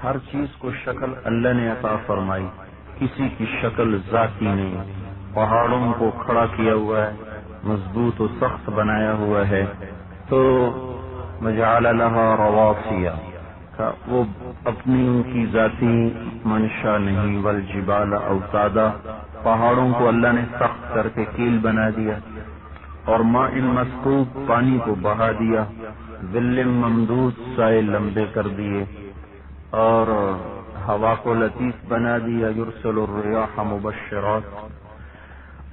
ہر چیز کو شکل اللہ نے عطا فرمائی، کسی کی شکل ذاتی نہیں۔ پہاڑوں کو کھڑا کیا ہوا ہے، مضبوط و سخت بنایا ہوا ہے، تو وجعل لها رواسیا، وہ اپنی ان کی ذاتی منشا نہیں، والجبال اوتادا، پہاڑوں کو اللہ نے سخت کر کے کیل بنا دیا، اور ماء مسکوب، پانی کو بہا دیا، ظل ممدود، سائے لمبے کر دیے، اور ہوا کو لطیف بنا دیا، یرسل الریاح مبشرات،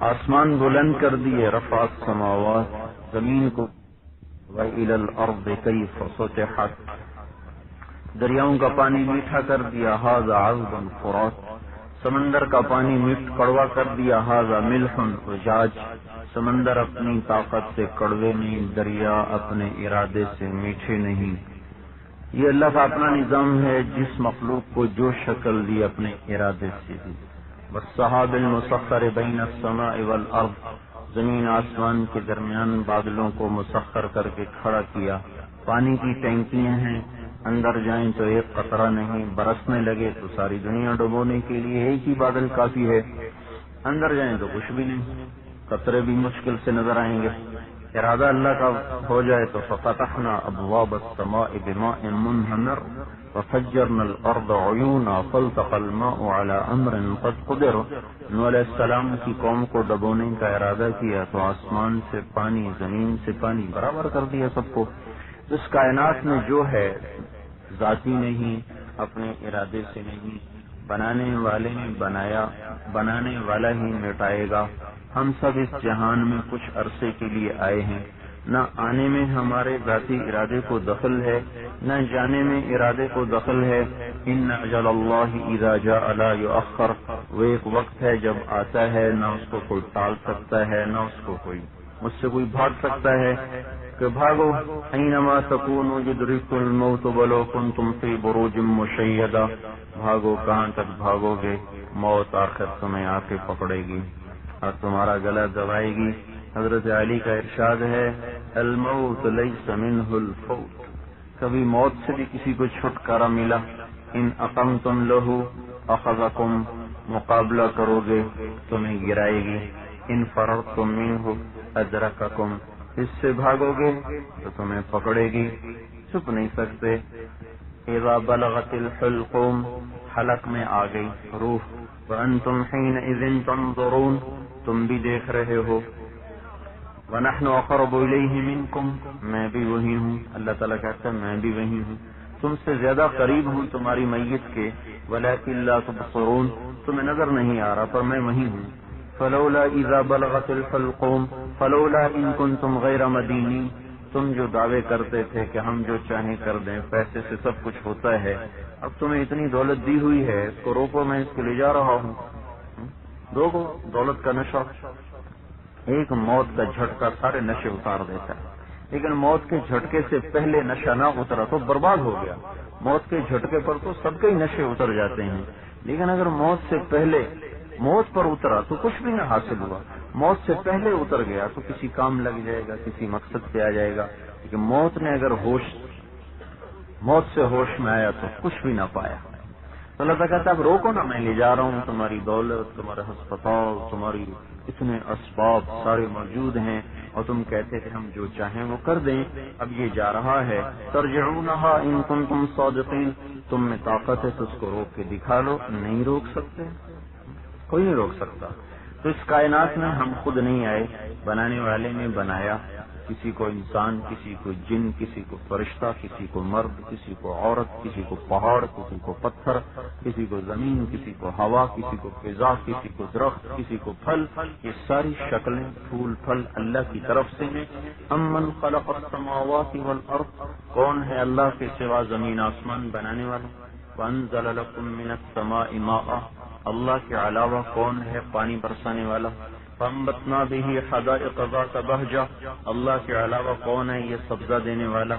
آسمان بلند کر دیے، رفع السماوات، زمین کو، وإلی الارض کیف سطحت، دریاؤں کا پانی میٹھا کر دیا، ھذا عذب فرات، سمندر کا پانی کڑوا کر دیا، ھذا ملح اجاج، سمندر اپنی طاقت سے کڑوے نہیں، دریا اپنے ارادے سے میٹھے نہیں۔ یہ اللہ کا اپنا نظام ہے، جس مخلوق کو جو شکل دی اپنے ارادے سے دی۔ والسحاب المسخر بین السماء والارض، زمین آسمان کے درمیان بادلوں کو مسخر کر کے کھڑا کیا، پانی کی ٹینکیاں ہیں، اندر جائیں تو ایک قطرہ نہیں، برسنے لگے تو ساری دنیا ڈبونے کے لیے ایک ہی بادل کافی ہے، اندر جائیں تو کچھ بھی نہیں، قطرے بھی مشکل سے نظر آئیں گے۔ ارادہ اللہ کا ہو جائے تو ففتحنا ابواب السماء بماء منہمر وفجرنا الارض عیونا فالتقى الماء على امر قد قدر، نوح علیہ السلام کی قوم کو ڈبونے کا ارادہ کیا تو آسمان سے پانی، زمین سے پانی برابر کر دیا سب کو۔ اس کائنات میں جو ہے ذاتی نہیں، اپنے ارادے سے نہیں، بنانے والے نے بنایا، بنانے والا ہی مٹائے گا۔ ہم سب اس جہان میں کچھ عرصے کے لیے آئے ہیں، نہ آنے میں ہمارے ذاتی ارادے کو دخل ہے، نہ جانے میں ارادے کو دخل ہے۔ ان اجل اللہ اذا جاء لا یؤخر، وہ ایک وقت ہے جب آتا ہے، نہ اس کو کوئی ٹال سکتا ہے، نہ اس کو کوئی مجھ سے کوئی بھاگ سکتا ہے کہ بھاگو، اینما تکونوا یدرککم الموت ولو کنتم فی بروج مشیدہ، بھاگو کہاں تک بھاگو گے، موت آخر تمہیں آ کے پکڑے گی اور تمہارا گلا دبائے گی۔ حضرت علی کا ارشاد ہے، الموت لیس منہ الفوت، کبھی موت سے بھی کسی کو چھٹکارا ملا؟ ان اقمتم لہ اخذکم، مقابلہ کرو گے تمہیں گرائے گی، ان فررتم منہ ادرککم، اس سے بھاگو گے تو تمہیں پکڑے گی، چھپ نہیں سکتے۔ اذا بلغت الحلقوم، حلق میں آ گئی روح، وانتم حینئذ تنظرون، تم بھی دیکھ رہے ہو، ونحن اقرب الیہ منکم، میں بھی وہی ہوں، اللہ تعالیٰ کہتا ہے میں بھی وہی ہوں، تم سے زیادہ قریب ہوں تمہاری میت کے، ولکن لا تبصرون، تمہیں نظر نہیں آ رہا پر میں وہی ہوں۔ فلولا اذا بلغت الحلقوم فلولا ان کنتم غیر مدینین، تم جو دعوے کرتے تھے کہ ہم جو چاہیں کر دیں، پیسے سے سب کچھ ہوتا ہے، اب تمہیں اتنی دولت دی ہوئی ہے، اس کو روکو، میں اس کو لے جا رہا ہوں، روکو، دولت کا نشہ، ایک موت کا جھٹکا سارے نشے اتار دیتا ہے، لیکن موت کے جھٹکے سے پہلے نشہ نہ اترا تو برباد ہو گیا۔ موت کے جھٹکے پر تو سب کے نشے اتر جاتے ہیں، لیکن اگر موت سے پہلے موت پر اترا تو کچھ بھی نہ حاصل ہوا، موت سے پہلے اتر گیا تو کسی کام لگ جائے گا، کسی مقصد پہ آ جائے گا، لیکن موت نے اگر موت سے ہوش میں آیا تو کچھ بھی نہ پایا۔ تو اللہ تعالیٰ کہتا ہے اب روکو نا، میں لے جا رہا ہوں، تمہاری دولت، تمہارے ہسپتال، تمہاری اتنے اسباب سارے موجود ہیں، اور تم کہتے کہ ہم جو چاہیں وہ کر دیں، اب یہ جا رہا ہے، ترجعونہا ان کنتم صادقین، تم میں طاقت ہے تو اس کو روک کے دکھا لو، نہیں روک سکتے، کوئی نہیں روک سکتا۔ تو اس کائنات میں ہم خود نہیں آئے، بنانے والے نے بنایا، کسی کو انسان، کسی کو جن، کسی کو فرشتہ، کسی کو مرد، کسی کو عورت، کسی کو پہاڑ، کسی کو پتھر، کسی کو زمین، کسی کو ہوا، کسی کو فضا، کسی کو درخت، کسی کو پھل، یہ ساری شکلیں پھول پھل اللہ کی طرف سے ہیں۔ امن خلق السماوات والارض، کون ہے اللہ کے سوا زمین آسمان بنانے والا؟ وانزل لکم من السماء ماء، اللہ کے علاوہ کون ہے پانی برسانے والا؟ فانبتنا به حدائق ذات بہجہ، اللہ کے علاوہ کون ہے یہ سبزہ دینے والا؟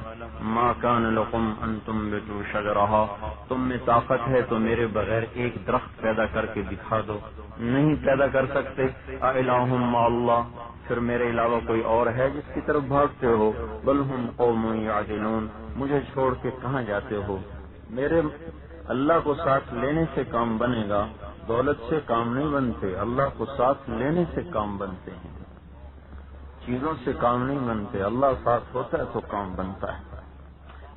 ما کان لکم ان تنبتوا شجرہا، تم میں طاقت ہے تو میرے بغیر ایک درخت پیدا کر کے دکھا دو، نہیں پیدا کر سکتے۔ االہ مع اللہ، پھر میرے علاوہ کوئی اور ہے جس کی طرف بھاگتے ہو؟ بل ہم قوم یعدلون، مجھے چھوڑ کے کہاں جاتے ہو؟ میرے اللہ کو ساتھ لینے سے کام بنے گا، دولت سے کام نہیں بنتے، اللہ کو ساتھ لینے سے کام بنتے ہیں، چیزوں سے کام نہیں بنتے، اللہ ساتھ ہوتا ہے تو کام بنتا ہے۔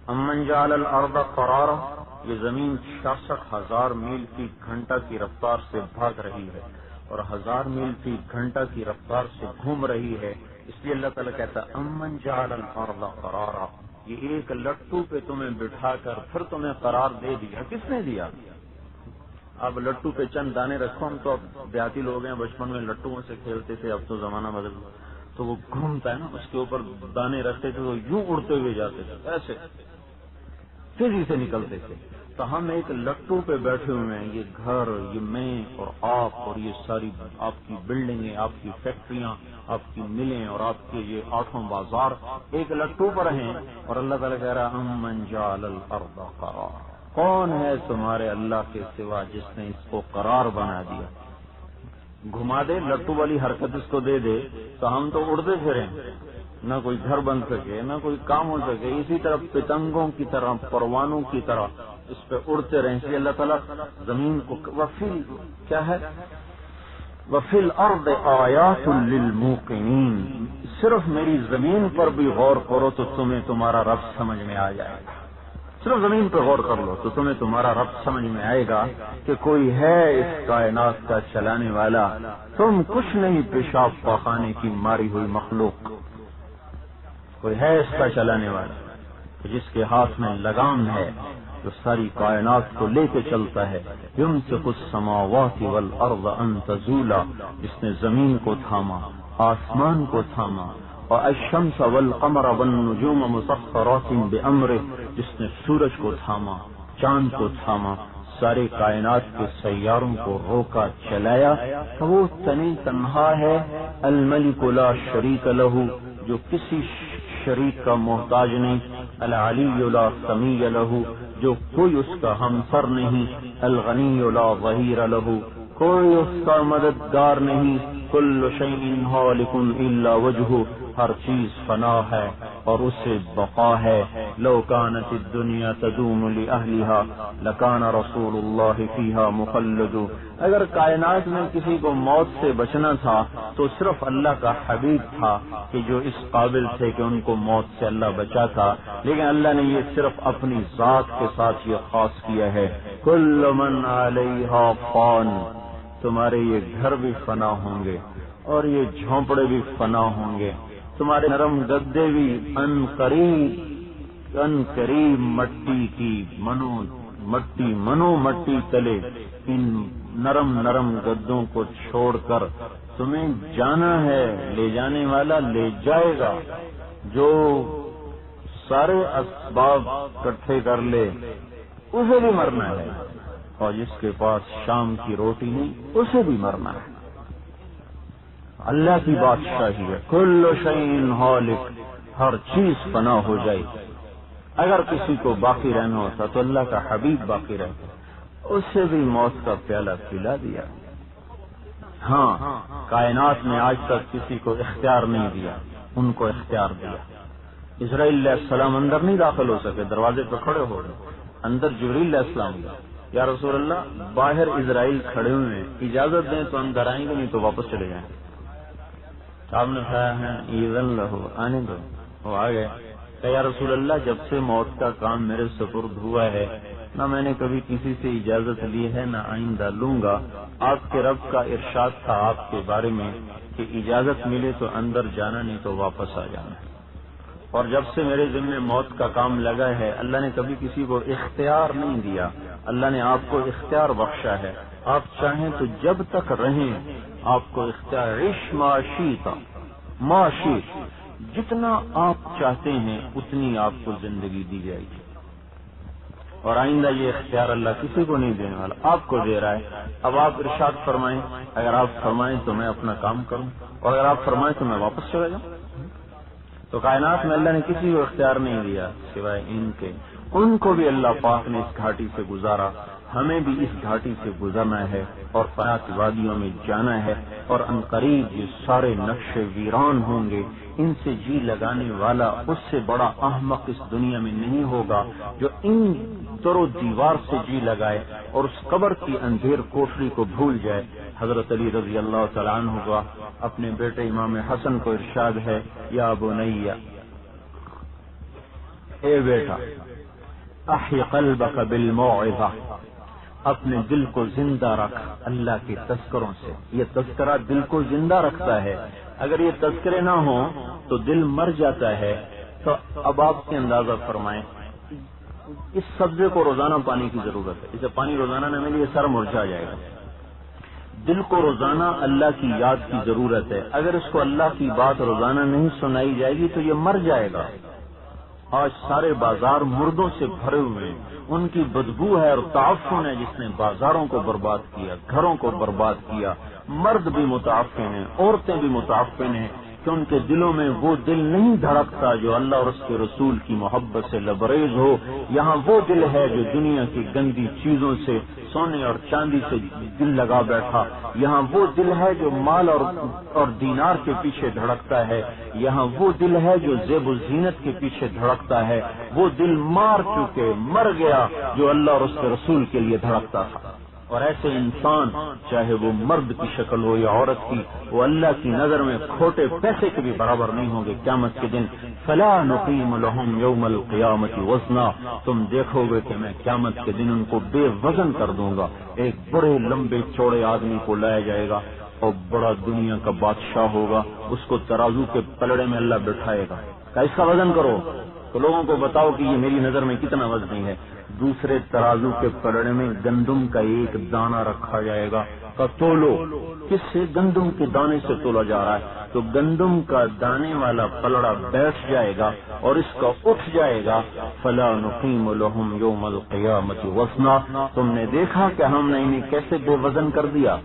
امن جعل الارض قرارا، یہ زمین 66,000 میل فی گھنٹہ کی رفتار سے بھاگ رہی ہے اور 1000 میل فی گھنٹہ کی رفتار سے گھوم رہی ہے، اس لیے اللہ تعالیٰ کہتا ہے امن جعل الارض قرارا، یہ ایک لٹو پہ تمہیں بٹھا کر پھر تمہیں قرار دے دیا، کس نے دیا؟ اب لٹو پہ چند دانے رکھو، ہم تو اب دیہاتی لوگ ہیں، بچپن میں لٹوؤں سے کھیلتے تھے، اب تو زمانہ بدل گیا، تو وہ گھومتا ہے نا، اس کے اوپر دانے رکھتے تھے تو یوں اڑتے ہوئے جاتے تھے، ایسے تیزی سے نکلتے تھے۔ تو ہم ایک لٹو پہ بیٹھے ہوئے ہیں، یہ گھر، یہ میں اور آپ اور یہ ساری آپ کی بلڈنگیں، آپ کی فیکٹریاں، آپ کی ملیں اور آپ کے یہ 8 بازار ایک لٹو پر ہیں، اور اللہ تعالیٰ کہہ رہا ہے امن جعل الارض قرارا، کون ہے تمہارے اللہ کے سوا جس نے اس کو قرار بنا دیا؟ گھما دے، لٹو والی حرکت اس کو دے دے تو ہم تو اڑتے پھریں، نہ کوئی گھر بن سکے، نہ کوئی کام ہو سکے، اسی طرح پتنگوں کی طرح، پروانوں کی طرح اس پہ اڑتے رہیں۔ اس لیے اللہ تعالیٰ زمین کو وفیل کیا ہے، وفی الارض آیات للموقنین، صرف میری زمین پر بھی غور کرو تو تمہیں تمہارا رب سمجھ میں آ جائے گا، صرف زمین پہ غور کر لو تو تمہیں تمہارا رب سمجھ میں آئے گا کہ کوئی ہے اس کائنات کا چلانے والا، تم کچھ نہیں، پیشاب پاخانے کی ماری ہوئی مخلوق، کوئی ہے اس کا چلانے والا جس کے ہاتھ میں لگام ہے، جو ساری کائنات کو لے کے چلتا ہے۔ یمسک السماوات والارض ان تزولا، جس نے زمین کو تھاما، آسمان کو تھاما، اور الشمس والقمر والنجوم مسخرات بامرہ، جس نے سورج کو تھاما، چاند کو تھاما، سارے کائنات کے سیاروں کو روکا چلایا، تو وہ تنہا ہے، الملک لا شریک لہ، جو کسی شریک کا محتاج نہیں، العلی لا سمیع لہ، جو کوئی اس کا ہمسر نہیں، الغنی لا ظہیر لہ، کوئی اس کا مددگار نہیں، کل شیء ہالک الا وجہہ، ہر چیز فنا ہے اور اسے بقا ہے۔ لو کانت الدنیا تدوم لأہلہا لکان رسول اللہ فیہا مخلد، اگر کائنات میں کسی کو موت سے بچنا تھا تو صرف اللہ کا حبیب تھا کہ جو اس قابل تھے کہ ان کو موت سے اللہ بچاتا، لیکن اللہ نے یہ صرف اپنی ذات کے ساتھ یہ خاص کیا ہے۔ کل من علیہا فان، تمہارے یہ گھر بھی فنا ہوں گے اور یہ جھونپڑے بھی فنا ہوں گے، تمہارے نرم گدے بھی ان قریب مٹی کی مٹی تلے، ان نرم گدوں کو چھوڑ کر تمہیں جانا ہے، لے جانے والا لے جائے گا، جو سارے اسباب اکٹھے کر لے اسے بھی مرنا ہے، اور جس کے پاس شام کی روٹی نہیں اسے بھی مرنا ہے۔ اللہ کی بادشاہی ہے، کل شیء ہالک، ہر چیز فنا ہو جائے۔ اگر کسی کو باقی رہنا ہوتا تو اللہ کا حبیب باقی رہتا، اسے بھی موت کا پیالہ پلا دیا۔ ہاں، کائنات میں آج تک کسی کو اختیار نہیں دیا، ان کو اختیار دیا۔ اسرائیل علیہ السلام اندر نہیں داخل ہو سکے، دروازے پہ کھڑے ہو گئے، اندر جبریل علیہ السلام گیا، یا رسول اللہ باہر اسرائیل کھڑے ہوئے ہیں، اجازت دیں تو اندر آئیں گے، نہیں تو واپس چلے جائیں۔ آپ نے کہا ہے ایذن لہو، آنے دو، وہ آ گئے۔ کہ یا رسول اللہ جب سے موت کا کام میرے سپرد ہوا ہے، نہ میں نے کبھی کسی سے اجازت لی ہے نہ آئندہ لوں گا، آپ کے رب کا ارشاد تھا آپ کے بارے میں کہ اجازت ملے تو اندر جانا، نہیں تو واپس آ جانا، اور جب سے میرے ذمہ موت کا کام لگا ہے اللہ نے کبھی کسی کو اختیار نہیں دیا، اللہ نے آپ کو اختیار بخشا ہے، آپ چاہیں تو جب تک رہیں آپ کو اختیار، عش معاشی جتنا آپ چاہتے ہیں اتنی آپ کو زندگی دی جائے گی، اور آئندہ یہ اختیار اللہ کسی کو نہیں دینے والا، آپ کو دے رہا ہے۔ اب آپ ارشاد فرمائیں، اگر آپ فرمائیں تو میں اپنا کام کروں، اور اگر آپ فرمائیں تو میں واپس چلا جاؤں۔ تو کائنات میں اللہ نے کسی کو اختیار نہیں دیا سوائے ان کے، ان کو بھی اللہ پاک نے اس گھاٹی سے گزارا، ہمیں بھی اس گھاٹی سے گزرنا ہے اور فرات وادیوں میں جانا ہے، اور عنقریب یہ سارے نقش ویران ہوں گے۔ ان سے جی لگانے والا اس سے بڑا احمق اس دنیا میں نہیں ہوگا جو ان در و دیوار سے جی لگائے اور اس قبر کی اندھیر کوٹری کو بھول جائے۔ حضرت علی رضی اللہ تعالیٰ عنہ کا اپنے بیٹے امام حسن کو ارشاد ہے، یا بنیا، اے بیٹا، احی قلبک بالموعظہ، اپنے دل کو زندہ رکھ اللہ کے تذکروں سے۔ یہ تذکرہ دل کو زندہ رکھتا ہے، اگر یہ تذکرے نہ ہوں تو دل مر جاتا ہے۔ تو اب آپ کے اندازہ فرمائیں، اس سبزے کو روزانہ پانی کی ضرورت ہے، اسے پانی روزانہ نہ ملے یہ سر مرجھا جائے گا۔ دل کو روزانہ اللہ کی یاد کی ضرورت ہے، اگر اس کو اللہ کی بات روزانہ نہیں سنائی جائے گی تو یہ مر جائے گا۔ آج سارے بازار مردوں سے بھرے ہوئے ہیں، ان کی بدبو ہے اور تعفن ہے جس نے بازاروں کو برباد کیا، گھروں کو برباد کیا۔ مرد بھی متعفن ہیں، عورتیں بھی متعفن ہیں کہ ان کے دلوں میں وہ دل نہیں دھڑکتا جو اللہ اور اس کے رسول کی محبت سے لبریز ہو۔ یہاں وہ دل ہے جو دنیا کی گندی چیزوں سے، سونے اور چاندی سے دل لگا بیٹھا۔ یہاں وہ دل ہے جو مال اور دینار کے پیچھے دھڑکتا ہے۔ یہاں وہ دل ہے جو زیب و زینت کے پیچھے دھڑکتا ہے۔ وہ دل مار چکے، مر گیا جو اللہ اور اس کے رسول کے لیے دھڑکتا تھا۔ اور ایسے انسان، چاہے وہ مرد کی شکل ہو یا عورت کی، وہ اللہ کی نظر میں کھوٹے پیسے کے بھی برابر نہیں ہوں گے قیامت کے دن۔ فلا نقیم لهم یوم القیامت وزنا، تم دیکھو گے کہ میں قیامت کے دن ان کو بے وزن کر دوں گا۔ ایک بڑے لمبے چوڑے آدمی کو لایا جائے گا اور بڑا دنیا کا بادشاہ ہوگا، اس کو ترازو کے پلڑے میں اللہ بٹھائے گا کہ اس کا وزن کرو، تو لوگوں کو بتاؤ کہ یہ میری نظر میں کتنا وزنی ہے۔ دوسرے ترازو کے پلڑے میں گندم کا ایک دانہ رکھا جائے گا کہ تولو، کس سے؟ گندم کے دانے سے تولا جا رہا ہے، تو گندم کا دانے والا پلڑا بیٹھ جائے گا اور اس کا اٹھ جائے گا۔ فلا نقیم لهم یوم القیامت وزنا، تم نے دیکھا کہ ہم نے انہیں کیسے بے وزن کر دیا۔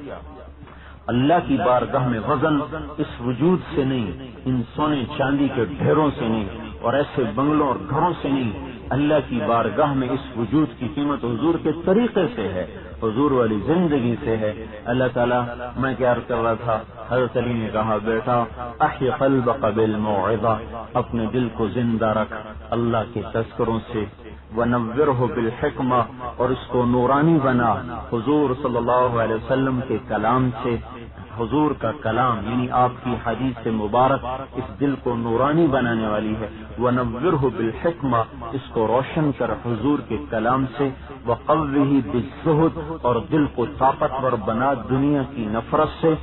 اللہ کی بارگاہ میں وزن اس وجود سے نہیں، ان سونے چاندی کے ڈھیروں سے نہیں اور ایسے بنگلوں اور گھروں سے نہیں، اللہ کی بارگاہ میں اس وجود کی قیمت حضور کے طریقے سے ہے، حضور والی زندگی سے ہے۔ اللہ تعالیٰ، میں کیا عرض کر رہا تھا، حضرت علی نے کہا، بیٹا احی قلبک بالموعظہ، اپنے دل کو زندہ رکھ اللہ کے تذکروں سے، ونورہ بالحکمہ، اور اس کو نورانی بنا حضور صلی اللہ علیہ وسلم کے کلام سے۔ حضور کا کلام یعنی آپ کی حدیث مبارک اس دل کو نورانی بنانے والی ہے۔ وَنَوِّرْهُ بِالْحِکْمَةِ، اس کو روشن کر حضور کے کلام سے۔ وَقَوِّهِ بِالزُّهْدِ، اور دل کو طاقتور بنا دنیا کی نفرت سے۔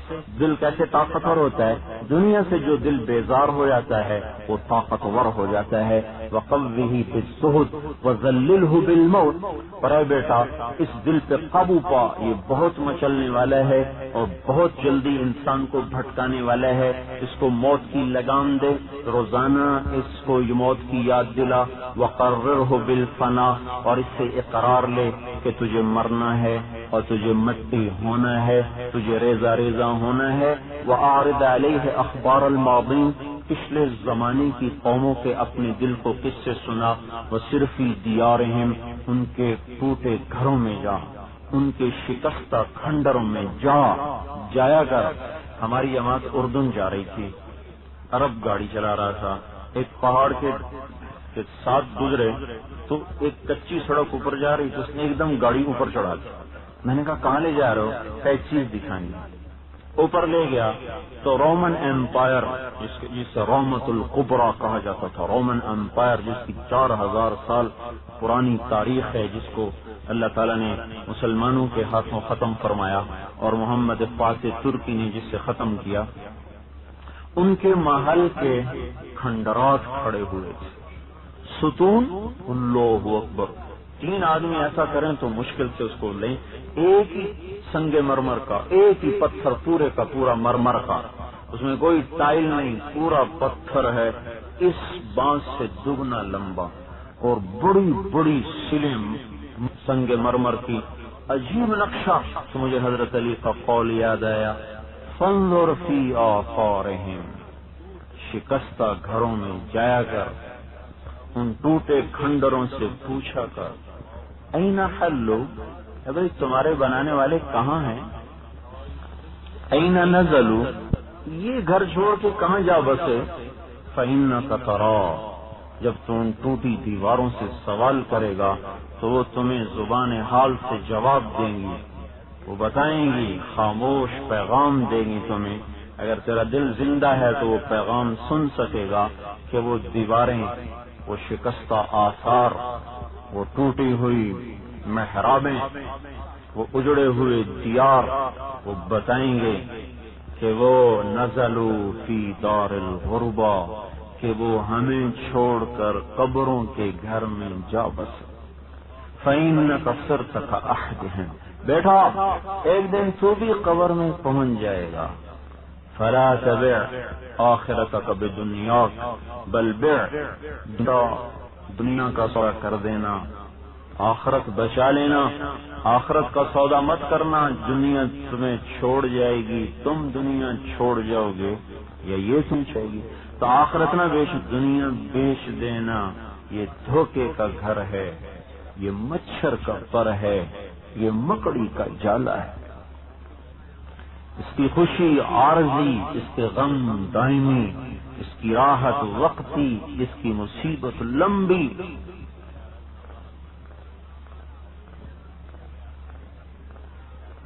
دل کیسے طاقتور ہوتا ہے؟ دنیا سے جو دل بیزار ہو جاتا ہے وہ طاقتور ہو جاتا ہے۔ وَقَوِّهِ بِالزُّهْدِ وَذَلِّلْهُ بِالْمَوْتِ، اور اے بیٹا اس دل پہ قابو پا، یہ بہت مچلنے والا ہے اور بہت جلدی انسان کو بھٹکانے والا ہے، اس کو موت کی لگام دے، روزانہ اس کو یہ موت کی یاد دلا۔ وقررہ بالفنا، اور اس سے اقرار لے کہ تجھے مرنا ہے اور تجھے مٹی ہونا ہے، تجھے ریزہ ریزہ ہونا ہے۔ وَأَعْرِضْ عَلَيْهِ أَخْبَارَ الْمَاضِينَ، پچھلے زمانے کی قوموں کے اپنے دل کو کس سے سنا۔ وَصِرْفِ دِيَارِهِمْ، ان کے ٹوٹے گھروں میں جا، ان کے شکستہ کھنڈروں میں جایا کر۔ ہماری جماعت اردن جا رہی تھی، عرب گاڑی چلا رہا تھا، ایک پہاڑ کے ساتھ گزرے تو ایک کچی سڑک اوپر جا رہی، تو اس نے ایک دم گاڑی اوپر چڑھا دی۔ میں نے کہا کہاں لے جا رہے ہو؟ کہ ایک چیز دکھائیں گے۔ اوپر لے گیا تو رومن ایمپائر، جس رومت القبرا کہا جاتا تھا، رومن ایمپائر جس کی 4000 سال پرانی تاریخ ہے، جس کو اللہ تعالیٰ نے مسلمانوں کے ہاتھوں ختم فرمایا اور محمد فاتح ترکی نے جس سے ختم کیا، ان کے محل کے کھنڈرات کھڑے ہوئے تھے، ستون، اللہ اکبر، 3 آدمی ایسا کریں تو مشکل سے اس کو لیں، ایک ہی سنگ مرمر کا، ایک ہی پتھر پورے کا پورا مرمر کا، اس میں کوئی ٹائل نہیں، پورا پتھر ہے، اس بانس سے دگنا لمبا اور بڑی بڑی سلیں سنگ مرمر کی، عجیب نقشہ۔ تو مجھے حضرت علی کا قول یاد آیا، فانظر فی آثارہم، شکستہ گھروں میں جایا کر، ان ٹوٹے کھنڈروں سے پوچھا کر، این حلو، بھائی تمہارے بنانے والے کہاں ہیں؟ این نزلوا، یہ گھر چھوڑ کے کہاں جا بسے؟ فإنک ترا، جب تم ٹوٹی دیواروں سے سوال کرے گا تو وہ تمہیں زبان حال سے جواب دیں گی، وہ بتائیں گی، خاموش پیغام دیں گی تمہیں۔ اگر تیرا دل زندہ ہے تو وہ پیغام سن سکے گا کہ وہ دیواریں، وہ شکستہ آثار، وہ ٹوٹی ہوئی محرابیں، وہ اجڑے ہوئے دیار، وہ بتائیں گے کہ وہ نزلوا فی دار الغربہ، کہ وہ ہمیں چھوڑ کر قبروں کے گھر میں جا بسے۔ فإنک صرت کأحدہم، بیٹا ایک دن تو بھی قبر میں پہنچ جائے گا۔ فلا تبع آخرتک بدنیاک، بل بع، دنیا کا سودا کر دینا، آخرت بچا لینا۔ آخرت کا سودا مت کرنا، دنیا تمہیں چھوڑ جائے گی، تم دنیا چھوڑ جاؤ گے، یا یہ سوچے گی تو آخرت نہ بیچ، دنیا بیچ دینا۔ یہ دھوکے کا گھر ہے، یہ مچھر کا پر ہے، یہ مکڑی کا جالا ہے۔ اس کی خوشی عارضی، اس کے غم دائمی، اس کی راحت وقتی، اس کی مصیبت لمبی۔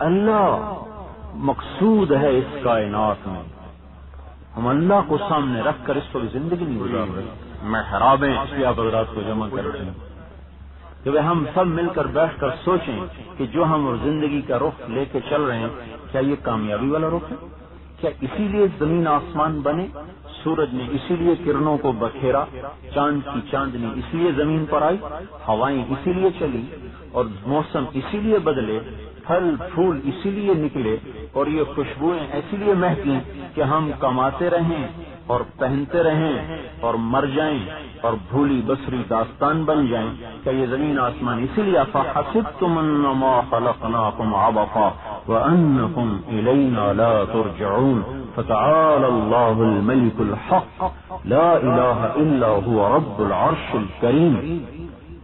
اللہ مقصود ہے اس کائنات میں، ہم اللہ کو سامنے رکھ کر اس وقت زندگی نہیں گزار رہے۔ محرابیں اس لیے آپ حضرات کو جمع کرتے ہیں کہ ہم سب مل کر بیٹھ کر سوچیں کہ جو ہم زندگی کا رخ لے کے چل رہے ہیں، کیا یہ کامیابی والا رخ ہے؟ کیا اسی لیے زمین آسمان بنے؟ سورج نے اسی لیے کرنوں کو بکھیرا، چاند کی چاندنی اس لیے زمین پر آئی، ہوائیں اسی لیے چلی، اور موسم اسی لیے بدلے، پھل پھول اسی لیے نکلے، اور یہ خوشبوئیں اسی لیے مہکیں کہ ہم کماتے رہیں اور پہنتے رہیں اور مر جائیں اور بھولی بسری داستان بن جائیں۔ کیا یہ زمین آسمان اسی لیے فحسبتم انما خلقناکم عبثا وانکم الینا لا ترجعون فتعالى اللہ الملک الحق لا الہ الا هو رب العرش الکریم۔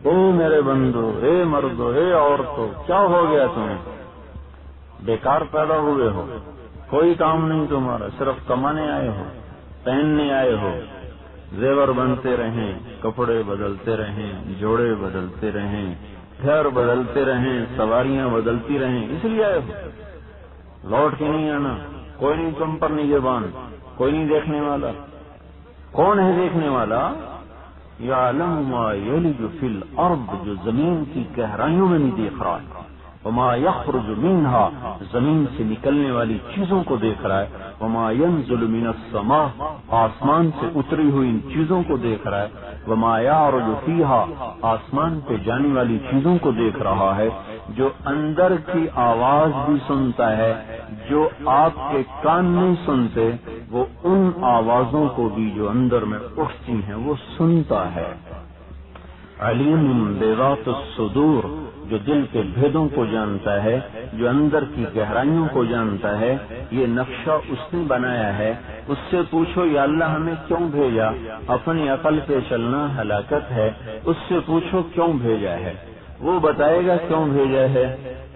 اے میرے بندو، اے مردو، اے عورتوں، کیا ہو گیا تمہیں؟ بیکار پیدا ہوئے ہو، کوئی کام نہیں تمہارا، صرف کمانے آئے ہو، پہننے آئے ہو، زیور بنتے رہیں، کپڑے بدلتے رہیں، جوڑے بدلتے رہیں، گھر بدلتے رہیں، سواریاں بدلتی رہیں، اس لیے آئے ہو، لوٹ کے نہیں آنا۔ کوئی نہیں تم پر نگہبان، کوئی نہیں دیکھنے والا۔ کون ہے دیکھنے والا؟ یعلم ما یلج فی الارض، جو زمین کی گہرائیوں میں نہیں دیکھ رہا ہے، وما یخرج منہا، زمین سے نکلنے والی چیزوں کو دیکھ رہا ہے، وما ینزل من السماء، آسمان سے اتری ہوئی ان چیزوں کو دیکھ رہا ہے، وما یعرج فیہا، آسمان پہ جانے والی چیزوں کو دیکھ رہا ہے۔ جو اندر کی آواز بھی سنتا ہے، جو آپ کے کان نہیں سنتے، وہ ان آوازوں کو بھی جو اندر میں اٹھتی ہیں وہ سنتا ہے۔ علیم بذات الصدور، جو دل کے بھیدوں کو جانتا ہے، جو اندر کی گہرائیوں کو جانتا ہے۔ یہ نقشہ اس نے بنایا ہے۔ اس سے پوچھو یا اللہ ہمیں کیوں بھیجا؟ اپنی عقل پہ چلنا ہلاکت ہے۔ اس سے پوچھو کیوں بھیجا ہے، وہ بتائے گا کیوں بھیجا ہے۔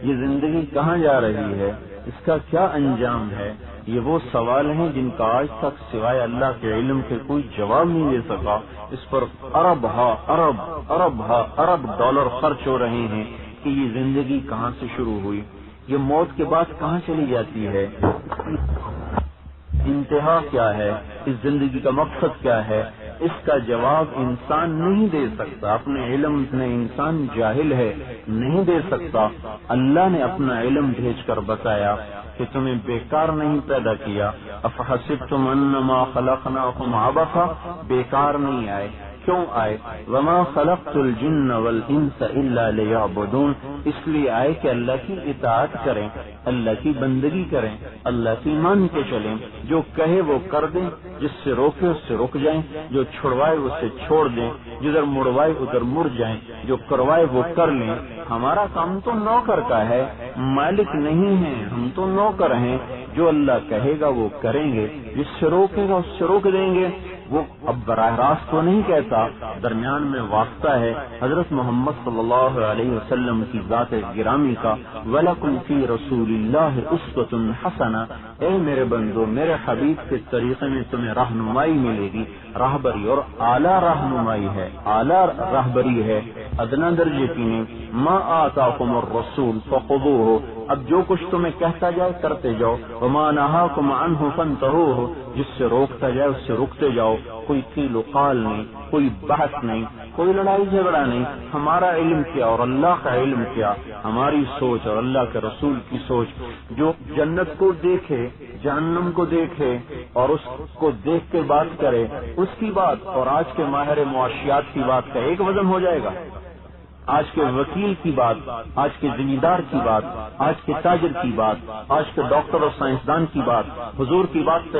یہ زندگی کہاں جا رہی ہے، اس کا کیا انجام ہے؟ یہ وہ سوال ہیں جن کا آج تک سوائے اللہ کے علم کے کوئی جواب نہیں دے سکا۔ اس پر ارب ڈالر خرچ ہو رہے ہیں کہ یہ زندگی کہاں سے شروع ہوئی، یہ موت کے بعد کہاں چلی جاتی ہے، انتہا کیا ہے، اس زندگی کا مقصد کیا ہے؟ اس کا جواب انسان نہیں دے سکتا۔ اپنے علم میں انسان جاہل ہے، نہیں دے سکتا۔ اللہ نے اپنا علم بھیج کر بتایا کہ تمہیں بیکار نہیں پیدا کیا۔ افحسبتم انما خلقناکم عبثا، بیکار نہیں آئے۔ کیوں آئے؟ وما خلقت الجن والانس الا لیعبدون، اس لیے آئے کہ اللہ کی اطاعت کریں، اللہ کی بندگی کریں، اللہ کی مان کے چلیں، جو کہے وہ کر دیں، جس سے روکے اس سے رک جائیں، جو چھڑوائے اس سے چھوڑ دیں، جدھر مڑوائے ادھر مڑ جائیں، جو کروائے وہ کر لیں۔ ہمارا کام تو نوکر کا ہے، مالک نہیں ہے، ہم تو نوکر ہیں۔ جو اللہ کہے گا وہ کریں گے، جس سے روکے گا اس سے روک دیں گے۔ وہ اب براہ راست تو نہیں کہتا، درمیان میں واسطہ ہے حضرت محمد صلی اللہ علیہ وسلم کی ذات گرامی کا، وَلَكُمْ فِي رَسُولِ اللَّهِ أُسْوَةٌ حَسَنَةٌ، اے میرے بندو میرے حبیب کے طریقے میں تمہیں رہنمائی ملے گی، راہبری، اور اعلیٰ رہنمائی ہے، اعلیٰ راہبری ہے، ادنا درجے کی نہیں۔ مَا آتَاكُمُ الرَّسُولُ فَخُذُوهُ، اب جو کچھ تمہیں کہتا جائے کرتے جاؤ، وَمَا نَهَاكُمْ عَنْهُ فَانْتَهُوهُ، جس سے روکتا جائے اس سے رکتے جاؤ۔ کوئی قیل و قال نہیں، کوئی بحث نہیں، کوئی لڑائی جھگڑا نہیں۔ ہمارا علم کیا اور اللہ کا علم کیا، ہماری سوچ اور اللہ کے رسول کی سوچ۔ جو جنت کو دیکھے، جہنم کو دیکھے اور اس کو دیکھ کے بات کرے، اس کی بات اور آج کے ماہر معاشیات کی بات کا ایک وزن ہو جائے گا۔ آج کے وکیل کی بات، آج کے زمیندار کی بات، آج کے تاجر کی بات، آج کے ڈاکٹر اور سائنسدان کی بات حضور کی بات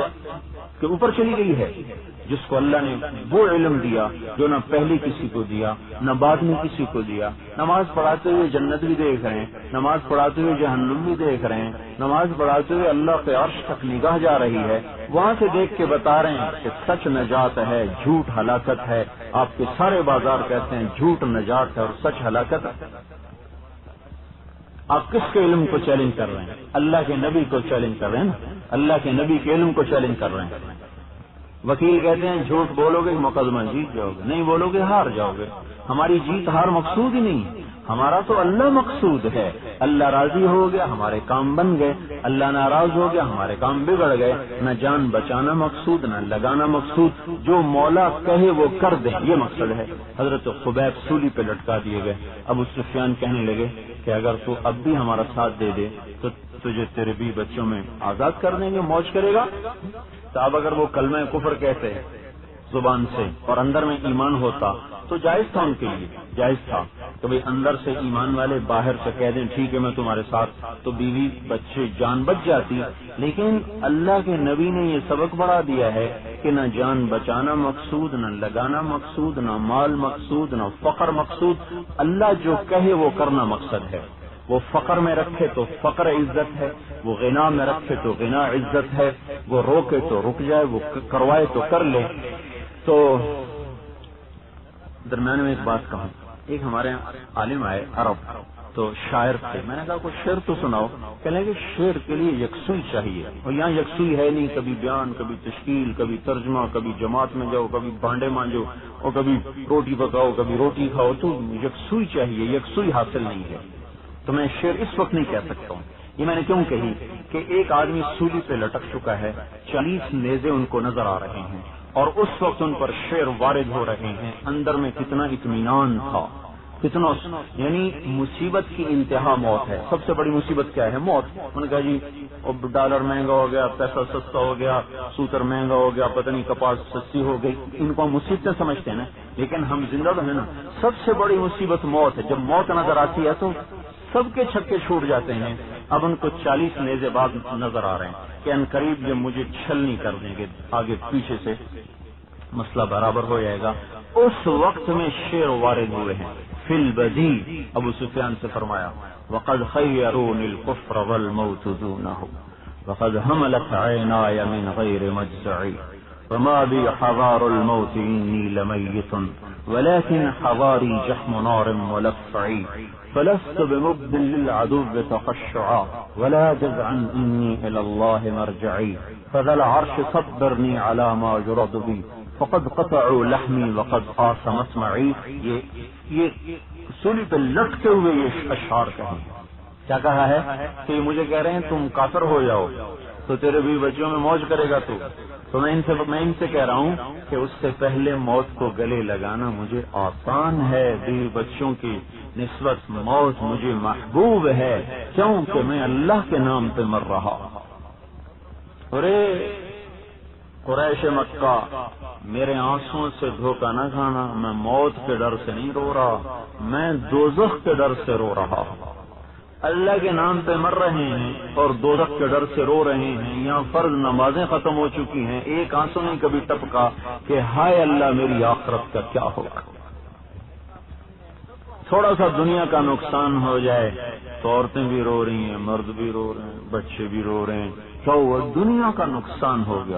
کے اوپر چلی گئی ہے، جس کو اللہ نے وہ علم دیا جو نہ پہلے کسی کو دیا نہ بعد میں کسی کو دیا۔ نماز پڑھاتے ہوئے جنت بھی دیکھ رہے ہیں، نماز پڑھاتے ہوئے جہنم بھی دیکھ رہے ہیں، نماز پڑھاتے ہوئے اللہ کے عرش تک نگاہ جا رہی ہے، وہاں سے دیکھ کے بتا رہے ہیں کہ سچ نجات ہے، جھوٹ ہلاکت ہے۔ آپ کے سارے بازار کہتے ہیں جھوٹ نجات ہے اور سچ ہلاکت ہے۔ آپ کس کے علم کو چیلنج کر رہے ہیں؟ اللہ کے نبی کو چیلنج کر رہے ہیں نا، اللہ کے نبی کے علم کو چیلنج کر رہے ہیں۔ وکیل کہتے ہیں جھوٹ بولو گے مقدمہ جیت جاؤ گے، نہیں بولو گے ہار جاؤ گے۔ ہماری جیت ہار مقصود ہی نہیں، ہمارا تو اللہ مقصود ہے۔ اللہ راضی ہو گیا ہمارے کام بن گئے، اللہ ناراض ہو گیا ہمارے کام بگڑ گئے۔ نہ جان بچانا مقصود، نہ لگانا مقصود، جو مولا کہے وہ کر دے، یہ مقصد ہے۔ حضرت خبیب سولی پہ لٹکا دیے گئے۔ ابو سفیان کہنے لگے کہ اگر تو اب بھی ہمارا ساتھ دے دے تو تجھے تیرے بھی بچوں میں آزاد کر دیں گے، موج کرے گا۔ تو اب اگر وہ کلمہ کفر کہتے زبان سے اور اندر میں ایمان ہوتا تو جائز تھا، ان کے لیے جائز تھا کہ بھئی اندر سے ایمان والے باہر سے کہہ دیں ٹھیک ہے میں تمہارے ساتھ، تو بیوی بچے جان بچ جاتی۔ لیکن اللہ کے نبی نے یہ سبق بڑھا دیا ہے کہ نہ جان بچانا مقصود، نہ لگانا مقصود، نہ مال مقصود، نہ فقر مقصود، اللہ جو کہے وہ کرنا مقصد ہے۔ وہ فقر میں رکھے تو فقر عزت ہے، وہ غنا میں رکھے تو غنا عزت ہے، وہ روکے تو رک جائے، وہ کروائے تو کر لے۔ تو درمیان میں ایک بات کہوں، ایک ہمارے عالم آئے عرب، تو شاعر تھے، میں نے کہا کوئی شعر تو سناؤ، کہنے کہ شعر کے لیے یکسوئی چاہیے، اور یہاں یکسوئی ہے نہیں، کبھی بیان، کبھی تشکیل، کبھی ترجمہ، کبھی جماعت میں جاؤ، کبھی بانڈے مانجو، اور کبھی روٹی پکاؤ، کبھی روٹی کھاؤ، تو یکسوئی چاہیے، یکسوئی حاصل نہیں ہے۔ تو میں شعر اس وقت نہیں کہہ سکتا ہوں۔ یہ میں نے کیوں کہی کہ ایک آدمی سولی پہ لٹک چکا ہے، 40 نیزے ان کو نظر آ رہے ہیں، اور اس وقت ان پر شعر وارد ہو رہے ہیں، اندر میں کتنا اطمینان تھا، کتنا، یعنی مصیبت کی انتہا موت ہے۔ سب سے بڑی مصیبت کیا ہے؟ موت۔ انہوں نے کہا جی اب ڈالر مہنگا ہو گیا، پیسہ سستا ہو گیا، سوتر مہنگا ہو گیا، پتہ نہیں کپاس سستی ہو گئی، ان کو مصیبتیں سمجھتے ہیں نا، لیکن ہم زندہ تو ہیں نا۔ سب سے بڑی مصیبت موت ہے۔ جب موت نظر آتی ہے تو سب کے چھکے چھوٹ جاتے ہیں۔ اب ان کو 40 نیزے بعد نظر آ رہے ہیں کہ ان قریب یہ مجھے چھلنی کر دیں گے، آگے پیچھے سے مسئلہ برابر ہو جائے گا۔ اس وقت میں شعر وارد ہوئے ہیں۔ فی البدی، ابو سفیان سے فرمایا وقد خیرون الکفر والموت دونہ، وقد حملت عینای من غیر مجزعی، وما بی حضار الموت انی لمیت، ولكن حضاری جحم نار ملفعی، فلست بمبدل للعدو تخشعا، ولا جزعا انی الى اللہ مرجعی، فذا العرش صبرنی علی ما جرد بی، فقد قطعوا لحمی وقد قاس مسمعی۔ یہ سولی پہ لٹکتے ہوئے یہ اشعار کہیں، کیا کہا ہے کہ مجھے کہہ رہے ہیں تم کافر ہو جاؤ تو تیرے بھی بچوں میں موج کرے گا تو میں ان سے کہہ رہا ہوں کہ اس سے پہلے موت کو گلے لگانا مجھے آسان ہے، بیوی بچوں کی نسبت موت مجھے محبوب ہے، کیونکہ میں اللہ کے نام پہ مر رہا۔ ارے قریش مکہ، میرے آنسوں سے دھوکہ نہ کھانا، میں موت کے ڈر سے نہیں رو رہا، میں دوزخ کے ڈر سے رو رہا۔ اللہ کے نام پہ مر رہے ہیں اور دوزخ کے ڈر سے رو رہے ہیں۔ یہاں فرض نمازیں ختم ہو چکی ہیں، ایک آنسو نہیں کبھی ٹپکا کہ ہائے اللہ میری آخرت کا کیا ہوگا۔ تھوڑا سا دنیا کا نقصان ہو جائے تو عورتیں بھی رو رہی ہیں، مرد بھی رو رہے ہیں، بچے بھی رو رہے ہیں، کیا ہوا؟ دنیا کا نقصان ہو گیا۔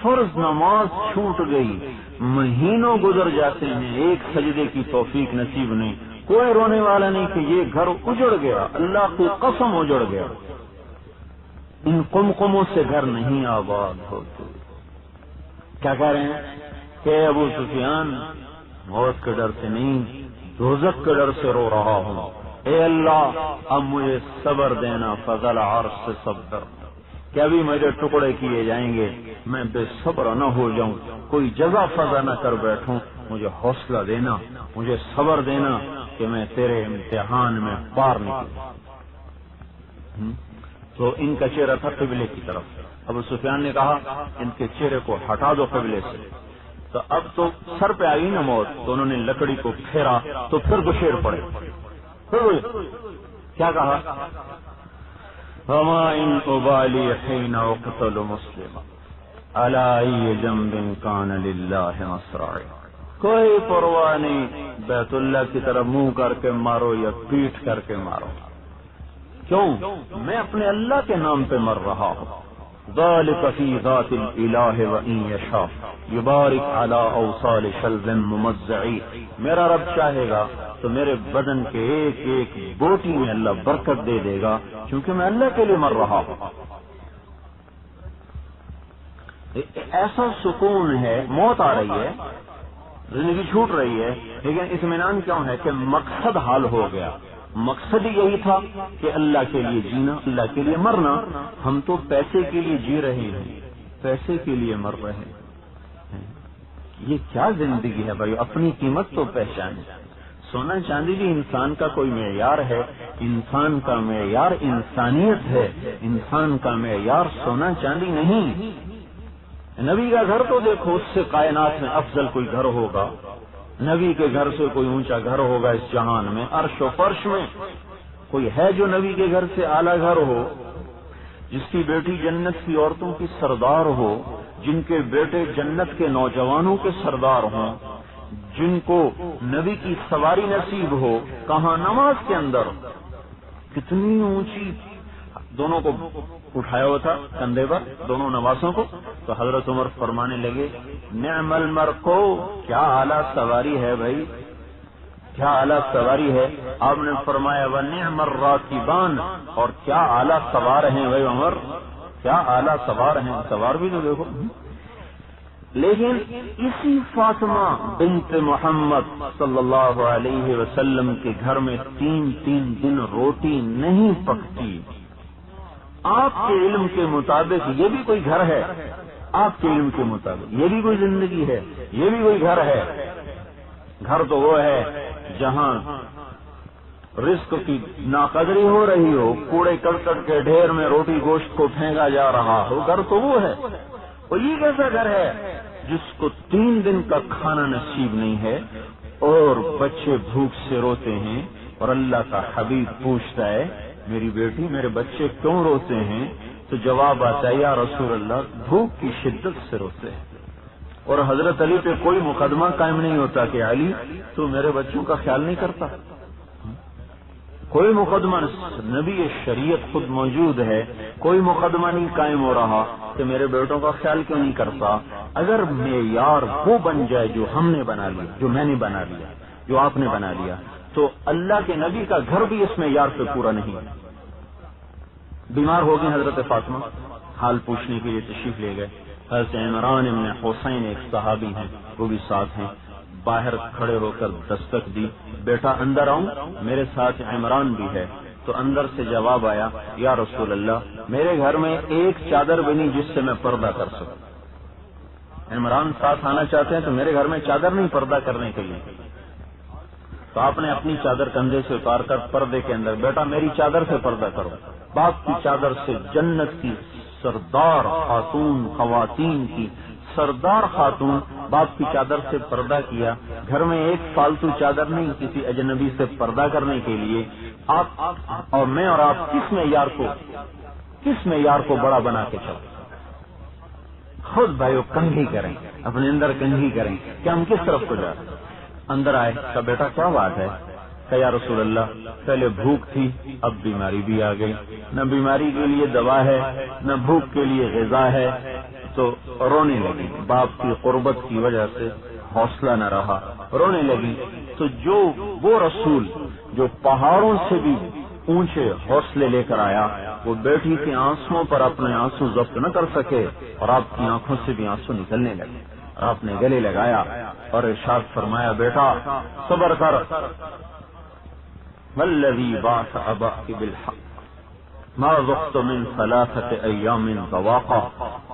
فرض نماز چھوٹ گئی، مہینوں گزر جاتے ہیں، ایک سجدے کی توفیق نصیب نہیں، کوئی رونے والا نہیں کہ یہ گھر اجڑ گیا، اللہ کی قسم اجڑ گیا۔ ان قمقموں سے گھر نہیں آباد ہوتے۔ کیا کہہ رہے ہیں کہ ابو سفیان موت کے ڈر سے نہیں، دوزخ کے ڈر سے رو رہا ہوں، اے اللہ اب مجھے صبر دینا، فضل عرش سے صبر، کہ ابھی میرے ٹکڑے کیے جائیں گے، میں بے صبر نہ ہو جاؤں، کوئی جزا فضا نہ کر بیٹھوں، مجھے حوصلہ دینا، مجھے صبر دینا کہ میں تیرے امتحان میں پار نکلوں۔ تو ان کا چہرہ تھا قبلے کی طرف۔ ابو سفیان نے کہا ان کے چہرے کو ہٹا دو قبلے سے۔ تو اب تو سر پہ آئی نا موت، تو انہوں نے لکڑی کو پھیرا تو پھر گشیر پڑے، کیا کہا؟ وما ان ابالی حین اقتل مسلما علی ای جنب کان للہ مصرعی، کوئی پرواہ نہیں، بیت اللہ کی طرف منہ کر کے مارو یا پیٹ کر کے مارو، کیوں؟ میں اپنے اللہ کے نام پہ مر رہا ہوں۔ ذالک فی ذات الالہ وان یشاء یبارک علی اوصال شلب ممزعی، میرا رب چاہے گا تو میرے بدن کے ایک ایک بوٹی میں اللہ برکت دے دے گا، کیونکہ میں اللہ کے لیے مر رہا ہوں۔ ایسا سکون ہے، موت آ رہی ہے، زندگی چھوٹ رہی ہے، لیکن اطمینان کیوں ہے کہ مقصد حال ہو گیا۔ مقصد یہ تھا کہ اللہ کے لیے جینا، اللہ کے لیے مرنا۔ ہم تو پیسے کے لیے جی رہے ہیں، پیسے کے لیے مر رہے ہیں، یہ کیا زندگی ہے بھائی؟ اپنی قیمت تو پہچانے۔ سونا چاندی بھی انسان کا کوئی معیار ہے، انسان کا معیار انسانیت ہے، انسان کا معیار سونا چاندی نہیں۔ نبی کا گھر تو دیکھو، اس سے کائنات میں افضل کوئی گھر ہوگا؟ نبی کے گھر سے کوئی اونچا گھر ہوگا اس جہان میں؟ عرش و فرش میں کوئی ہے جو نبی کے گھر سے اعلیٰ گھر ہو؟ جس کی بیٹی جنت کی عورتوں کی سردار ہو، جن کے بیٹے جنت کے نوجوانوں کے سردار ہوں، جن کو نبی کی سواری نصیب ہو، کہاں؟ نماز کے اندر کتنی اونچی، دونوں کو اٹھایا ہوا تھا کندھے پر، دونوں نواسوں کو، تو حضرت عمر فرمانے لگے نعم المرکو، کیا اعلیٰ سواری ہے بھائی، کیا اعلیٰ سواری ہے۔ آپ نے فرمایا ونعم الراکبان، اور کیا اعلیٰ سوار ہیں بھائی عمر، کیا اعلیٰ سوار ہیں، سوار بھی تو دیکھو۔ لیکن اسی فاطمہ بنت محمد صلی اللہ علیہ وسلم کے گھر میں 3 دن روٹی نہیں پکتی۔ آپ کے علم کے مطابق یہ بھی کوئی گھر ہے؟ آپ کے علم کے مطابق یہ بھی کوئی زندگی ہے؟ یہ بھی کوئی گھر ہے؟ گھر تو وہ ہے جہاں رزق کی ناقدری ہو رہی ہو، کوڑے کرکٹ کے ڈھیر میں روٹی گوشت کو پھینکا جا رہا ہو، گھر تو وہ ہے۔ اور یہ کیسا گھر ہے جس کو 3 دن کا کھانا نصیب نہیں ہے اور بچے بھوک سے روتے ہیں، اور اللہ کا حبیب پوچھتا ہے میری بیٹی میرے بچے کیوں روتے ہیں؟ تو جواب آتا ہے یا رسول اللہ بھوک کی شدت سے روتے ہیں۔ اور حضرت علی پہ کوئی مقدمہ قائم نہیں ہوتا کہ علی تو میرے بچوں کا خیال نہیں کرتا، کوئی مقدمہ، نبی شریعت خود موجود ہے، کوئی مقدمہ نہیں قائم ہو رہا کہ میرے بیٹوں کا خیال کیوں نہیں کرتا۔ اگر معیار وہ بن جائے جو ہم نے بنا لیا، جو میں نے بنا لیا، جو آپ نے بنا لیا، تو اللہ کے نبی کا گھر بھی اس معیار پہ پورا نہیں ہے۔ بیمار ہو گئے حضرت فاطمہ، حال پوچھنے کے لیے تشریف لے گئے۔ حضرت عمران ابن حسین ایک صحابی ہیں، وہ بھی ساتھ ہیں، باہر کھڑے ہو کر دستک دی، بیٹا اندر آؤں؟ میرے ساتھ عمران بھی ہے۔ تو اندر سے جواب آیا یا رسول اللہ میرے گھر میں ایک چادر بھی نہیں جس سے میں پردہ کر سکوں۔ عمران ساتھ آنا چاہتے ہیں تو میرے گھر میں چادر نہیں پردہ کرنے کے لیے۔ تو آپ نے اپنی چادر کندھے سے اتار کر پردے کے اندر، بیٹا میری چادر سے پردہ کرو۔ باپ کی چادر سے جنت کی سردار خاتون، خواتین کی سردار خاتون باپ کی چادر سے پردہ کیا۔ گھر میں ایک فالتو چادر نہیں کسی اجنبی سے پردہ کرنے کے لیے۔ آپ اور میں اور آپ کس معیار کو بڑا بنا کے چلیں؟ خود بھائیو کنگھی کریں، اپنے اندر کنگھی کریں کہ ہم کس طرف کو جا رہے ہیں۔ اندر آئے کہ بیٹا کیا بات ہے؟ کہ یا رسول اللہ پہلے بھوک تھی، اب بیماری بھی آ گئی، نہ بیماری کے لیے دوا ہے، نہ بھوک کے لیے غذا ہے، تو رونے لگی، باپ کی قربت کی وجہ سے حوصلہ نہ رہا، رونے لگی۔ تو جو وہ رسول جو پہاڑوں سے بھی اونچے حوصلے لے کر آیا، وہ بیٹی کے آنسوؤں پر اپنے آنسو ضبط نہ کر سکے اور آپ کی آنکھوں سے بھی آنسو نکلنے لگے، اور آپ نے گلے لگایا اور ارشاد فرمایا، بیٹا صبر کر، والذی بعث اباک بالحق ما ذقت من ثلاثة ایام ذواقا،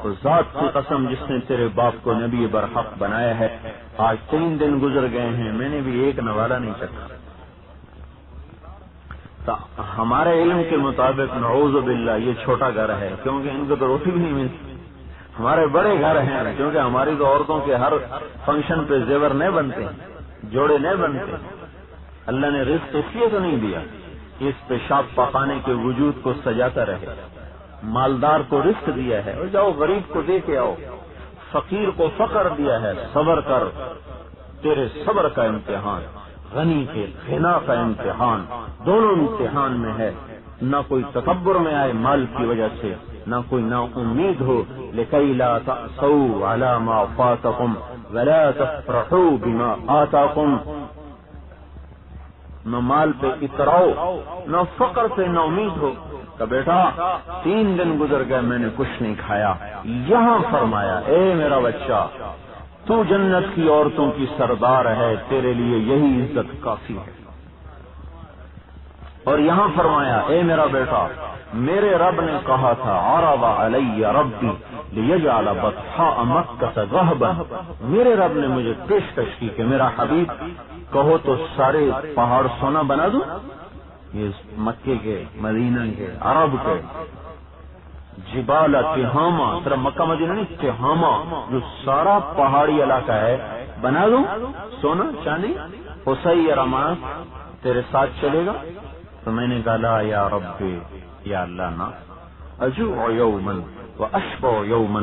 تو ذات کی قسم جس نے تیرے باپ کو نبی برحق بنایا ہے، آج 3 دن گزر گئے ہیں، میں نے بھی ایک نوالہ نہیں چکھا۔ ہمارے علم کے مطابق نعوذ باللہ یہ چھوٹا گھر ہے، کیونکہ ان کو تو روٹی بھی نہیں ملتی۔ ہمارے بڑے گھر ہیں، کیونکہ ہماری تو عورتوں کے ہر فنکشن پہ زیور نہیں بنتے، جوڑے نہیں بنتے۔ اللہ نے رزق اس لیے تو نہیں دیا، اس پیشاب پکانے کے وجود کو سجاتا رہے۔ مالدار کو رزق دیا ہے، اور جاؤ غریب کو دے کے آؤ، فقیر کو فقر دیا ہے، صبر کر، تیرے صبر کا امتحان، غنی کے غنا کا امتحان، دونوں امتحان میں ہے۔ نہ کوئی تکبر میں آئے مال کی وجہ سے، نہ کوئی نا امید ہو، لکی لا تأسوا علی ما فاتکم ولا تفرحوا بما آتاکم، نہ مال پہ اتراؤ، نہ فقر پہ نا امید ہو کہ بیٹا 3 دن گزر گئے میں نے کچھ نہیں کھایا۔ یہاں فرمایا، اے میرا بچہ، تو جنت کی عورتوں کی سردار ہے، تیرے لیے یہی عزت کافی ہے۔ اور یہاں فرمایا، اے میرا بیٹا، میرے رب نے کہا تھا، عرض علی ربی لیجعل بطحاء مکہ رہبا، میرے رب نے مجھے پیشکش کی کہ میرا حبیب کہو تو سارے پہاڑ سونا بنا دوں۔ یہ مکے کے، مدینہ کے، عرب کے جبال تہامہ، صرف مکہ مدینہ نہیں، تہامہ جو سارا پہاڑی علاقہ ہے بنا دوں سونا چاندی، حسین رمان تیرے ساتھ چلے گا؟ تو میں نے کہا، لا یا رب، یا اللہ نہ، اجوع یوما واشبع یوما،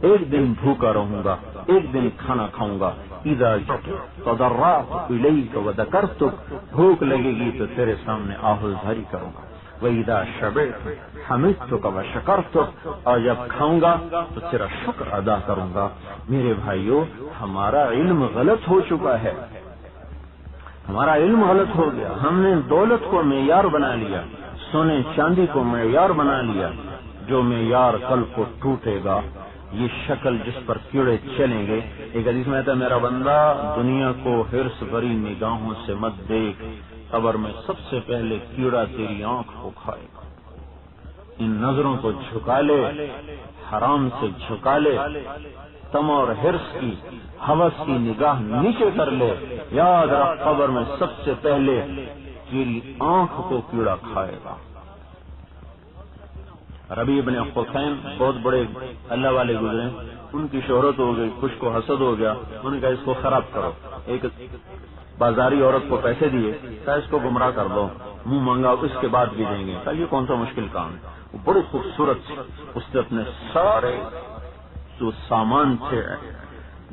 ایک دن بھوکا رہوں گا، ایک دن کھانا کھاؤں گا، اذا جئت تضرعت الیک وذکرتک، بھوک لگے گی تو تیرے سامنے آہوزاری کروں گا، وَإِذَا شَبِعْتُ حَمِدْتُكَ وَشَكَرْتُكَ، اور جب کھاؤں گا تو تیرا شکر ادا کروں گا۔ میرے بھائیو، ہمارا علم غلط ہو چکا ہے، ہمارا علم غلط ہو گیا، ہم نے دولت کو معیار بنا لیا، سونے چاندی کو معیار بنا لیا، جو معیار کل کو ٹوٹے گا۔ یہ شکل جس پر کیڑے چلیں گے، ایک حدیث میں آتا ہے، میرا بندہ دنیا کو حرص بھری نگاہوں سے مت دیکھ، قبر میں سب سے پہلے کیڑا تیری آنکھ کو کھائے گا۔ ان نظروں کو جھکا لے، حرام سے جھکا لے، تم اور حرص کی، ہوس کی نگاہ نیچے کر لے، یاد رکھ قبر میں سب سے پہلے تیری آنکھ کو کیڑا کھائے گا۔ ربیع بن حسین بہت بڑے اللہ والے گزرے، ان کی شہرت ہو گئی، کچھ کو حسد ہو گیا، انہوں نے کہا اس کو خراب کرو، ایک بازاری عورت کو پیسے دیے، کہا اس کو گمراہ کر دو، منہ مانگا اس کے بعد بھی دیں گے، کہا یہ کون سا مشکل کام ہے۔ وہ بڑی خوبصورت، اس نے اپنے سارے جو سامان تھے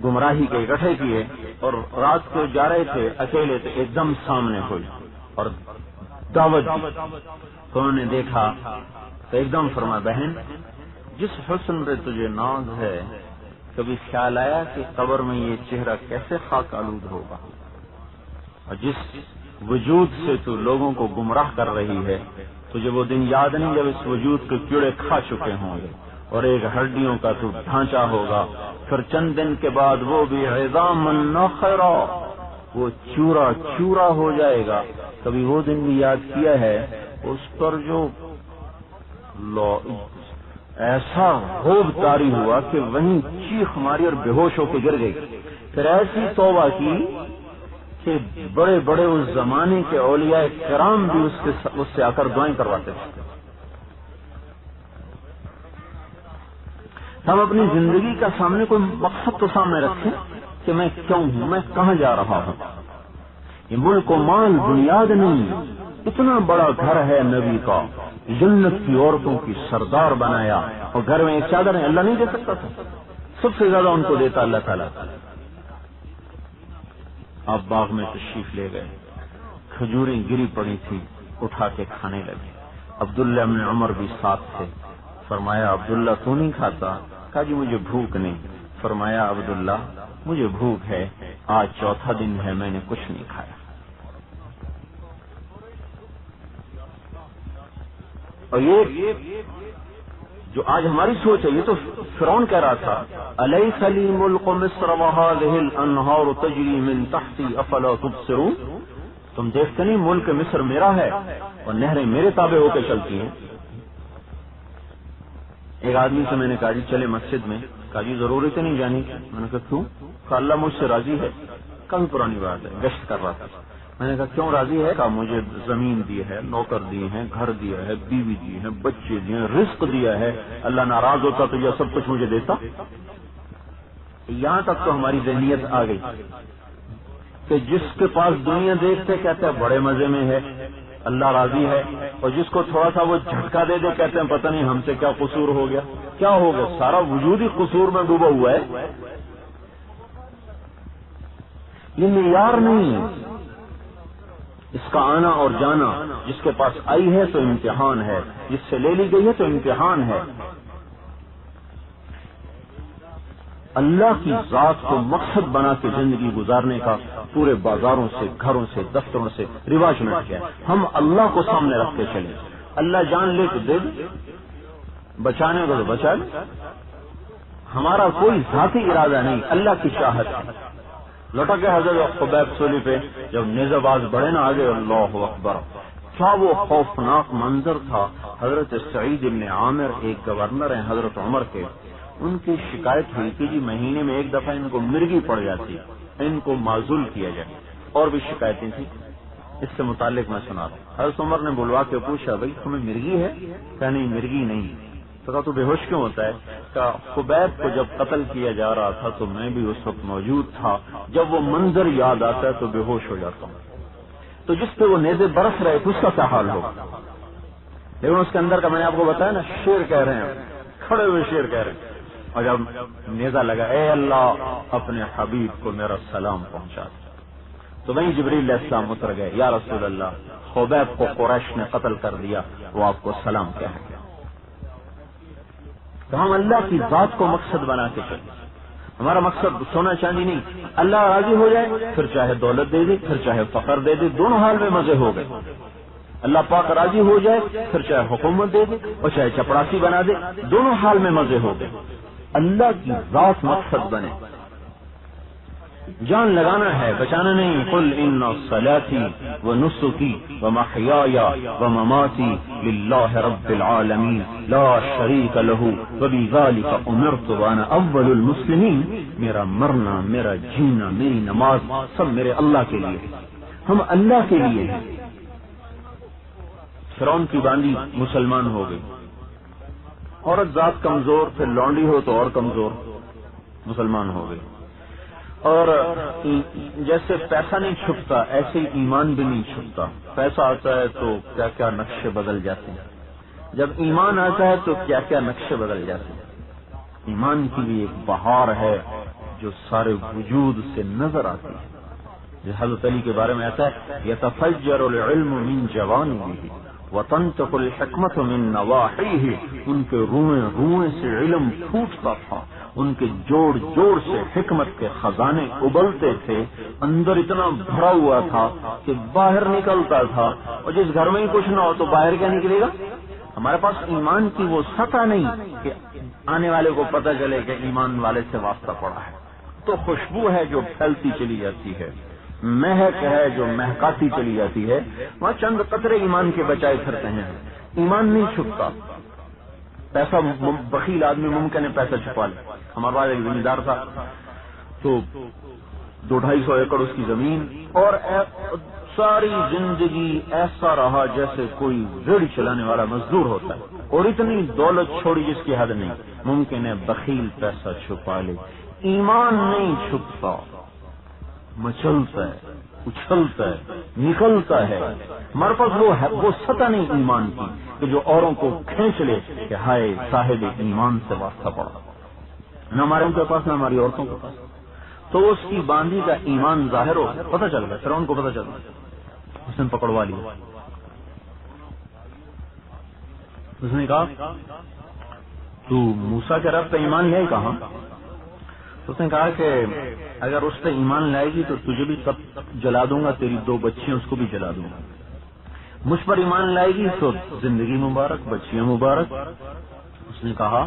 گمراہی کے اکٹھے کیے، اور رات کو جا رہے تھے، اکیلے تھے، ایک دم سامنے ہوئی اور دعوت دی، تو انہوں نے دیکھا تو ایک دم فرمایا، بہن جس حسن پہ تجھے ناز ہے، کبھی خیال آیا کہ قبر میں یہ چہرہ کیسے خاک آلود ہوگا؟ اور جس وجود سے تو لوگوں کو گمراہ کر رہی ہے، تجھے وہ دن یاد نہیں جب اس وجود کے کیڑے کھا چکے ہوں گے، اور ایک ہڈیوں کا تو ڈھانچہ ہوگا، پھر چند دن کے بعد وہ بھی عظاما نخرا، وہ چورا چورا ہو جائے گا۔ کبھی وہ دن بھی یاد کیا ہے؟ اس پر جو ایسا خوب طاری ہوا کہ وہیں چیخ ماری اور بے ہوش ہو کے گر گئی، پھر ایسی توبہ کی کہ بڑے بڑے اس زمانے کے اولیاء کرام بھی اس سے آ کر دعائیں کرواتے تھے۔ ہم اپنی زندگی کا سامنے کوئی مقصد تو سامنے رکھیں کہ میں کیوں ہوں، میں کہاں جا رہا ہوں۔ یہ ملک و مال بنیاد نہیں، اتنا بڑا گھر ہے نبی کا، جنت کی عورتوں کی سردار بنایا، اور گھر میں ایک چادر ہے، اللہ نہیں دے سکتا تھا؟ سب سے زیادہ ان کو دیتا اللہ تعالیٰ۔ آپ باغ میں تشریف لے گئے، کھجوریں گری پڑی تھی، اٹھا کے کھانے لگے، عبداللہ بن عمر بھی ساتھ تھے، فرمایا عبداللہ تو نہیں کھاتا؟ کہا جی مجھے بھوک نہیں. فرمایا عبداللہ مجھے بھوک ہے، آج چوتھا دن ہے میں نے کچھ نہیں کھایا. اور یہ جو آج ہماری سوچ ہے، یہ تو فرعون کہہ رہا تھا الیس لی ملک مصر وہذہ الانہار تجری من تحتی افلا تبصرون، تم دیکھتے نہیں ملک مصر میرا ہے اور نہریں میرے تابع ہو کے چلتی ہیں. ایک آدمی سے میں نے کہا جی چلے مسجد میں. کہا جی ضرورت نہیں جانے کی. میں نے کہا کیوں؟ کہا اللہ مجھ سے راضی ہے. کافی پرانی بات ہے، گشت کر رہا تھا. میں نے کہا کیوں راضی ہے؟ کہا مجھے زمین دی ہے، نوکر دیے ہیں، گھر دیا ہے، بیوی دی ہے، بچے دیے ہیں، رزق دیا ہے. اللہ ناراض ہوتا تو یہ سب کچھ مجھے دیتا. یہاں تک تو ہماری ذہنیت آ گئی کہ جس کے پاس دنیا دیکھتے کہتے ہیں بڑے مزے میں ہے، اللہ راضی ہے، اور جس کو تھوڑا سا وہ جھٹکا دے دے کہتے ہیں پتہ نہیں ہم سے کیا قصور ہو گیا. کیا ہو گیا؟ سارا وجود ہی قصور میں ڈوبا ہوا ہے. یہ معیار نہیں ہے اس کا آنا اور جانا. جس کے پاس آئی ہے تو امتحان ہے، جس سے لے لی گئی ہے تو امتحان ہے. اللہ کی ذات کو مقصد بنا کے زندگی گزارنے کا پورے بازاروں سے، گھروں سے، دفتروں سے رواج میں کیا ہے. ہم اللہ کو سامنے رکھ کے چلیں. اللہ جان لے تو دے دے، بچانے کو تو بچا لے. ہمارا کوئی ذاتی ارادہ نہیں، اللہ کی چاہت ہے. لوٹا کے حضرت خبیب سولی پہ جب نیزہ باز بڑھے نا آگے، اللہ اکبر، کیا وہ خوفناک منظر تھا. حضرت سعید بن عامر ایک گورنر ہیں حضرت عمر کے، ان کی شکایت ہوئی کہ جی مہینے میں ایک دفعہ ان کو مرگی پڑ جاتی، ان کو معزول کیا جائے. اور بھی شکایتیں تھیں. اس سے متعلق میں سنا رہا ہوں. حضرت عمر نے بلوا کے پوچھا بھائی تمہیں مرگی ہے؟ کہا نہیں مرگی نہیں. تو کہا تو بے ہوش کیوں ہوتا ہے؟ کہا خبیب کو جب قتل کیا جا رہا تھا تو میں بھی اس وقت موجود تھا، جب وہ منظر یاد آتا ہے تو بے ہوش ہو جاتا ہوں. تو جس پہ وہ نیزے برس رہے تھے اس کا کیا حال ہوگا؟ لیکن اس کے اندر کا میں نے آپ کو بتایا نا، شیر کہہ رہے ہیں، کھڑے ہوئے شیر کہہ رہے ہیں. اور جب نیزہ لگا اے اللہ اپنے حبیب کو میرا سلام پہنچا دے، تو وہیں جبریل علیہ السلام اتر گئے. یا رسول اللہ خبیب کو قریش نے قتل کر دیا، وہ آپ کو سلام کہہ گیا. تو ہم اللہ کی ذات کو مقصد بنا کے چلیں. ہمارا مقصد سونا چاندی نہیں. اللہ راضی ہو جائے پھر چاہے دولت دے دے، پھر چاہے فقر دے دے، دونوں حال میں مزے ہو گئے. اللہ پاک راضی ہو جائے پھر چاہے حکومت دے دے اور چاہے چپڑاسی بنا دے، دونوں حال میں مزے ہو گئے. اللہ کی ذات مقصد بنے. جان لگانا ہے، بچانا نہیں. قل ان صلاتي ونسكي ومحياي ومماتي لله رب العالمين لا شريك له وبذلك امرت وانا اول المسلمين. میرا مرنا، میرا جینا، میری نماز سب میرے اللہ کے لیے. ہم اللہ کے لیے ہیں. فرعون کی باندی مسلمان ہو گئی. عورت ذات کمزور، پھر لونڈی ہو تو اور کمزور، مسلمان ہو گئی. اور جیسے پیسہ نہیں چھپتا ایسے ہی ایمان بھی نہیں چھپتا. پیسہ آتا ہے تو کیا کیا نقشے بدل جاتے ہیں، جب ایمان آتا ہے تو کیا کیا نقشے بدل جاتے ہیں. ایمان کی بھی ایک بہار ہے جو سارے وجود سے نظر آتی ہے. جیسے حضرت علی کے بارے میں آتا ہے یتفجر العلم من جوانبہ وتنطق الحکمت من نواحیہ. ان کے روئیں سے علم پھوٹتا تھا، ان کے جوڑ جوڑ سے حکمت کے خزانے ابلتے تھے. اندر اتنا بھرا ہوا تھا کہ باہر نکلتا تھا، اور جس گھر میں ہی کچھ نہ ہو تو باہر کیا نکلے گا. ہمارے پاس ایمان کی وہ سطح نہیں کہ آنے والے کو پتہ چلے کہ ایمان والے سے واسطہ پڑا ہے. تو خوشبو ہے جو پھیلتی چلی جاتی ہے، مہک ہے جو مہکاتی چلی جاتی ہے. وہاں چند قطرے ایمان کے بچائے پھرتے ہیں. ایمان نہیں چھپتا. پیسہ بخیل آدمی ممکن ہے پیسہ چھپا لے. ہمارے پاس ایک زمیندار تھا تو 200-250 ایکڑ اس کی زمین، اور ساری زندگی ایسا رہا جیسے کوئی ریڑھی چلانے والا مزدور ہوتا ہے، اور اتنی دولت چھوڑی جس کی حد نہیں. ممکن ہے بخیل پیسہ چھپا لے. ایمان نہیں چھپتا، مچلتا ہے، اچھلتا ہے، نکلتا ہے. ہمارے پاس وہ سطح نہیں ایمان کی کہ جو اوروں کو کھینچ لے کہ ہائے صاحب ایمان سے واسطہ پڑا. نہ ہمارے ان کے پاس نہ ہماری عورتوں کے پاس. تو اس کی باندھی کا ایمان ظاہر ہو پتہ چل گیا. فرعون کو پتہ چل گیا، اس نے پکڑوا لیا. اس نے کہا تو موسیٰ کے رب پہ ایمان لائے کہاں؟ تو اس نے کہا کہ اگر اس پہ ایمان لائے گی تو تجھے بھی تب جلا دوں گا، تیری 2 بچیاں اس کو بھی جلا دوں گا. مجھ پر ایمان لائے گی تو زندگی مبارک، بچیاں مبارک. اس نے کہا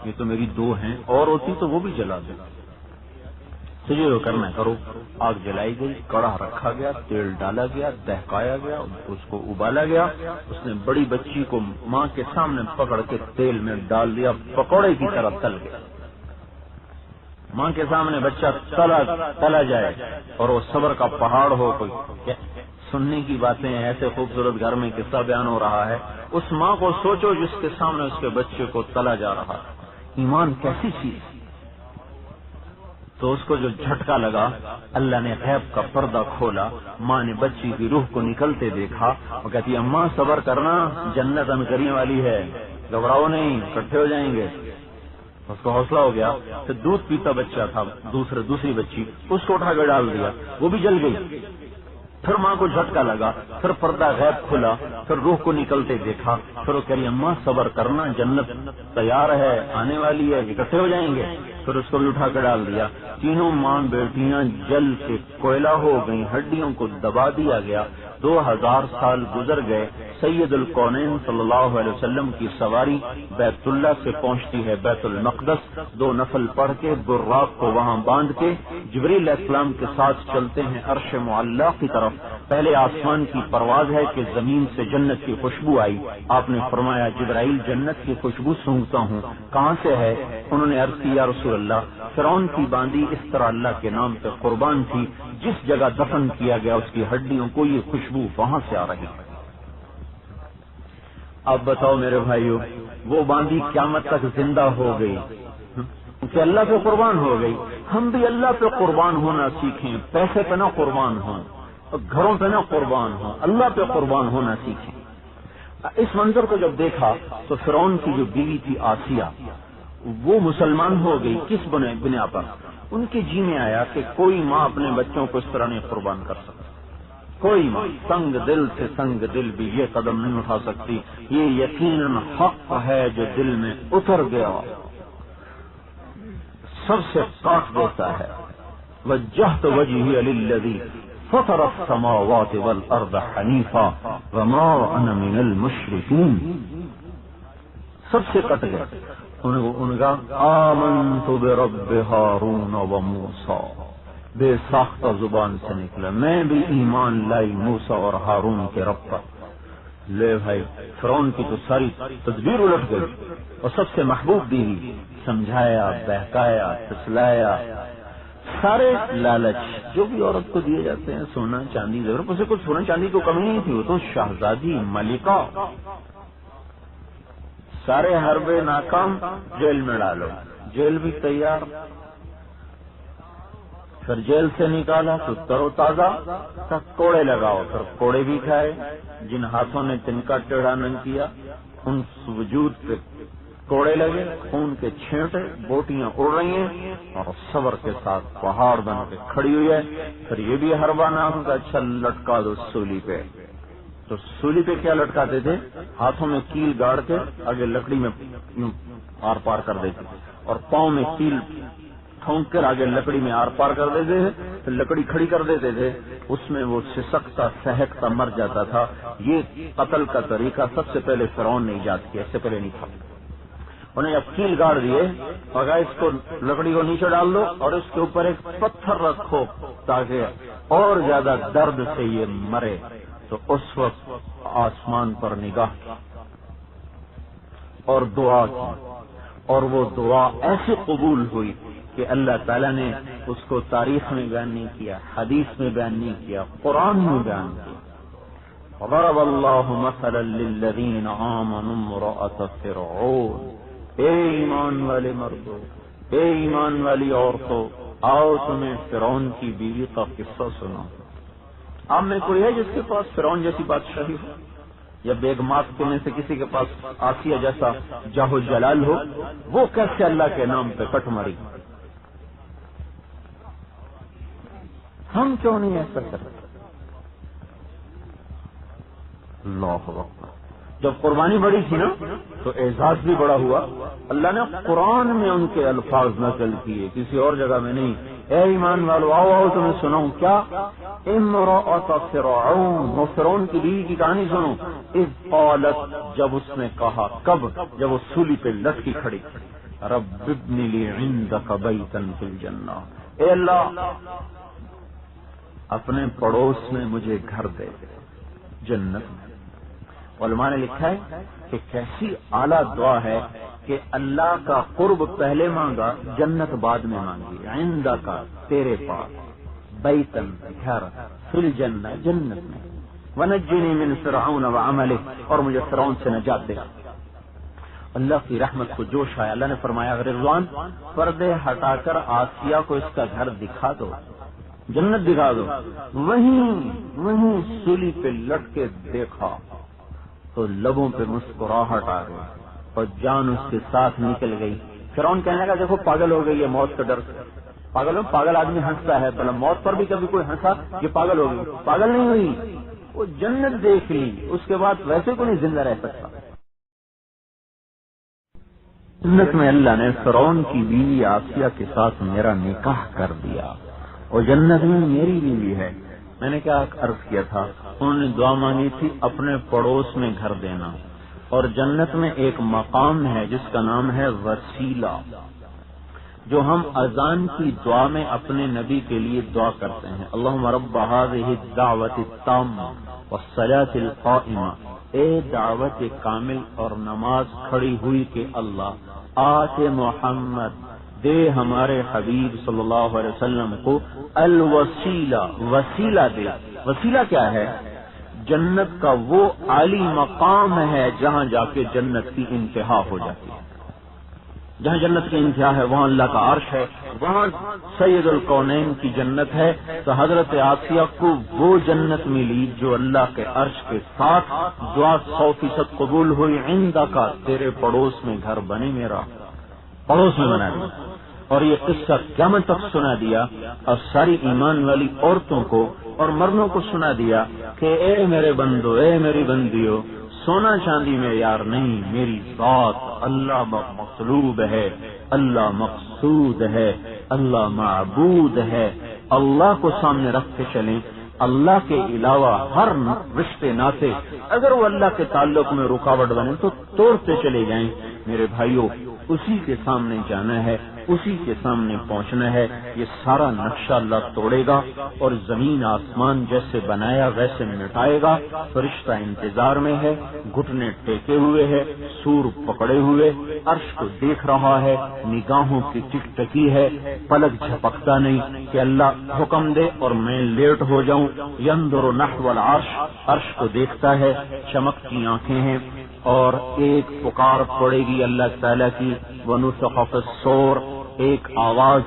یہ تو میری 2 ہیں، اور ہوتی تو وہ بھی جلا دے. تجھے جو کرنا ہے کرو. آگ جلائی گئی، کڑھا رکھا گیا، تیل ڈالا گیا، دہکایا گیا، اس کو ابالا گیا. اس نے بڑی بچی کو ماں کے سامنے پکڑ کے تیل میں ڈال دیا، پکوڑے کی طرح تل گیا. ماں کے سامنے بچہ تلا جائے اور وہ صبر کا پہاڑ ہو. کوئی سننے کی باتیں ایسے خوبصورت گھر میں قصہ بیان ہو رہا ہے. اس ماں کو سوچو جس کے سامنے اس کے بچے کو تلا جا رہا ہے. ایمان کیسی چیز. تو اس کو جو جھٹکا لگا، اللہ نے غیب کا پردہ کھولا. ماں نے بچی کی روح کو نکلتے دیکھا. وہ کہتی ہے اماں صبر کرنا، جنت انکرنے والی ہے، گھبراؤ نہیں، اکٹھے ہو جائیں گے. اس کو حوصلہ ہو گیا. پھر دودھ پیتا بچہ تھا دوسری بچی، اس کو اٹھا کے ڈال دیا، وہ بھی جل گئی. پھر ماں کو جھٹکا لگا، پھر پردہ غیب کھلا، پھر روح کو نکلتے دیکھا. پھر وہ کہہ رہی اماں صبر کرنا، جنت تیار ہے، آنے والی ہے، اکٹھے ہو جائیں گے. پھر اس کو بھی اٹھا کے ڈال دیا. تینوں ماں بیٹیاں جل کے کوئلہ ہو گئیں، ہڈیوں کو دبا دیا گیا. 2000 سال گزر گئے. سید الکونین صلی اللہ علیہ وسلم کی سواری بیت اللہ سے پہنچتی ہے بیت المقدس. 2 نفل پڑھ کے براق کو وہاں باندھ کے جبریل علیہ السلام کے ساتھ چلتے ہیں عرش معلیٰ کی طرف. پہلے آسمان کی پرواز ہے کہ زمین سے جنت کی خوشبو آئی. آپ نے فرمایا جبرائیل جنت کی خوشبو سونگتا ہوں، کہاں سے ہے؟ انہوں نے عرض کی یا رسول اللہ فرعون کی باندی اس طرح اللہ کے نام پہ قربان تھی، جس جگہ دفن کیا گیا اس کی ہڈیوں کو یہ خوشبو وہاں سے آ رہی ہے. اب بتاؤ میرے بھائیو، وہ باندی قیامت تک زندہ ہو گئی کہ اللہ پہ قربان ہو گئی. ہم بھی اللہ پہ قربان ہونا سیکھیں، پیسے پہ نہ قربان ہوں، گھروں پہ نہ قربان ہوں، اللہ پہ قربان ہونا سیکھیں. اس منظر کو جب دیکھا تو فرعون کی جو بیوی تھی آسیہ، وہ مسلمان ہو گئی. کس بنا پر؟ ان کے جی میں آیا کہ کوئی ماں اپنے بچوں کو اس طرح نہیں قربان کر سکتی. کوئی ماں سنگ دل سے سنگ دل بھی یہ قدم نہیں اٹھا سکتی. یہ یقیناً حق ہے جو دل میں اتر گیا سب سے کاٹ دیتا ہے. وجہت وجہی للذی فطر السماوات والارض حنیفا وما انا من المشرکین. سب سے کٹ گیا. ان کا آمنت برب ہارون وموسیٰ، بے ساختہ زبان سے نکلا میں بھی ایمان لائی موسیٰ اور ہارون کے رب پر. لے بھائی، فرعون کی تو ساری تدبیر الٹ گئی. اور سب سے محبوب بیوی، سمجھایا، بہکایا، پھسلایا. سارے لالچ جو بھی عورت کو دیے جاتے ہیں، سونا چاندی، ضرور اسے کچھ سونا چاندی کو کمی نہیں تھی، وہ تو شہزادی ملکہ. سارے حربے ناکام، جیل میں ڈالو، جیل بھی تیار. پھر جیل سے نکالا تو تر و تازہ تک کوڑے لگاؤ، پھر کوڑے بھی کھائے. جن ہاتھوں نے تنکا ٹیڑھا نہ کیا ان وجود پہ کوڑے لگے، خون کے چھینٹے، بوٹیاں اڑ رہی ہیں اور صبر کے ساتھ پہاڑ بن کے کھڑی ہوئی ہے. پھر یہ بھی حربہ نام کا اچھا لٹکا دو سولی پہ. تو سولی پہ کیا لٹکاتے تھے؟ ہاتھوں میں کیل گاڑ کے آگے لکڑی میں آر پار کر دیتے، اور پاؤں میں کیل ٹھونک کر آگے لکڑی میں آر پار کر دیتے تھے. پھر لکڑی کھڑی کر دیتے تھے، اس میں وہ سسکتا سہکتا مر جاتا تھا. یہ قتل کا طریقہ سب سے پہلے فرعون نے ایجاد کیا، اس سے پہلے نہیں تھا. انہیں اب کیل گاڑ دیے، مگر اس کو لکڑی کو نیچے ڈال دو اور اس کے اوپر ایک پتھر رکھو تاکہ اور زیادہ درد سے یہ مرے. تو اس وقت آسمان پر نگاہ کی اور دعا کی، اور وہ دعا ایسے قبول ہوئی کہ اللہ تعالیٰ نے اس کو تاریخ میں بیان نہیں کیا، حدیث میں بیان نہیں کیا، قرآن میں بیان کیا. ضرب اللہ مثلا للذین آمنوا امرأة فرعون. اے ایمان والے مردوں، اے ایمان والی عورتوں، آؤ تمہیں فرعون کی بیوی کا قصہ سنا. آپ میں کوئی ہے جس کے پاس فرعون جیسی بادشاہی ہو، یا بیگمات کے میں سے کسی کے پاس آسیہ جیسا جاہ و جلال ہو؟ وہ کیسے اللہ کے نام پہ کٹ ماری؟ ہم کیوں نہیں ایسا کرتے؟ اللہ اکبر. جب قربانی بڑی تھی نا تو اعزاز بھی بڑا ہوا. اللہ نے قرآن میں ان کے الفاظ نقل کیے، کسی اور جگہ میں نہیں. اے ایمان والو آؤ آؤ تمہیں سناؤں کیا؟ امرأۃ فرعون، فرعون کی بیوی کی کہانی سنو. اذ قالت، جب اس نے کہا، کب؟ جب وہ سولی پہ لٹکی کھڑی، رب ابن لی عندک بیتا فی الجنہ، اے اللہ اپنے پڑوس میں مجھے گھر دے جنت میں. علماء نے لکھا ہے کہ کیسی اعلیٰ دعا ہے کہ اللہ کا قرب پہلے مانگا، جنت بعد میں مانگی. عندک تیرے پاس، بیتن گھر، فی الجنہ جنت میں، ونجنی من فرعون وعملہ، اور مجھے فرعون سے نجات دے. اللہ کی رحمت کو جوش آیا. اللہ نے فرمایا رضوان پردے ہٹا کر آسیہ کو اس کا گھر دکھا دو، جنت دکھا دو. وہیں سولی پہ لٹ کے دیکھا تو لبوں پہ مسکراہٹ آ گئی اور جان اس کے ساتھ نکل گئی. فرعون کہنے لگا دیکھو پاگل ہو گئی ہے موت کے ڈر سے. پاگل آدمی ہنستا ہے، بھلا موت پر بھی کبھی کوئی ہنسا؟ یہ پاگل ہو گئی. پاگل نہیں ہوئی، وہ جنت دیکھ لی، اس کے بعد ویسے کو نہیں زندہ رہ سکتا. جنت میں اللہ نے فرعون کی بیوی آسیہ کے ساتھ میرا نکاح کر دیا اور جنت میں میری بیوی ہے. میں نے کیا عرض کیا تھا، انہوں نے دعا مانگی تھی اپنے پڑوس میں گھر دینا، اور جنت میں ایک مقام ہے جس کا نام ہے وسیلہ، جو ہم اذان کی دعا میں اپنے نبی کے لیے دعا کرتے ہیں. اللہم رب هذه الدعوۃ التامہ والصلاۃ القائمہ، اے دعوت کامل اور نماز کھڑی ہوئی کہ اللہ آت محمد، دے ہمارے حبیب صلی اللہ علیہ وسلم کو الوسیلہ، وسیلہ دے. وسیلہ کیا ہے؟ جنت کا وہ عالی مقام ہے جہاں جا کے جنت کی انتہا ہو جاتی ہے. جہاں جنت کی انتہا ہے وہاں اللہ کا عرش ہے، وہاں سید الکونین کی جنت ہے. تو حضرت آسیہ کو وہ جنت ملی جو اللہ کے عرش کے ساتھ. دعا 100% قبول ہوئی. عندک، تیرے پڑوس میں گھر بنے، میرا پڑوس میں بنا دیا. اور یہ قصہ قیامت تک سنا دیا اور ساری ایمان والی عورتوں کو اور مردوں کو سنا دیا کہ اے میرے بندو، اے میری بندیو، سونا چاندی میں یار نہیں، میری ذات اللہ مطلوب ہے، اللہ مقصود ہے، اللہ معبود ہے. اللہ کو سامنے رکھ کے چلیں. اللہ کے علاوہ ہر رشتے ناطے اگر وہ اللہ کے تعلق میں رکاوٹ بنے تو توڑتے چلے جائیں. میرے بھائیوں، اسی کے سامنے جانا ہے، اسی کے سامنے پہنچنا ہے. یہ سارا نقشہ اللہ توڑے گا اور زمین آسمان جیسے بنایا ویسے مٹائے گا. فرشتہ انتظار میں ہے، گھٹنے ٹیکے ہوئے ہے، سور پکڑے ہوئے، عرش کو دیکھ رہا ہے، نگاہوں کی ٹک ٹکی ہے، پلک جھپکتا نہیں کہ اللہ حکم دے اور میں لیٹ ہو جاؤں. ینظر نحو العرش، عرش کو دیکھتا ہے، چمکتی آنکھیں ہیں. اور ایک پکار پڑے گی اللہ تعالیٰ کی، وَنُفِخَ فِي الصُّورِ، ایک آواز،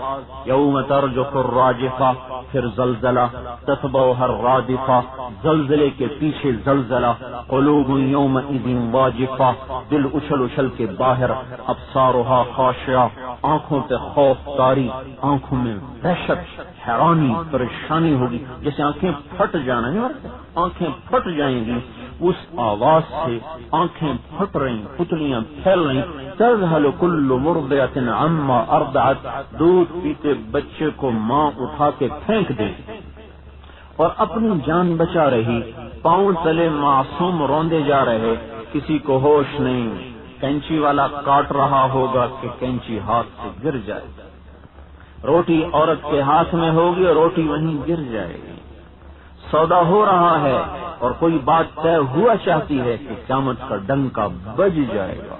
یوم ترجف الراجفہ، پھر زلزلہ، تتبعها الرادفہ، زلزلے کے پیچھے زلزلہ. قلوب یومئذ واجفہ، دل اچھل اچھل کے باہر. ابصارها خاشعہ، آنکھوں پہ خوف طاری، آنکھوں میں دہشت، حیرانی، پریشانی ہوگی، جیسے آنکھیں پھٹ جانا ہے، آنکھیں پھٹ جائیں گی. اس آواز سے آنکھیں پھٹ رہی، پتلیاں پھیل رہی. تذہل کل مرضعۃ عما ارضعت، دودھ پیتے بچے کو ماں اٹھا کے پھینک دے اور اپنی جان بچا رہی. پاؤں تلے معصوم روندے جا رہے، کسی کو ہوش نہیں. کینچی والا کاٹ رہا ہوگا کہ کینچی ہاتھ سے گر جائے. روٹی عورت کے ہاتھ میں ہوگی اور روٹی وہیں گر جائے گی. سودا ہو رہا ہے اور کوئی بات طے ہوا چاہتی ہے کہ قیامت کا ڈنکا بج جائے گا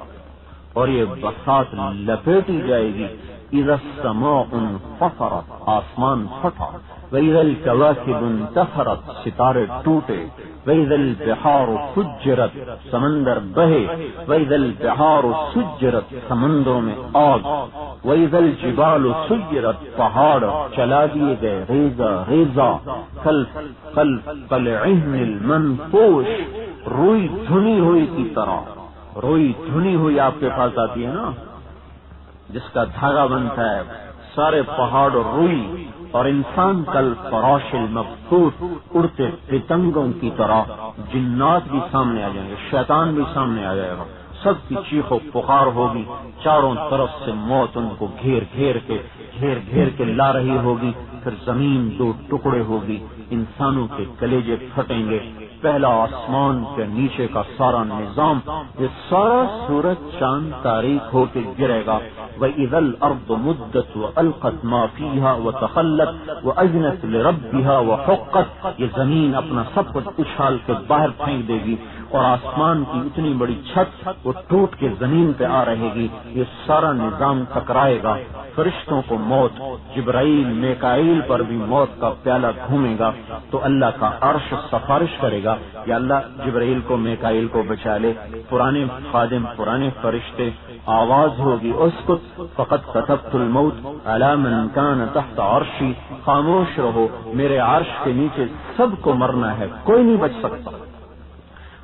اور یہ بساط لپیٹی جائے گی. اذا السماء انفطرت، آسمان پھٹا. واذا الكواكب انتثرت، ستارے ٹوٹے. واذا البحار فجرت، سمندر بہے. واذا البحار سجرت، سمندروں میں آگ. واذا الجبال سيرت، پہاڑ چلا دیے گئے ریزہ ریزہ. كالعهن المنفوش، روئی دھنی ہوئی کی طرح. روئی دھنی ہوئی آپ کے پاس آتی ہے نا، جس کا دھاگا بنتا ہے. سارے پہاڑ روئی اور انسان کل فراش المبثوث اڑتے پتنگوں کی طرح جنات بھی سامنے آ جائیں گے، شیطان بھی سامنے آ جائے گا، سب کی چیخ و پکار ہوگی، چاروں طرف سے موت ان کو گھیر گھیر کے لا رہی ہوگی، پھر زمین دو ٹکڑے ہوگی، انسانوں کے کلیجے پھٹیں گے، پہلا آسمان کے نیچے کا سارا نظام، یہ سارا سورج چاند تاریک ہو کے گرے گا، وَإِذَا الْأَرْضُ مُدَّتْ وَأَلْقَتْ مَا فِيهَا وَتَخَلَّتْ وَأَذْنَتْ لِرَبِّهَا وَحُقَّتْ، یہ زمین اپنا سب کچھ اچھال کے باہر پھینک دے گی، اور آسمان کی اتنی بڑی چھت وہ ٹوٹ کے زمین پہ آ رہے گی، یہ سارا نظام ٹکرائے گا، فرشتوں کو موت، جبرائیل میکائیل پر بھی موت کا پیالہ گھومے گا، تو اللہ کا عرش سفارش کرے گا یا اللہ جبرائیل کو میکائیل کو بچا لے، پرانے خادم پرانے فرشتے، آواز ہوگی اسکت فقط كتبت الموت على من كان تحت عرشی، خاموش رہو، میرے عرش کے نیچے سب کو مرنا ہے، کوئی نہیں بچ سکتا۔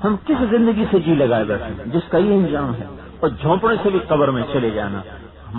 ہم کس زندگی سے جی لگائے بیٹھے جس کا یہ انجام ہے، اور جھونپڑے سے بھی قبر میں چلے جانا۔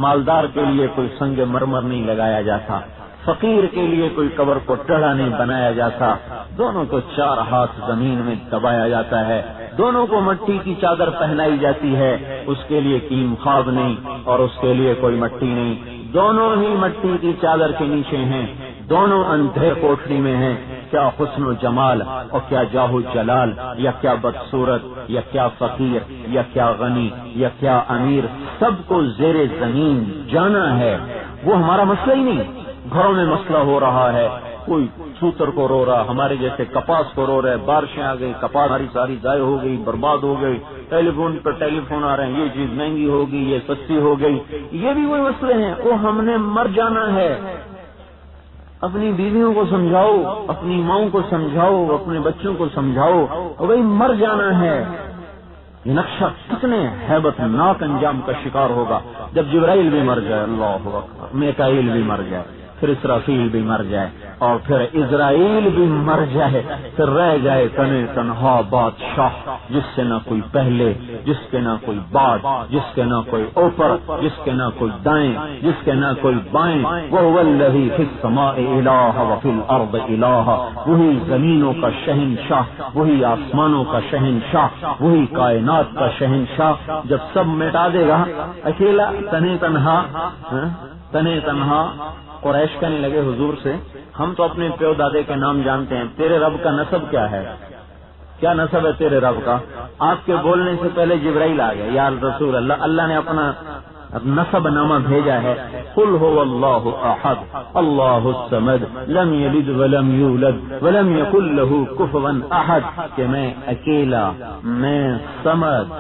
مالدار کے لیے کوئی سنگ مرمر نہیں لگایا جاتا، فقیر کے لیے کوئی قبر کو ٹیڑھا نہیں بنایا جاتا، دونوں کو 4 ہاتھ زمین میں دبایا جاتا ہے، دونوں کو مٹی کی چادر پہنائی جاتی ہے، اس کے لیے کیم خواب نہیں اور اس کے لیے کوئی مٹی نہیں، دونوں ہی مٹی کی چادر کے نیچے ہیں، دونوں اندھیر کوٹری میں ہیں، کیا حسن و جمال اور کیا جاہ و جلال، یا کیا بدصورت یا کیا فقیر یا کیا غنی یا کیا امیر، سب کو زیر زمین جانا ہے، وہ ہمارا مسئلہ ہی نہیں۔ گھروں میں مسئلہ ہو رہا ہے، کوئی سوتر کو رو رہا، ہمارے جیسے کپاس کو رو رہے، بارشیں آ گئی، کپاس ہماری ساری ضائع ہو گئی، برباد ہو گئی، ٹیلی فون پر ٹیلی فون آ رہے ہیں، یہ چیز مہنگی ہوگی، یہ سستی ہو گئی، یہ بھی وہی مسئلے ہیں، وہ ہم نے مر جانا ہے۔ اپنی بیویوں کو سمجھاؤ، اپنی ماؤں کو سمجھاؤ، اپنے بچوں کو سمجھاؤ، وہی مر جانا ہے۔ یہ نقشہ کتنے ہیبت ناک انجام کا شکار ہوگا جب جبرائیل بھی مر جائے، اللہ اکبر، میکائیل بھی مر جائے، پھر اسرافیل بھی مر جائے، اور پھر اسرائیل بھی مر جائے، پھر رہ جائے تنے تنہا بادشاہ، جس سے نہ کوئی پہلے، جس کے نہ کوئی بعد، جس کے نہ کوئی اوپر، جس کے نہ کوئی دائیں، جس کے نہ کوئی بائیں، وَهُوَ الَّذِي فِي السَّمَاءِ إِلَٰهٌ وَفِي الْأَرْضِ إِلَٰهٌ، وہی زمینوں کا شہنشاہ، وہی آسمانوں کا شہنشاہ، وہی کائنات کا شہنشاہ، جب سب مٹا دے گا، اکیلا تنے تنہا قریش کہنے لگے حضور سے، ہم تو اپنے پیو دادے کے نام جانتے ہیں، تیرے رب کا نسب کیا ہے؟ کیا نسب ہے تیرے رب کا؟ آپ کے بولنے سے پہلے جبرائیل آ گیا، یا رسول اللہ، اللہ نے اپنا نسب نامہ بھیجا ہے، قل هو اللہ احد اللہ الصمد لم یلد ولم یولد ولم یکن له کفوا احد، کہ میں اکیلا، میں صمد،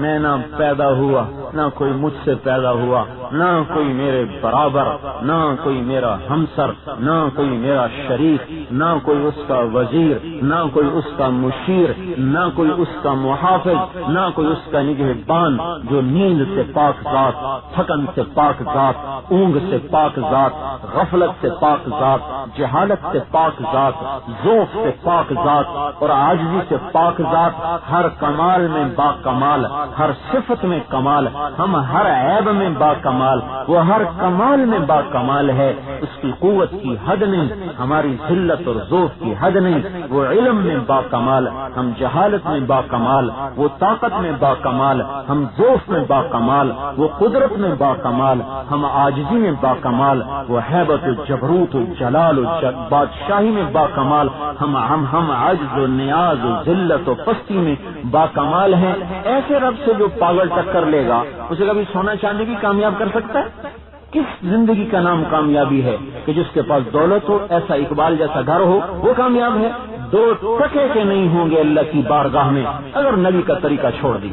میں نہ پیدا ہوا، نہ کوئی مجھ سے پیدا ہوا، نہ کوئی میرے برابر، نہ کوئی میرا ہمسر، نہ کوئی میرا شریک، نہ کوئی اس کا وزیر، نہ کوئی اس کا مشیر، نہ کوئی اس کا محافظ، نہ کوئی اس کا نگہبان، جو نیند سے پاک ذات، تھکن سے پاک ذات، اونگ سے پاک ذات، غفلت سے پاک ذات، جہالت سے پاک ذات، ذوق سے پاک ذات اور عاجزی سے پاک ذات، ہر کمال میں با کمال، ہر صفت میں کمال، ہم ہر عیب میں با کمال، وہ ہر کمال میں با کمال ہے، اس کی قوت کی حد نہیں، ہماری ذلت اور ذوق کی حد نہیں، وہ علم میں با کمال، ہم جہالت میں با کمال، وہ طاقت میں با کمال، ہم ذوق میں با کمال، وہ قدرت میں با کمال، ہم عاجزی میں با کمال، وہ ہیبت و جبروت و جلال و بادشاہی میں با کمال، ہم عجز و نیاز و ذلت و پستی میں با کمال ہیں۔ ایسے رب سے جو پاگل ٹکر لے گا، اسے کبھی سونا چاندی بھی کامیاب کر سکتا ہے؟ کس زندگی کا نام کامیابی ہے کہ جس کے پاس دولت ہو، ایسا اقبال جیسا گھر ہو، وہ کامیاب ہے؟ 2 ٹکے کے نہیں ہوں گے اللہ کی بارگاہ میں اگر نبی کا طریقہ چھوڑ دی۔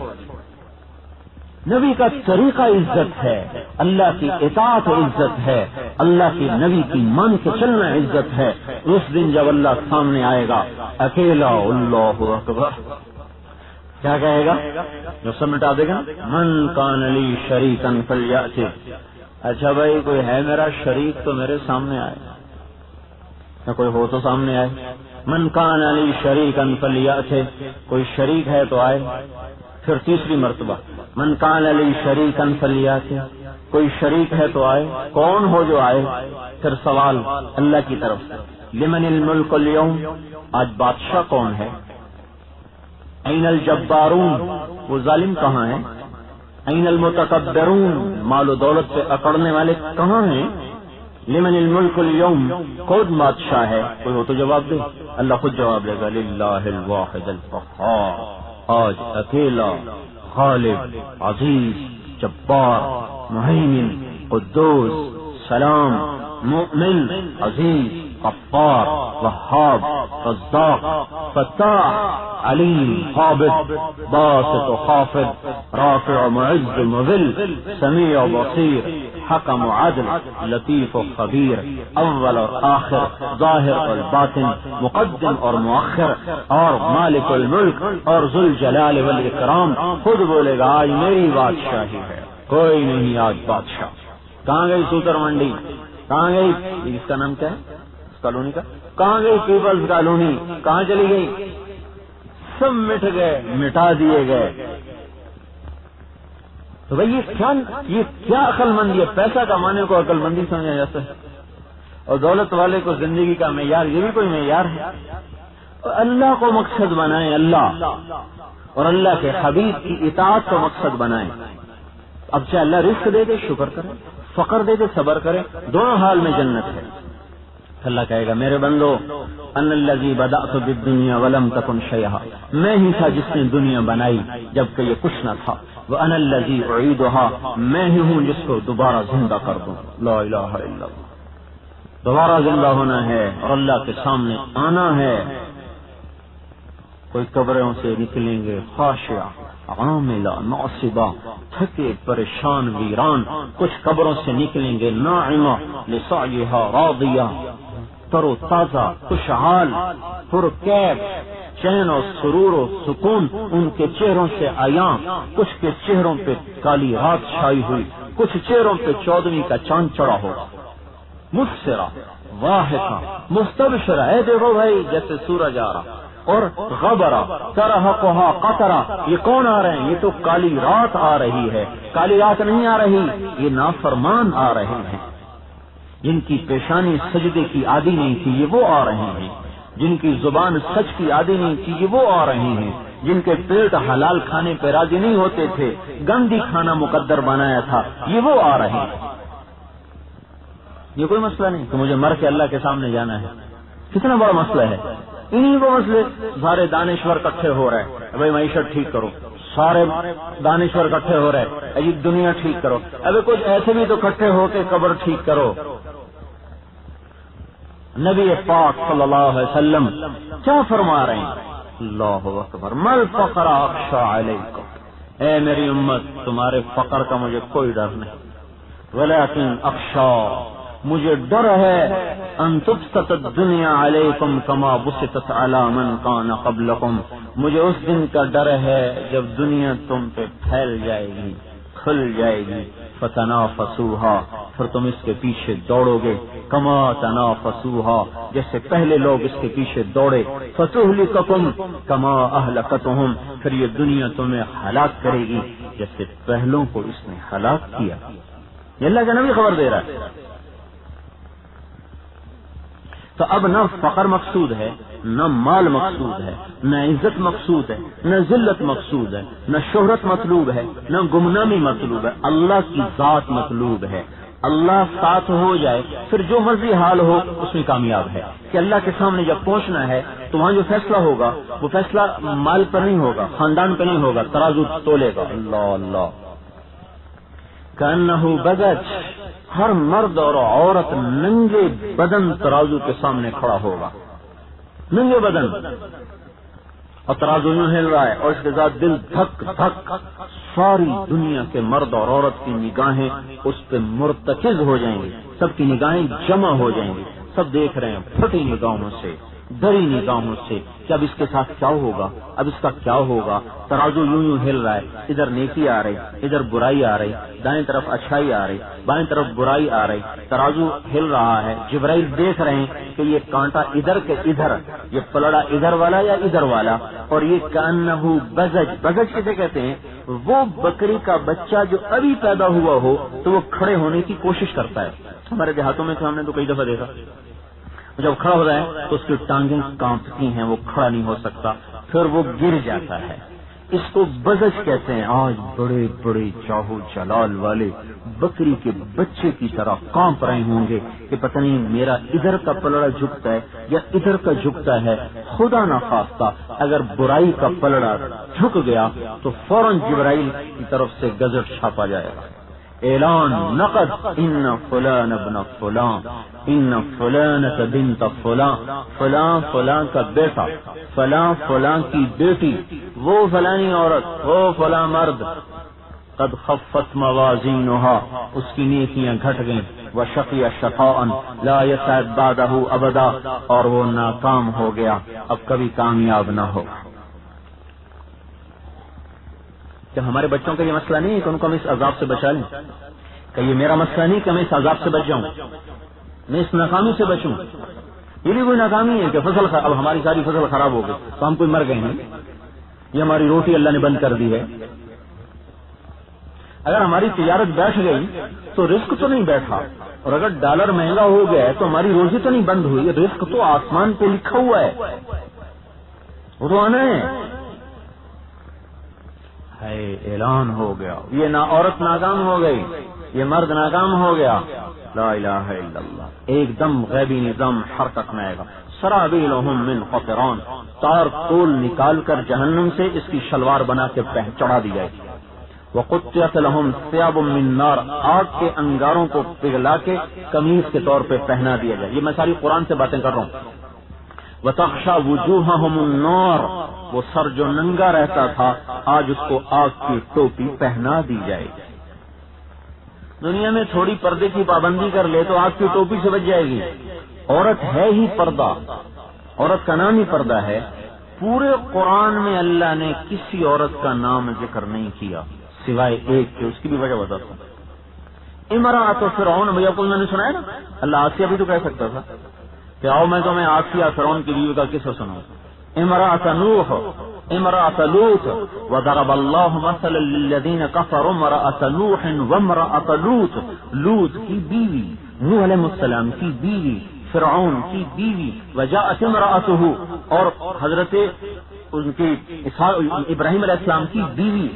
نبی کا طریقہ عزت ہے، اللہ کی اطاعت عزت ہے، اللہ کی نبی کی مان کے چلنا عزت ہے۔ اس دن جب اللہ سامنے آئے گا اکیلا، اللہ اکبر، کیا کہے گا؟ جو سب مٹا دے گا، من کان لی شریکا فلیأتی، اچھا بھائی کوئی ہے میرا شریک تو میرے سامنے آئے، یا کوئی ہو تو سامنے آئے۔ من کان لی شریکا فلیأتی، کوئی شریک ہے تو آئے۔ پھر تیسری مرتبہ من کان لی شریکا فلیأتی، کوئی شریک ہے تو آئے، کون ہو جو آئے؟ پھر سوال اللہ کی طرف سے، لمن الملک اليوم، آج بادشاہ کون ہے؟ این الجبارون، وہ ظالم کہاں ہیں؟ این المتکبرون، مال و دولت سے اکڑنے والے کہاں ہیں؟ لمن الملک اليوم، کون بادشاہ ہے؟ کوئی ہو تو جواب دے۔ اللہ خود جواب دے گا، للہ الواحد القہار، آج اکیلا غالب، عزیز، جبار، مہیمن، قدوس، سلام، مؤمن، عزیز، غفار، وہاب، رزاق، فتاح، علیم، قابض، باسط و خافض، رافع و معز و مذل، سمیع و بصیر، حکم و عدل، لطیف و خبیر، اول اور آخر، ظاہر اور باطن، مقدم اور مؤخر، اور مالک الملک اور ذو الجلال والاکرام۔ خود بولے گا آج میری بادشاہی ہے، کوئی نہیں آج بادشاہ۔ کہاں گئی سوتر منڈی؟ کہاں گئی اس کا نام کیا ہے کالونی کا؟ کہاں گئی پیپلز کالونی؟ کہاں چلی گئی؟ سب مٹ گئے، مٹا دیے گئے۔ تو بھائی یہ کیا عقل مندی ہے؟ پیسہ کمانے کو عقل مندی سمجھا جاتا ہے، اور دولت والے کو زندگی کا معیار، یہ بھی کوئی معیار ہے؟ اللہ کو مقصد بنائیں، اللہ اور اللہ کے حبیب کی اطاعت کو مقصد بنائیں۔ اب چاہے اللہ رزق دے دے شکر کرے، فقر دے دے صبر کرے، دونوں حال میں جنت ہے۔ اللہ کہے گا میرے بندو، ان الذی بدأت بالدنیا ولم تکن شیئا، میں ہی تھا جس نے دنیا بنائی جبکہ یہ کچھ نہ تھا، وانا الذی اعیدها، میں ہی ہوں جس کو دوبارہ زندہ کر دوں۔ لا الہ الا اللہ، دوبارہ زندہ ہونا ہے اور اللہ کے سامنے آنا ہے۔ کوئی قبروں سے نکلیں گے خاشعہ، عاملہ، ناصبہ، تھکے پریشان ویران، کچھ قبروں سے نکلیں گے ناعمہ، لسعیہا راضیہ، تر و تازہ، خوشحال، پرکیف، چین و سرور و سکون ان کے چہروں سے عیاں۔ کچھ کے چہروں پہ کالی رات چھائی ہوئی، کچھ چہروں پہ 14ویں کا چاند چڑھا ہوگا، مسرہ، واحقہ، مستبشرہ، اے دیکھو بھائی جیسے سورج آ رہا، اور غبرہ، ترہقہا قطرہ، یہ کون آ رہے ہیں؟ یہ تو کالی رات آ رہی ہے۔ کالی رات نہیں آ رہی، یہ نافرمان آ رہے ہیں۔ جن کی پیشانی سجدے کی عادی نہیں تھی یہ وہ آ رہے ہیں، جن کی زبان سچ کی عادی نہیں تھی یہ وہ آ رہے ہیں، جن کے پیٹ حلال کھانے پہ راضی نہیں ہوتے تھے، گندی کھانا مقدر بنایا تھا، یہ وہ آ رہے ہیں۔ یہ کوئی مسئلہ نہیں کہ مجھے مر کے اللہ کے سامنے جانا ہے، کتنا بڑا مسئلہ ہے۔ انہی کو مسئلے، سارے دانشور اکٹھے ہو رہے ہیں، بھائی معیشت ٹھیک کرو، سارے دانشور اکٹھے ہو رہے ہیں، ابھی دنیا ٹھیک کرو، ابھی کچھ ایسے بھی تو اکٹھے ہو کے قبر ٹھیک کرو۔ نبی پاک صلی اللہ علیہ وسلم کیا فرما رہے ہیں؟ اللہ اکبر، مل فقر اخشى علیکم، اے میری امت تمہارے فقر کا مجھے کوئی ڈر نہیں، ولکن اخشى، مجھے ڈر ہے، ان تبسط الدنیا علیکم کما بسطت علی من کان قبلکم، مجھے اس دن کا ڈر ہے جب دنیا تم پہ پھیل جائے گی، کھل جائے گی، فتنافسوها، پھر تم اس کے پیچھے دوڑو گے، کما تنافسوها، جیسے پہلے لوگ اس کے پیچھے دوڑے، فتہلککم کما اہلکتہم، پھر یہ دنیا تمہیں ہلاک کرے گی جیسے پہلوں کو اس نے ہلاک کیا۔ یہ اللہ کا نبی خبر دے رہا ہے۔ تو اب نہ فقر مقصود ہے، نہ مال مقصود ہے، نہ عزت مقصود ہے، نہ ذلت مقصود ہے، نہ شہرت مطلوب ہے، نہ گمنامی مطلوب ہے، اللہ کی ذات مطلوب ہے۔ اللہ ساتھ ہو جائے پھر جو مرضی حال ہو اس میں کامیاب ہے، کہ اللہ کے سامنے جب پہنچنا ہے تو وہاں جو فیصلہ ہوگا وہ فیصلہ مال پر نہیں ہوگا، خاندان پہ نہیں ہوگا، ترازو تولے گا۔ اللہ اللہ، کأنہ بگج، ہر مرد اور عورت ننگے بدن ترازو کے سامنے کھڑا ہوگا، ننگے بدن، اور ترازو یوں ہل رہا ہے اور اس کے ساتھ دل دھک دھک، ساری دنیا کے مرد اور عورت کی نگاہیں اس پہ مرتکز ہو جائیں گی، سب کی نگاہیں جمع ہو جائیں گی، سب دیکھ رہے ہیں پھٹی نگاہوں سے، ڈری نگاہوں سے کہ اب اس کے ساتھ کیا ہوگا، اب اس کا کیا ہوگا. ترازو یوں یوں ہل رہا ہے، ادھر نیکی آ رہی، ادھر برائی آ رہی، دائیں طرف اچھائی آ رہی، بائیں طرف برائی آ رہی، ترازو ہل رہا ہے. جبرائیل دیکھ رہے ہیں کہ یہ کانٹا ادھر کے ادھر، یہ پلڑا ادھر والا یا ادھر والا. اور یہ کانہ بزج، بزج کسے کہتے ہیں؟ وہ بکری کا بچہ جو ابھی پیدا ہوا ہو تو وہ کھڑے ہونے کی کوشش کرتا ہے. ہمارے دیہاتوں میں تو ہم نے تو کئی دفعہ دیکھا، جب کھڑا ہو رہا ہے تو اس کی ٹانگیں کانپتی ہیں، وہ کھڑا نہیں ہو سکتا، پھر وہ گر جاتا ہے. اس کو بزج کہتے ہیں. آج بڑے بڑے چاہو جلال والے بکری کے بچے کی طرح کانپ رہے ہوں گے کہ پتہ نہیں میرا ادھر کا پلڑا جھکتا ہے یا ادھر کا جھکتا ہے. خدا نہ خواستہ اگر برائی کا پلڑا جھک گیا تو فوراً جبرائیل کی طرف سے گزٹ چھاپا جائے گا. اعلان نقد، ان فلان ابن فلان، ان فلانۃ بنت فلان، فلاں فلاں کا بیٹا، فلاں فلاں کی بیٹی، وہ فلانی عورت، وہ فلاں مرد، قد خفت موازینها، اس کی نیکیاں گھٹ گئیں، وشقی شقاء لا یسعد بعدہ ابدا، اور وہ ناکام ہو گیا، اب کبھی کامیاب نہ ہو. کہ ہمارے بچوں کا یہ مسئلہ نہیں ہے کہ ان کو ہم اس عذاب سے بچا لیں، کہ یہ میرا مسئلہ نہیں کہ میں اس عذاب سے بچ جاؤں، میں اس ناکامی سے بچوں. یہ بھی کوئی ناکامی ہے کہ فصل اب ہماری ساری فصل خراب ہو گئی تو ہم کوئی مر گئے ہیں، یہ ہماری روٹی اللہ نے بند کر دی ہے. اگر ہماری تجارت بیٹھ گئی تو رزق تو نہیں بیٹھا، اور اگر ڈالر مہنگا ہو گیا ہے تو ہماری روزی تو نہیں بند ہوئی، رزق تو آسمان پہ لکھا ہوا ہے، وہ تو آنا ہے. اعلان ہو گیا، یہ نہ عورت ناکام ہو گئی، یہ مرد ناکام ہو گیا. لا الہ الا اللہ. ایک دم غیبی نظام حرکت میں آئے گا. سرابیلہم من قطران، تار تول نکال کر جہنم سے اس کی شلوار بنا کے چڑھا دی جائے گی. وقطعت لہم ثیاب من نار، آگ کے انگاروں کو پگھلا کے قمیص کے طور پہ پہنا دیا جائے. یہ میں ساری قرآن سے باتیں کر رہا ہوں. وتخشى وجوہہم النار، وہ سر جو ننگا رہتا تھا آج اس کو آگ کی ٹوپی پہنا دی جائے گی. دنیا میں تھوڑی پردے کی پابندی کر لے تو آگ کی ٹوپی سے بچ جائے گی. عورت ہے ہی پردہ، عورت کا نام ہی پردہ ہے. پورے قرآن میں اللہ نے کسی عورت کا نام ذکر نہیں کیا سوائے ایک کے. اس کی بھی وجہ بتاتا ہوں. امرأۃ فرعون، بھیا کو میں نے سنا ہے نا، اللہ آسیہ بھی تو کہہ سکتا تھا کہ آؤ میں تمہیں آسیہ فرعون کی بیوی کا قصہ سناؤں. امرأۃ نوح، امرأۃ لوط، وضرب اللہ مثلا للذین کفروا امرأۃ نوح وامرأۃ لوط، لوط کی بیوی، نوح علیہ السلام کی بیوی، فرعون کی بیوی. وجاءت امرأته، اور حضرت ان کی ابراہیم علیہ السلام کی بیوی،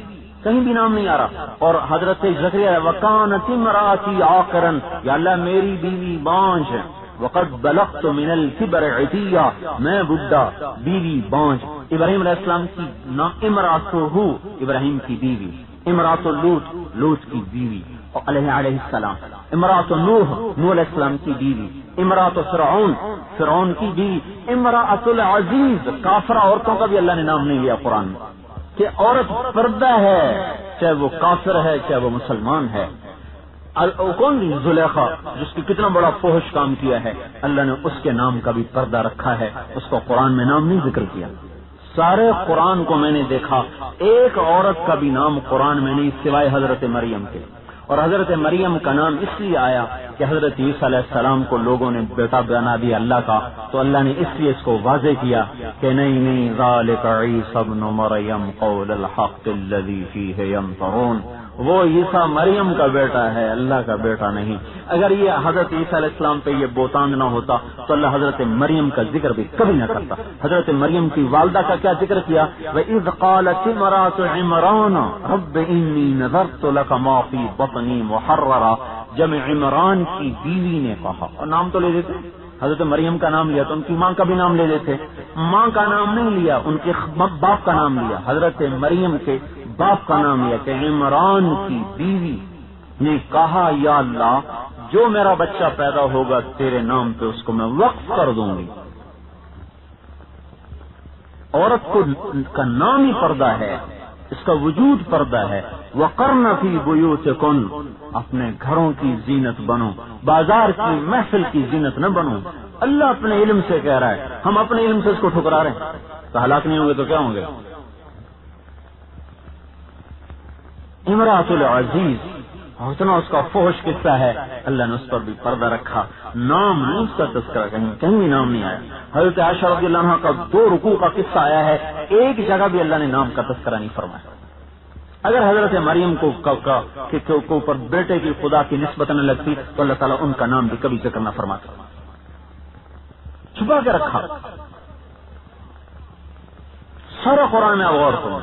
کہیں بھی نام نہیں آ رہا. اور حضرت زکریا، وکانت امراتی عاقرا، یا اللہ میری بیوی بانج ہے. وقد بلغت من الكبر عتیا، میں بڈھا، بیوی بانج. ابراہیم علیہ السلام کی امرأتہ، ابراہیم کی بیوی. امرأت لوط، لوط کی بیوی علیہ السلام. امرأت نوح، نوح علیہ السلام کی بیوی. امرأت فرعون، فرعون کی بیوی. امرأت العزیز، کافرہ عورتوں کا بھی اللہ نے نام نہیں لیا قرآن میں کہ عورت پردہ ہے، چاہے وہ کافر ہے چاہے وہ مسلمان ہے. کون زلیخا جس کی کتنا بڑا فحش کام کیا ہے، اللہ نے اس کے نام کا بھی پردہ رکھا ہے، اس کو قرآن میں نام نہیں ذکر کیا. سارے قرآن کو میں نے دیکھا، ایک عورت کا بھی نام قرآن میں نہیں سوائے حضرت مریم کے. اور حضرت مریم کا نام اس لیے آیا کہ حضرت عیسیٰ علیہ السلام کو لوگوں نے بیٹا بنا دیا اللہ کا، تو اللہ نے اس لیے اس کو واضح کیا کہ نہیں ذالک عیسی ابن مریم قول الحق الذی فیہ یمترون، وہ عیسیٰ مریم کا بیٹا ہے، اللہ کا بیٹا نہیں. اگر یہ حضرت عیسیٰ علیہ السلام پہ یہ بہتان نہ ہوتا تو اللہ حضرت مریم کا ذکر بھی کبھی نہ کرتا. حضرت مریم کی والدہ کا کیا ذکر کیا؟ وَإِذْ قَالَتِ امْرَأَتُ عِمْرَانَ رَبِّ إِنِّي نَذَرْتُ لَكَ مَا فِي بَطْنِي مُحَرَّرًا، جب عمران کی بیوی نے کہا، اور نام تو لے دیتے، حضرت مریم کا نام لیا تو ان کی ماں کا بھی نام لے لیتے. ماں کا نام نہیں لیا، ان کے باپ کا نام لیا. حضرت مریم کے باپ کا نام لیا کہ عمران کی بیوی نے کہا یا اللہ جو میرا بچہ پیدا ہوگا تیرے نام پہ اس کو میں وقف کر دوں گی. عورت کو کا نام ہی پردہ ہے، اس کا وجود پردہ ہے. وقرن فی بیوتکن، اپنے گھروں کی زینت بنو، بازار کی محفل کی زینت نہ بنو۔ اللہ اپنے علم سے کہہ رہا ہے، ہم اپنے علم سے اس کو ٹھکرا رہے ہیں، تو ہلاک نہیں ہوں گے تو کیا ہوں گے؟ امراۃ العزیز، اتنا اس کا فحش قصہ ہے، اللہ نے اس پر بھی پردہ رکھا، نام نہیں اس کا تذکرہ، کہیں بھی نام نہیں آیا۔ حضرت عائشہ رضی اللہ عنہا کا 2 رکوع کا قصہ آیا ہے، ایک جگہ بھی اللہ نے نام کا تذکرہ نہیں فرمایا۔ اگر حضرت مریم کو اوپر بیٹے کی خدا کی نسبت نہ لگتی تو اللہ تعالیٰ ان کا نام بھی کبھی ذکر نہ فرماتا، چھپا کے رکھا۔ سارا قرآن میں غور کرو،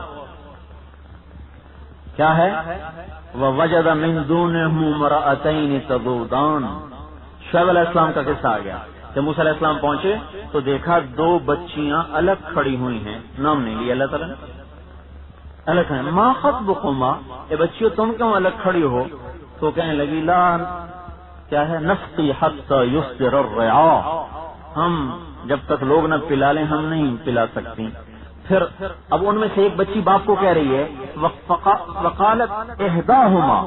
کیا ہے؟ وَوَجَدَ مِن دُونِهُمُ امْرَأَتَيْنِ تَذُودَانِ، شعیب علیہ السلام کا قصہ آ گیا۔ جب موسیٰ علیہ السلام پہنچے تو دیکھا 2 بچیاں الگ کھڑی ہوئی ہیں، نام نہیں لیا اللہ تعالیٰ نے، الگ ہیں۔ ما خطبکما، اے بچیوں تم کیوں الگ کھڑی ہو؟ تو کہنے لگی لا، کیا ہے، نسقی حتی یصدر الرعاء، ہم جب تک لوگ نہ پلا لیں ہم نہیں پلا سکتی۔ پھر اب ان میں سے ایک بچی باپ کو کہہ رہی ہے وقالت احداہما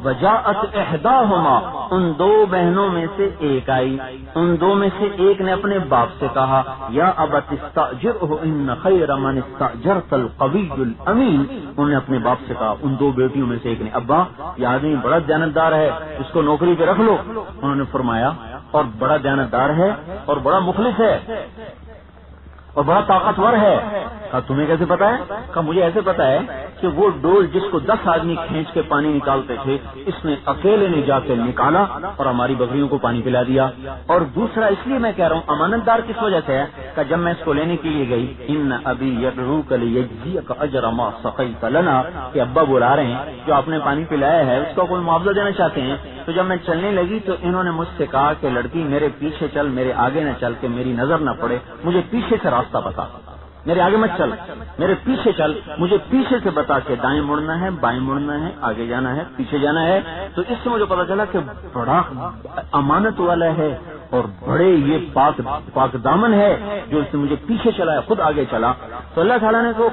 وجاءت احداہما، ان 2 بہنوں میں سے ایک آئی، ان 2 میں سے ایک نے اپنے باپ سے کہا یا ابت استاجرہ ان خیر من استاجرت القوی الامین، انہوں نے اپنے باپ سے کہا، ان 2 بیٹیوں میں سے ایک نے، ابا یہ آدمی بڑا دیانتدار ہے، اس کو نوکری پہ رکھ لو۔ انہوں نے فرمایا اور بڑا دیانتدار ہے اور بڑا مخلص ہے اور بڑا طاقتور ہے۔ کہا تمہیں کیسے پتا ہے؟ کہا مجھے ایسے پتا ہے کہ وہ ڈول جس کو 10 آدمی کھینچ کے پانی نکالتے تھے، اس نے اکیلے نے جا کے نکالا اور ہماری بکریوں کو پانی پلا دیا۔ اور دوسرا اس لیے میں کہہ رہا ہوں امانت دار کس وجہ سے ہے کہ جب میں اس کو لینے کے لیے گئی، ان ابی یدعوک لیجزیک اجر ما سقیت لنا، کہ ابا بلا رہے ہیں جو آپ نے پانی پلایا ہے اس کا کوئی معاوضہ دینا چاہتے ہیں۔ تو جب میں چلنے لگی تو انہوں نے مجھ سے کہا کہ لڑکی میرے پیچھے چل، میرے آگے نہ چل، کہ میری نظر نہ پڑے، مجھے پیچھے سے راستہ بتا، میرے آگے مت چل، میرے پیچھے چل، مجھے پیچھے سے بتا کہ دائیں مڑنا ہے، بائیں مڑنا ہے، آگے جانا ہے، پیچھے جانا ہے۔ تو اس سے مجھے پتا چلا کہ بڑا امانت والا ہے اور بڑے یہ پاک دامن ہے جو اس نے مجھے پیچھے چلایا، خود آگے چلا۔ تو اللہ تعالیٰ نے تو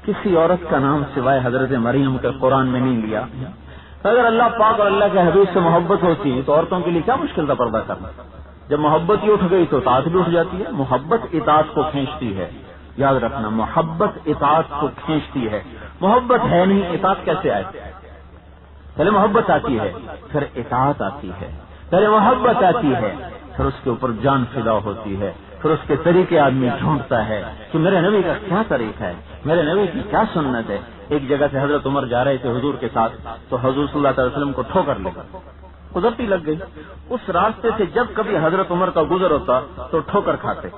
کسی عورت کا نام سوائے حضرت مریم کے قرآن میں نہیں لیا۔ اگر اللہ پاک اور اللہ کے حبیب سے محبت ہوتی تو عورتوں کے لیے کیا مشکل تھا پردہ کرنا؟ جب محبت ہی اٹھ گئی تو اطاعت بھی اٹھ جاتی ہے۔ محبت اطاعت کو کھینچتی ہے، یاد رکھنا، محبت اطاعت کو کھینچتی ہے۔ محبت ہے نہیں، اطاعت کیسے آئے؟ پہلے محبت آتی ہے، پھر اطاعت آتی ہے، پہلے محبت آتی ہے، پھر اس کے اوپر جان فدا ہوتی ہے، پھر اس کے طریقے آدمی ڈھونڈتا ہے کہ میرے نبی کا کیا طریقہ ہے، میرے نبی کی کیا سنت ہے۔ ایک جگہ سے حضرت عمر جا رہے تھے حضور کے ساتھ، تو حضور صلی اللہ علیہ وسلم کو ٹھوکر لگا، گزرتی لگ گئی۔ اس راستے سے جب کبھی حضرت عمر کا گزر ہوتا تو ٹھوکر کھاتے۔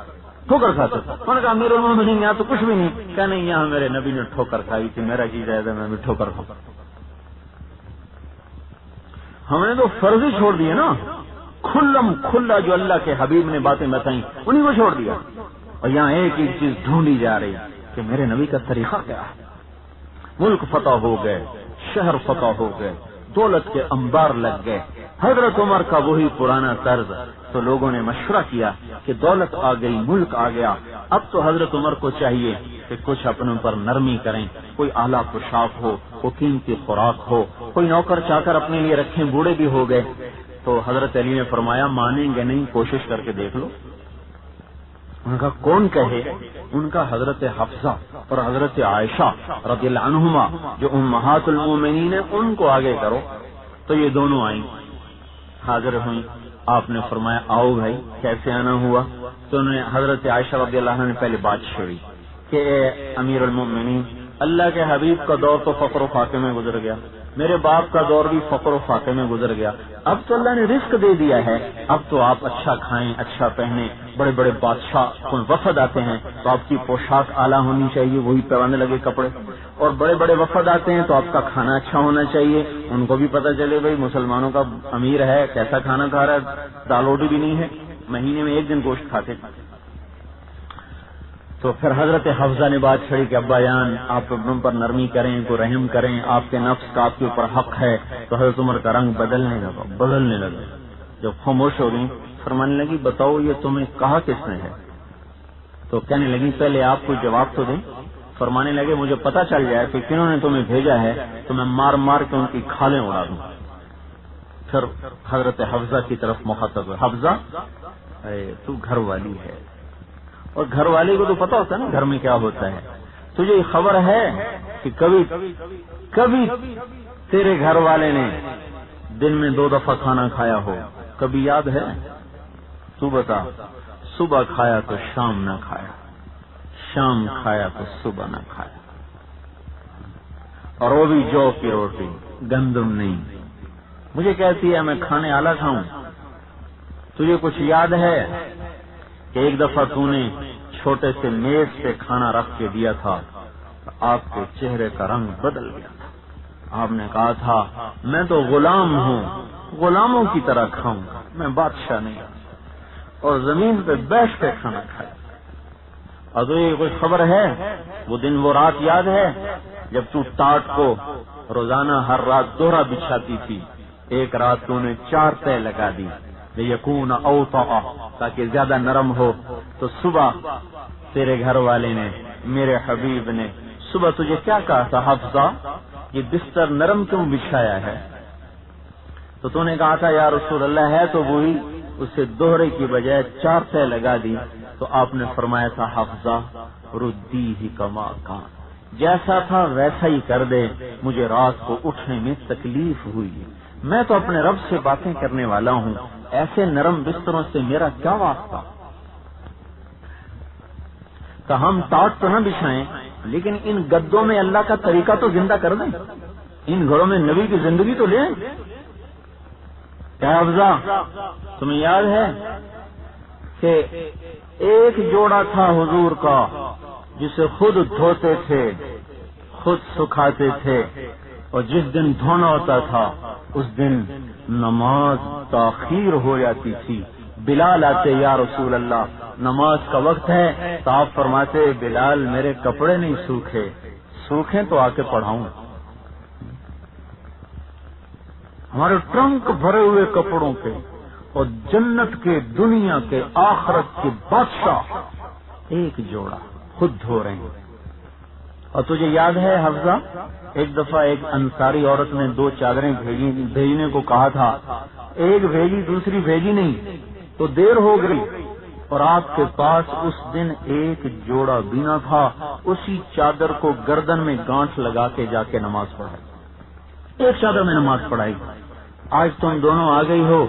انہوں نے کہا امیر المومنین یہاں تو کچھ بھی نہیں، کہا نہیں یہاں میرے نبی نے ٹھوکر کھائی تھی، میرا جی جائے میں بھی ٹھوکر کھاؤں۔ ہم نے تو فرضی چھوڑ دیے نا، کھلا جو اللہ کے حبیب نے باتیں بتائیں انہیں کو چھوڑ دیا، اور یہاں ایک ایک چیز ڈھونڈی جا رہی کہ میرے نبی کا طریقہ کیا ہے۔ ملک فتح ہو گئے، شہر فتح ہو گئے، دولت کے انبار لگ گئے۔ حضرت عمر کا وہی پرانا طرز، تو لوگوں نے مشورہ کیا کہ دولت آ گئی، ملک آ گیا، اب تو حضرت عمر کو چاہیے کہ کچھ اپنے پر نرمی کریں، کوئی اعلیٰ پوشاک ہو، کوئی قیمتی خوراک ہو، کوئی نوکر چاکر اپنے لیے رکھیں، بوڑھے بھی ہو گئے۔ تو حضرت علی نے فرمایا مانیں گے نہیں، کوشش کر کے دیکھ لو۔ ان کا کون کہے؟ ان کا حضرت حفصہ اور حضرت عائشہ رضی اللہ عنہما جو امہات المومنین ہیں ان کو آگے کرو۔ تو یہ دونوں آئیں، حاضر ہوئیں، آپ نے فرمایا آؤ بھائی، کیسے آنا ہوا؟ تو انہوں نے حضرت عائشہ رضی اللہ عنہ نے پہلے بات چھیڑی کہ اے امیر المومنین، اللہ کے حبیب کا دور تو فقر و فاقے میں گزر گیا، میرے باپ کا دور بھی فقر و فاقے میں گزر گیا، اب تو اللہ نے رزق دے دیا ہے، اب تو آپ اچھا کھائیں، اچھا پہنیں، بڑے بڑے بادشاہ وفد آتے ہیں تو آپ کی پوشاک اعلیٰ ہونی چاہیے، وہی پہننے لگے کپڑے، اور بڑے بڑے وفد آتے ہیں تو آپ کا کھانا اچھا ہونا چاہیے، ان کو بھی پتہ چلے بھائی مسلمانوں کا امیر ہے، کیسا کھانا کھا رہا ہے، دال روٹی بھی نہیں ہے، مہینے میں 1 دن گوشت کھاتے۔ تو پھر حضرت حفصہ نے بات چھڑی کہ ابا جان آپ اپنوں پر نرمی کریں، کو رحم کریں، آپ کے نفس کا آپ کے اوپر حق ہے۔ تو حضرت عمر کا رنگ بدلنے لگا، جب خاموش ہو گئی فرمانے لگی بتاؤ یہ تمہیں کہا کس نے ہے؟ تو کہنے لگی پہلے آپ کو جواب تو دیں۔ فرمانے لگے مجھے پتہ چل جائے کہ کنہوں نے تمہیں بھیجا ہے تو میں مار مار کے ان کی کھالیں اڑا دوں. پھر حضرت حفصہ کی طرف مخاطب ہوئے, حفصہ تو گھر والی ہے, اور گھر والی کو تو پتہ ہوتا ہے نا گھر میں کیا ہوتا ہے. تجھے یہ خبر ہے کہ کبھی تیرے گھر والے نے دن میں 2 دفعہ کھانا کھایا ہو؟ کبھی یاد ہے؟ تو بتا. صبح کھایا تو شام نہ کھایا, شام کھایا تو صبح نہ کھایا, اور وہ بھی جو کی روٹی, گندم نہیں. مجھے کہتی ہے میں کھانے آلہ کھاؤں. تجھے کچھ یاد ہے کہ ایک دفعہ تو نے چھوٹے سے میز پہ کھانا رکھ کے دیا تھا, آپ کے چہرے کا رنگ بدل گیا تھا. آپ نے کہا تھا میں تو غلام ہوں, غلاموں کی طرح کھاؤں گا, میں بادشاہ نہیں. اور زمین پہ بیٹھ کے کھانا کھایا. اور تو یہ کوئی خبر ہے وہ دن وہ رات یاد ہے جب تو ٹاٹ کو روزانہ ہر رات دوہرا بچھاتی تھی؟ ایک رات تو نے 4 تہہ لگا دی لیکون اوطأ, تاکہ زیادہ نرم ہو. تو صبح تیرے گھر والے نے, میرے حبیب نے صبح تجھے کیا کہا تھا؟ حفصہ یہ بستر نرم کیوں بچھایا ہے؟ تو نے کہا تھا یا رسول اللہ ہے تو وہی, اسے دوہرے کی بجائے 4 تہہ لگا دی. تو آپ نے فرمایا تھا حفصہ ردی ہی کما کان, جیسا تھا ویسا ہی کر دے, مجھے رات کو اٹھنے میں تکلیف ہوئی, میں تو اپنے رب سے باتیں کرنے والا ہوں, ایسے نرم بستروں سے میرا کیا واسطہ. کہ ہم ٹاٹ تو نہ بچھائیں لیکن ان گدوں میں اللہ کا طریقہ تو زندہ کر دیں, ان گھروں میں نبی کی زندگی تو لیں. کیا حفصہ تمہیں یاد ہے کہ ایک جوڑا تھا حضور کا جسے خود دھوتے تھے, خود سکھاتے تھے, اور جس دن دھونا ہوتا تھا اس دن نماز تاخیر ہو جاتی تھی. بلال آتے یا رسول اللہ نماز کا وقت ہے, تو آپ فرماتے بلال میرے کپڑے نہیں سوکھے تو آ کے پڑھاؤں. ہمارے ٹرنک بھرے ہوئے کپڑوں کے, اور جنت کے, دنیا کے, آخرت کے بادشاہ ایک جوڑا خود دھو رہے ہیں. اور تجھے یاد ہے حفصہ ایک دفعہ ایک انصاری عورت نے 2 چادریں بھیجنے کو کہا تھا, ایک بھیجی دوسری بھیجی نہیں, تو دیر ہو گئی, اور آپ کے پاس اس دن ایک جوڑا بھی نہ تھا. اسی چادر کو گردن میں گانٹھ لگا کے جا کے نماز پڑھائی, ایک چادر میں نماز پڑھائی. آج تم دونوں آ گئی ہو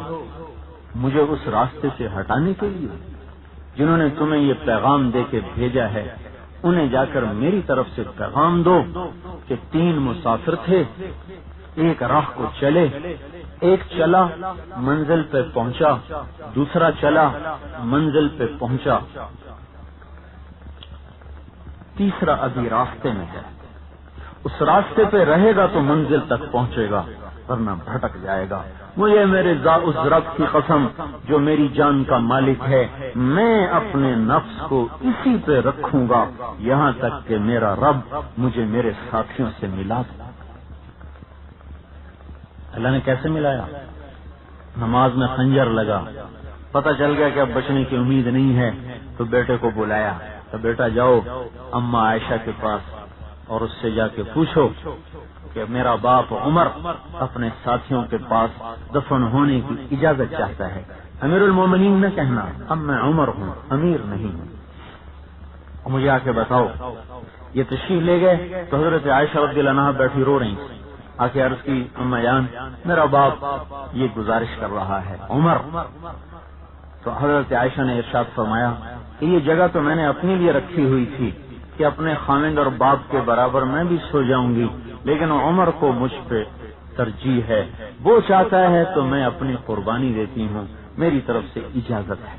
مجھے اس راستے سے ہٹانے کے لیے. جنہوں نے تمہیں یہ پیغام دے کے بھیجا ہے انہیں جا کر میری طرف سے پیغام دو کہ 3 مسافر تھے, ایک راہ کو چلے, ایک چلا منزل پہ پہنچا, دوسرا چلا منزل پہ پہنچا, تیسرا ابھی راستے میں ہے. اس راستے پہ رہے گا تو منزل تک پہنچے گا, ورنہ بھٹک جائے گا. مجھے میرے اس رب کی قسم جو میری جان کا مالک ہے, میں اپنے نفس کو اسی پہ رکھوں گا یہاں تک کہ میرا رب مجھے میرے ساتھیوں سے ملا دے. اللہ نے کیسے ملایا؟ نماز میں خنجر لگا, پتہ چل گیا کہ اب بچنے کی امید نہیں ہے, تو بیٹے کو بلایا, تو بیٹا جاؤ اماں عائشہ کے پاس اور اس سے جا کے پوچھو کہ میرا باپ عمر اپنے ساتھیوں کے پاس دفن ہونے کی اجازت چاہتا ہے. امیر المومنین نہ کہنا, اب میں عمر ہوں, امیر نہیں ہوں. اور مجھے آ کے بتاؤ. یہ تشریف لے گئے تو حضرت عائشہ رضی اللہ عنہا بیٹھی رو رہی, آ کے عرض کی اماں جان میرا باپ یہ گزارش کر رہا ہے عمر. تو حضرت عائشہ نے ارشاد فرمایا کہ یہ جگہ تو میں نے اپنے لیے رکھی ہوئی تھی کہ اپنے خامند اور باپ کے برابر میں بھی سو جاؤں گی, لیکن عمر کو مجھ پہ ترجیح ہے, وہ چاہتا ہے تو میں اپنی قربانی دیتی ہوں, میری طرف سے اجازت ہے.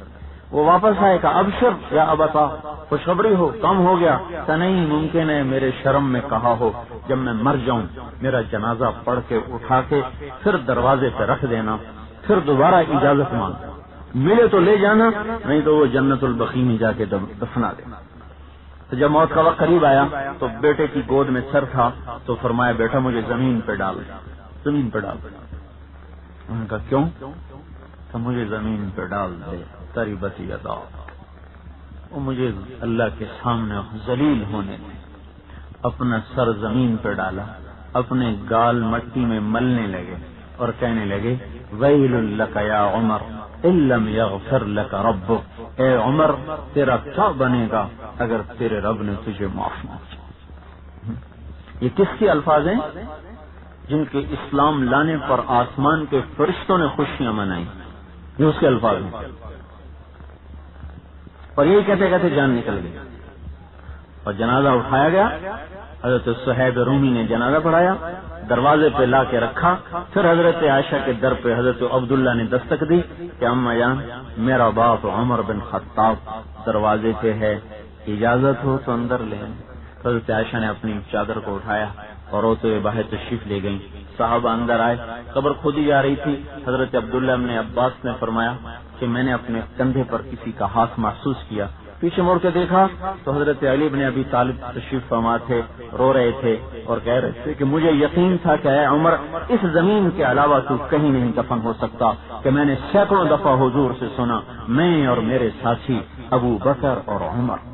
وہ واپس آئے کہ ابشر یا ابتا, خوشخبری ہو, کم ہو گیا. کہ نہیں, ممکن ہے میرے شرم میں کہا ہو جب میں مر جاؤں میرا جنازہ پڑھ کے اٹھا کے پھر دروازے پہ رکھ دینا, پھر دوبارہ اجازت مانگ, ملے تو لے جانا, نہیں تو وہ جنت البقیع میں جا کے دفنا دینا. تو جب موت کا وقت قریب آیا تو بیٹے کی گود میں سر تھا, تو فرمایا بیٹا مجھے زمین پہ ڈال, زمین پہ ڈال. انہوں نے کہا کیوں؟ تو مجھے زمین پہ ڈال دے, تریبت یدا, وہ مجھے اللہ کے سامنے ذلیل ہونے دے. اپنا سر زمین پہ ڈالا، اپنے گال مٹی میں ملنے لگے اور کہنے لگے ویل لک یا عمر ان لم یغفر لک ربک، اے عمر تیرا کیا بنے گا اگر تیرے رب نے تجھے معاف نہ کیا۔ یہ کس کے الفاظ ہیں؟ جن کے اسلام لانے پر آسمان کے فرشتوں نے خوشیاں منائی، یہ اس کے الفاظ ہیں۔ اور یہی کہتے کہتے جان نکل گئی اور جنازہ اٹھایا گیا۔ حضرت صہیب رومی نے جنازہ پڑھایا، دروازے پہ لا کے رکھا، پھر حضرت عائشہ کے در پہ حضرت عبداللہ نے دستک دی کہ اما جان میرا باپ عمر بن خطاب دروازے پہ ہے، اجازت ہو تو اندر لے آئیں۔ حضرت عائشہ نے اپنی چادر کو اٹھایا اور روتے ہوئے باہر تشریف لے گئیں۔ صحابہ اندر آئے، قبر کھودی جا رہی تھی۔ حضرت عبداللہ ابن عباس نے فرمایا کہ میں نے اپنے کندھے پر کسی کا ہاتھ محسوس کیا، پیچھے مڑ کے دیکھا تو حضرت علی بن ابی طالب تشریف فرما تھے، رو رہے تھے اور کہہ رہے تھے کہ مجھے یقین تھا کہ اے عمر اس زمین کے علاوہ تو کہیں نہیں دفن ہو سکتا، کہ میں نے سینکڑوں دفعہ حضور سے سنا، میں اور میرے ساتھی ابو بکر اور عمر۔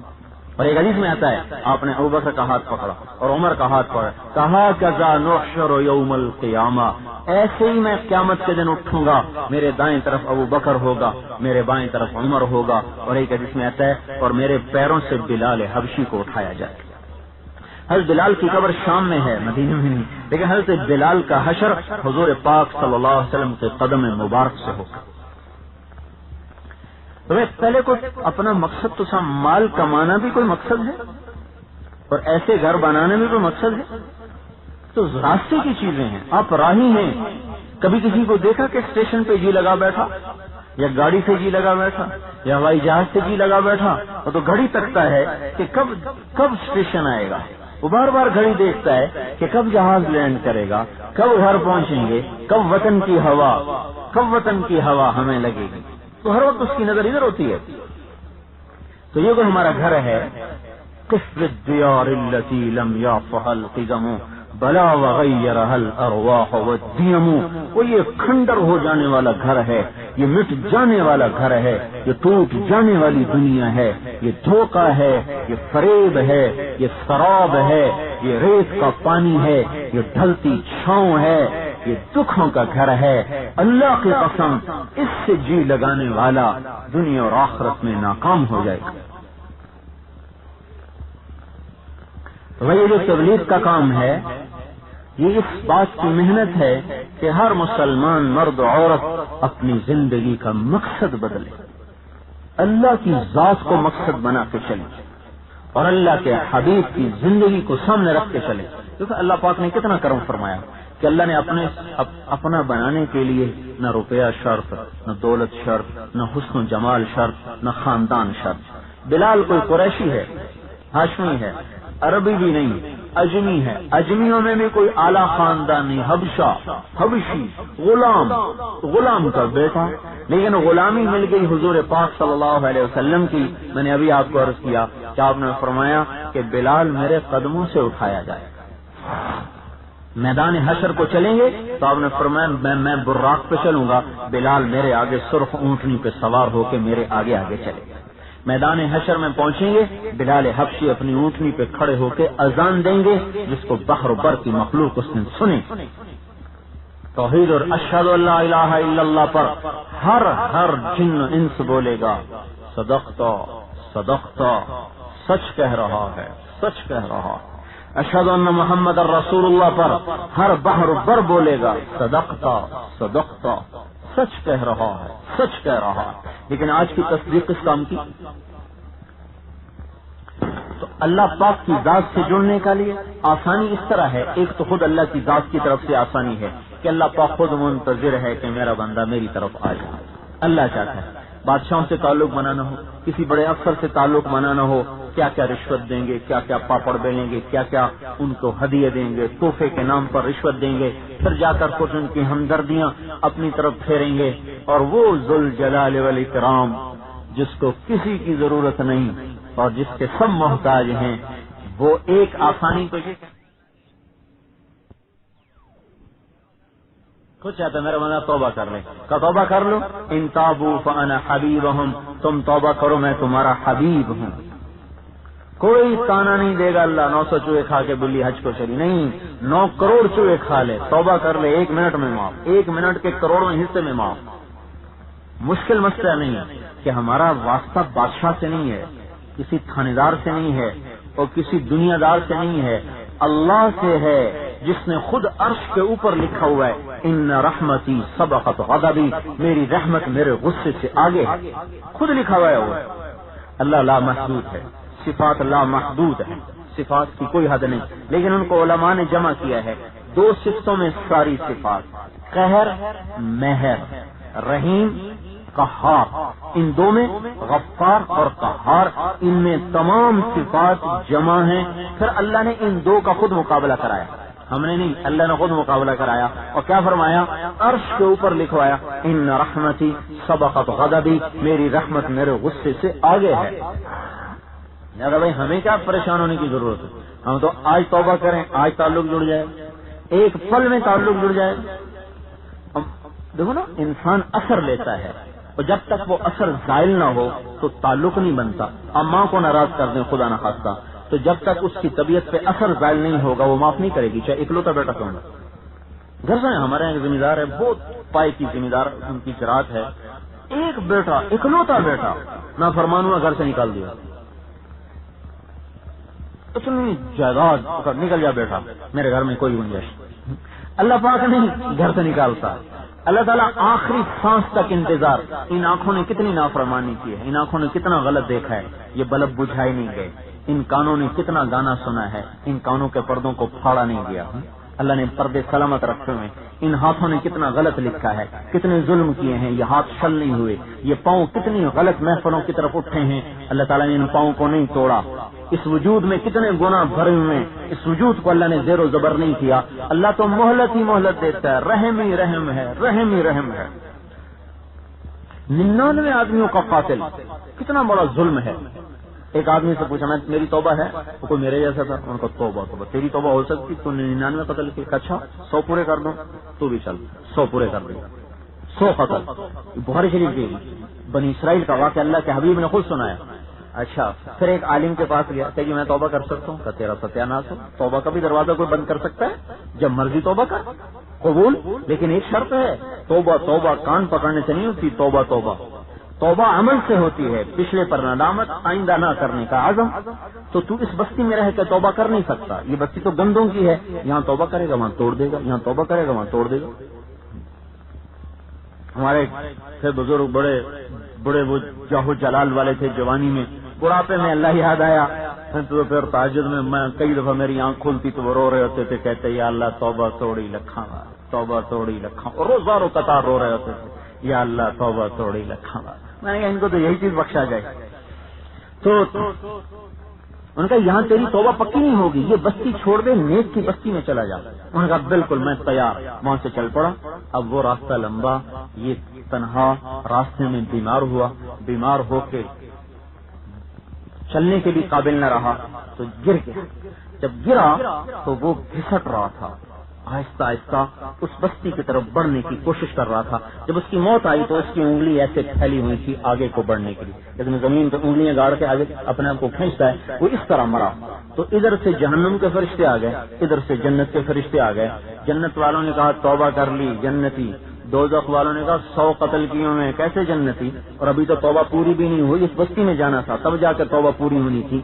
اور ایک حدیث میں آتا ہے آپ نے ابو بکر کا ہاتھ پکڑا اور عمر کا ہاتھ پکڑا، کہا کذا نحشر یوم القیامہ، ایسے ہی میں قیامت کے دن اٹھوں گا، میرے دائیں طرف ابو بکر ہوگا، میرے بائیں طرف عمر ہوگا۔ اور ایک حدیث میں آتا ہے اور میرے پیروں سے بلال حبشی کو اٹھایا جائے۔ حضرت بلال کی قبر شام میں ہے، مدینہ میں نہیں، لیکن حضرت بلال کا حشر حضور پاک صلی اللہ علیہ وسلم کے قدم مبارک سے ہوگا۔ تو پہلے کو اپنا مقصد تو تھا، مال کمانا بھی کوئی مقصد ہے اور ایسے گھر بنانا بھی کوئی مقصد ہے، تو راستے کی چیزیں ہیں، آپ راہی ہیں۔ کبھی کسی کو دیکھا کہ اسٹیشن پہ جی لگا بیٹھا، یا گاڑی سے جی لگا بیٹھا، یا ہوائی جہاز سے جی لگا بیٹھا؟ وہ تو گھڑی تکتا ہے کہ کب اسٹیشن آئے گا، وہ بار بار گھڑی دیکھتا ہے کہ کب جہاز لینڈ کرے گا، کب گھر پہنچیں گے، کب وطن کی ہوا ہمیں لگے گی، تو ہر وقت اس کی نظر ادھر ہوتی ہے۔ تو یہ کوئی ہمارا گھر ہے، قف الدیار التي لم يعفها القدم بلا وغيرها الارواح والديم، وہ یہ کھنڈر ہو جانے والا گھر ہے، یہ مٹ جانے والا گھر ہے، یہ ٹوٹ جانے والی دنیا ہے، یہ دھوکہ ہے، یہ فریب ہے، یہ سراب ہے، یہ ریت کا پانی ہے، یہ ڈھلتی چھاؤں ہے، یہ دکھوں کا گھر ہے۔ اللہ کی قسم اس سے جی لگانے والا دنیا اور آخرت میں ناکام ہو جائے گا۔ وہی جو تبلیغ کا کام ہے، یہ اس بات کی محنت ہے کہ ہر مسلمان مرد و عورت اپنی زندگی کا مقصد بدلے، اللہ کی ذات کو مقصد بنا کے چلے اور اللہ کے حبیب کی زندگی کو سامنے رکھ کے چلے۔ کیونکہ اللہ پاک نے کتنا کرم فرمایا کہ اللہ نے اپنا بنانے کے لیے نہ روپیہ شرط، نہ دولت شرط، نہ حسن و جمال شرط، نہ خاندان شرط۔ بلال کوئی قریشی ہے، ہاشمی ہے، عربی بھی نہیں، اجمی ہے، اجمیوں میں بھی کوئی اعلیٰ خاندان نہیں، حبشی غلام کا بیٹا، لیکن غلامی مل گئی حضور پاک صلی اللہ علیہ وسلم کی۔ میں نے ابھی آپ کو عرض کیا کہ آپ نے فرمایا کہ بلال میرے قدموں سے اٹھایا جائے۔ میدان حشر کو چلیں گے تو آپ نے فرمایا میں براق پہ چلوں گا، بلال میرے آگے سرخ اونٹنی پہ سوار ہو کے میرے آگے آگے چلے گا۔ میدان حشر میں پہنچیں گے، بلال حبشی اپنی اونٹنی پہ کھڑے ہو کے اذان دیں گے جس کو بحر و بر کی مخلوق اس نے سنے۔ توحید اور اشہد ان لا الہ الا اللہ پر ہر جن انس بولے گا صدقت سچ کہہ رہا ہے، سچ کہہ رہا ہے۔ اشہد ان محمد الرسول اللہ پر ہر بحر و بر بولے گا صدقت سچ کہہ رہا ہے، سچ کہہ رہا ہے۔ لیکن آج کی تصدیق اس کام کی، تو اللہ پاک کی ذات سے جڑنے کا لیے آسانی اس طرح ہے، ایک تو خود اللہ کی ذات کی طرف سے آسانی ہے کہ اللہ پاک خود منتظر ہے کہ میرا بندہ میری طرف آ جائے۔ اللہ چاہتا ہے بادشاہوں سے تعلق بنانا ہو، کسی بڑے افسر سے تعلق بنانا ہو، کیا کیا رشوت دیں گے، کیا کیا پاپڑ بیلیں گے، کیا کیا ان کو ہدیے دیں گے، تحفے کے نام پر رشوت دیں گے، پھر جا کر کچھ ان کی ہمدردیاں اپنی طرف پھیریں گے، اور وہ ذوالجلال والاکرام جس کو کسی کی ضرورت نہیں اور جس کے سب محتاج ہیں، وہ ایک آسانی تو یہ کچھ چاہتا ہے میرا بندہ توبہ کر لے، کا توبہ کر لو، ان تابوا فانا حبیبہم، تم توبہ کرو میں تمہارا حبیب ہوں۔ کوئی تانا نہیں دے گا اللہ 900 چوہے کھا کے بلی حج کو چلی، نہیں، 9 کروڑ چوہے کھا لے، توبہ کر لے، 1 منٹ میں معاف، 1 منٹ کے کروڑویں حصے میں معاف۔ مشکل مسئلہ نہیں ہے کہ ہمارا واسطہ بادشاہ سے نہیں ہے، کسی تھانے دار سے نہیں ہے اور کسی دنیا دار سے نہیں ہے، اللہ سے ہے جس نے خود عرش کے اوپر لکھا ہوا ہے ان رحمتی سبقت غضبی، میری رحمت میرے غصے سے آگے ہے، خود لکھا ہوا ہے وہ۔ اللہ لا محدود ہے، صفات لا محدود ہے، صفات کی کوئی حد نہیں، لیکن ان کو علماء نے جمع کیا ہے 2 صفتوں میں ساری صفات، قہر، مہر، رحیم، قہار، ان 2 میں غفار اور قہار، ان میں تمام صفات جمع ہیں۔ پھر اللہ نے ان 2 کا خود مقابلہ کرایا، ہم نے نہیں، اللہ نے خود مقابلہ کرایا اور کیا فرمایا؟ عرش کے اوپر لکھوایا ان رحمتی سبقت غضبی، میری رحمت میرے غصے سے آگے ہے۔ لہذا بھائی ہمیں کیا پریشان ہونے کی ضرورت ہے؟ ہم تو آج توبہ کریں، آج تعلق جڑ جائے، ایک پل میں تعلق جڑ جائے۔ دیکھو نا، انسان اثر لیتا ہے اور جب تک وہ اثر زائل نہ ہو تو تعلق نہیں بنتا۔ اب ماں کو ناراض کر دیں خدا نہ خواستہ، تو جب تک اس کی طبیعت پہ اثر زائل نہیں ہوگا وہ معاف نہیں کرے گی، چاہے اکلوتا بیٹا کیوں نہ۔ گھر سے ہمارے یہاں ذمہ دار ہے، بہت پائے کی ذمہ دار ان کی جرات ہے، ایک بیٹا، اکلوتا بیٹا نافرمان ہوا، گھر سے نکال دیا، اتنی جائیداد، نکل جا بیٹا، میرے گھر میں کوئی گنجائش۔ اللہ پاک نہیں گھر سے نکالتا، اللہ تعالیٰ آخری سانس تک انتظار۔ ان آنکھوں نے کتنی نافرمانی کی ہے، ان آنکھوں نے کتنا غلط دیکھا ہے، یہ بلب بجھائے نہیں گئے، ان کانوں نے کتنا گانا سنا ہے، ان کانوں کے پردوں کو پھاڑا نہیں گیا، اللہ نے پردے سلامت رکھے ہوئے، ان ہاتھوں نے کتنا غلط لکھا ہے، کتنے ظلم کیے ہیں، یہ ہاتھ شل نہیں ہوئے، یہ پاؤں کتنی غلط محفلوں کی طرف اٹھے ہیں، اللہ تعالیٰ نے ان پاؤں کو نہیں توڑا، اس وجود میں کتنے گناہ بھرے ہوئے، اس وجود کو اللہ نے زیر و زبر نہیں کیا، اللہ تو مہلت ہی مہلت دیتا ہے، رحم ہی رحم ہے، رحم ہی رحم ہے۔ 99 آدمیوں کا قاتل، کتنا بڑا ظلم ہے۔ ایک آدمی سے پوچھا، میں میری توبہ ہے؟ وہ کوئی میرے جیسا تھا، ان کو توبہ توبہ، تیری توبہ ہو سکتی تو 99 قتل کی؟ اچھا 100 پورے کر دو، تو بھی چل 100 پورے کر دے، 100 قتل۔ بخاری شریف کی بنی اسرائیل کا واقعہ اللہ کے حبیب نے خود سنایا۔ اچھا پھر ایک عالم کے پاس گیا کہ میں توبہ کر سکتا ہوں؟ کہ تیرا ستیاناش ہو، توبہ کا بھی دروازہ کوئی بند کر سکتا ہے؟ جب مرضی توبہ کر، قبول، لیکن ایک شرط ہے، توبہ توبہ کان پکڑنے سے نہیں ہوتی، توبہ توبہ توبہ عمل سے ہوتی ہے، پچھلے پر ندامت، آئندہ نہ کرنے کا عزم۔ تو اس بستی میں رہ کے توبہ کر نہیں سکتا، یہ بستی تو گندوں کی ہے، یہاں توبہ کرے گا وہاں توڑ دے گا، یہاں توبہ کرے گا وہاں توڑ دے گا۔ ہمارے تھے بزرگ، بڑے بڑے وہ جاہو جلال والے تھے، جوانی میں، بڑھاپے میں اللہ یاد آیا تو پھر تہجد میں کئی دفعہ میری آنکھ کھلتی تو وہ رو رہے ہوتے تھے، کہتے یا اللہ توبہ توڑی لکھاں، توبہ توڑی لکھاں، اور روزانوں قطار رو رہے ہوتے تھے، یا اللہ توبہ توڑی لکھاں۔ میں نے کہا ان کو تو یہی چیز بخشا جائے، تو ان کا یہاں تیری توبہ پکی نہیں ہوگی، یہ بستی چھوڑ دے، نیک کی بستی میں چلا جا۔ انہوں نے کہا بالکل میں تیار، وہاں سے چل پڑا۔ اب وہ راستہ لمبا، یہ تنہا، راستے میں بیمار ہوا، بیمار ہو کے چلنے کے بھی قابل نہ رہا تو گر گیا۔ جب گرا تو وہ گھسٹ رہا تھا، آہستہ آہستہ اس بستی کی طرف بڑھنے کی کوشش کر رہا تھا۔ جب اس کی موت آئی تو اس کی انگلی ایسے پھیلی ہوئی تھی آگے کو بڑھنے کے لیے، لیکن زمین پہ انگلیاں گاڑ کے آگے اپنے آپ کو کھینچتا ہے، وہ اس طرح مرا۔ تو ادھر سے جہنم کے فرشتے آ گئے، ادھر سے جنت کے فرشتے آ گئے۔ جنت والوں نے کہا توبہ کر لی جنتی، دوزخ والوں نے کہا 100 قتل کیوں میں کیسے جنتی، اور ابھی تو توبہ پوری بھی نہیں ہوئی، اس بستی میں جانا تھا تب جا کے توبہ پوری ہونی تھی۔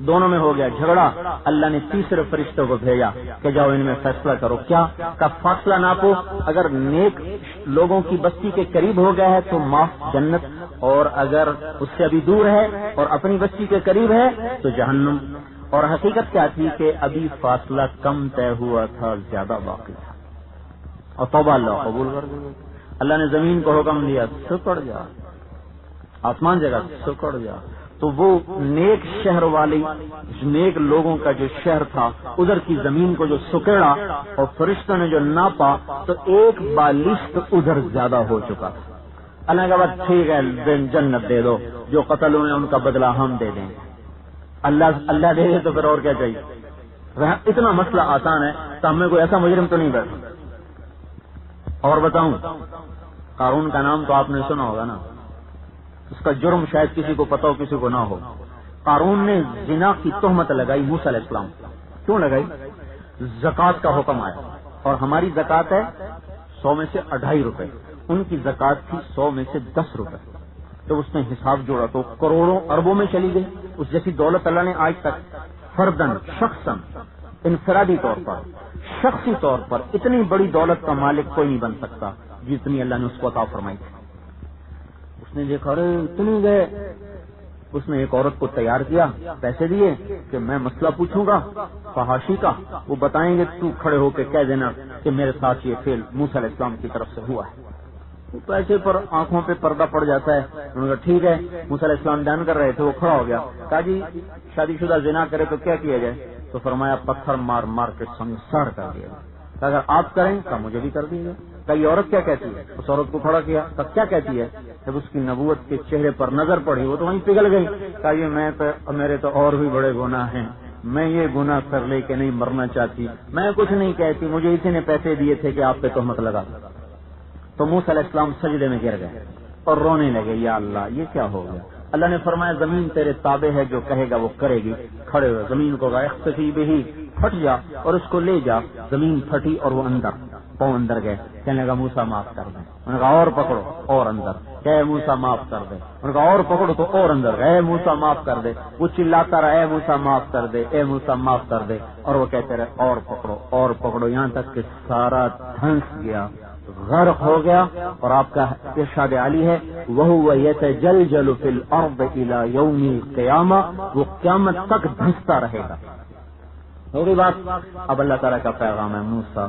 دونوں میں ہو گیا جھگڑا۔ اللہ نے تیسرے فرشتوں کو بھیجا کہ جاؤ ان میں فیصلہ کرو، کیا کا فاصلہ ناپو، اگر نیک لوگوں کی بستی کے قریب ہو گیا ہے تو معاف جنت، اور اگر اس سے ابھی دور ہے اور اپنی بستی کے قریب ہے تو جہنم۔ اور حقیقت کیا تھی کہ ابھی فاصلہ کم طے ہوا تھا، زیادہ باقی تھا، اور توبہ اللہ قبول کر دیا۔ اللہ نے زمین کو حکم دیا سکڑ جا، آسمان جگہ سکڑ جا۔ تو وہ نیک شہر والی نیک لوگوں کا جو شہر تھا ادھر کی زمین کو جو سکیڑا اور فرشتوں نے جو ناپا تو 1 بالشت ادھر زیادہ ہو چکا تھا۔ اللہ کا بات ٹھیک ہے جنت دے دو، جو قتل ہوئے ان کا بدلہ ہم دے دیں، اللہ دے دے تو پھر اور کیا چاہیے۔ اتنا مسئلہ آسان ہے تو ہمیں کوئی ایسا مجرم تو نہیں بیٹھا۔ اور بتاؤں، قارون کا نام تو آپ نے سنا ہوگا نا، اس کا جرم شاید کسی کو پتہ ہو کسی کو نہ ہو۔ قارون نے زنا کی تہمت لگائی موسیٰ علیہ السلام. کیوں لگائی؟ زکوٰۃ کا حکم آیا اور ہماری زکوٰۃ ہے 100 میں سے 2.5 روپے، ان کی زکوٰۃ تھی 100 میں سے 10 روپے. تو اس نے حساب جوڑا تو کروڑوں اربوں میں چلی گئی. اس جیسی دولت اللہ نے آج تک فردن، شخصاً، انفرادی طور پر، شخصی طور پر اتنی بڑی دولت کا مالک کوئی نہیں بن سکتا جتنی اللہ نے اس کو عطا فرمائی تھی. اس نے دیکھا ارے اتنے گئے. اس نے ایک عورت کو تیار کیا، پیسے دیے کہ میں مسئلہ پوچھوں گا فحاشی کا، وہ بتائیں گے، تو کھڑے ہو کے کہہ دینا کہ میرے ساتھ یہ فعل موسیٰ علیہ السلام کی طرف سے ہوا ہے. پیسے پر آنکھوں پہ پردہ پڑ جاتا ہے. انہوں نے کہا ٹھیک ہے. موسیٰ علیہ السلام بیان کر رہے تھے، وہ کھڑا ہو گیا، کہا جی شادی شدہ زنا کرے تو کیا کیا جائے؟ تو فرمایا پتھر مار مار کے سنسار کر دیا. کہا اگر آپ کریں تو مجھے بھی کر دیجیے. کہا یہ عورت کیا کہتی ہے؟ اس عورت کو کھڑا کیا. کہا کیا کہتی ہے؟ جب اس کی نبوت کے چہرے پر نظر پڑی وہ تو وہیں پگھل گئی. کہا یہ میرے تو اور بھی بڑے گناہ ہیں، میں یہ گناہ کر لے کے نہیں مرنا چاہتی، میں کچھ نہیں کہتی، مجھے اسی نے پیسے دیے تھے کہ آپ پہ تہمت لگا. تو موسیٰ علیہ السلام سجدے میں گر گئے اور رونے لگے، یا اللہ یہ کیا ہو گیا؟ اللہ نے فرمایا زمین تیرے تابع ہے، جو کہے گا وہ کرے گی. کھڑے ہوئے زمین کو کہا اختفی بہی، پھٹ جا اور اس کو لے جا. زمین پھٹی اور وہ اندر، پاؤں اندر گئے. کہنے لگا موسیٰ معاف کر دیں. انہوں نے کہا اور پکڑو اور اندر. کہ موسیٰ معاف کر دے. انہوں نے کہا اور پکڑو تو اور اندر گئے. موسیٰ معاف کر دے. وہ چلاتا رہا اے موسیٰ معاف کر دے، اے موسیٰ معاف کر دے. اور وہ کہتے رہے اور پکڑو اور پکڑو، یہاں تک کہ سارا دھنس گیا، غرق ہو گیا. اور آپ کا ارشاد عالی ہے وَهُوَ يَتَجَلْجَلُ فِي الْأَرْضِ إِلَى يَوْمِ الْقِيَامَةِ، وہ قیامت تک دھنستا رہے گا. ہوگی بات. اب اللہ تعالیٰ کا پیغام ہے موسیٰ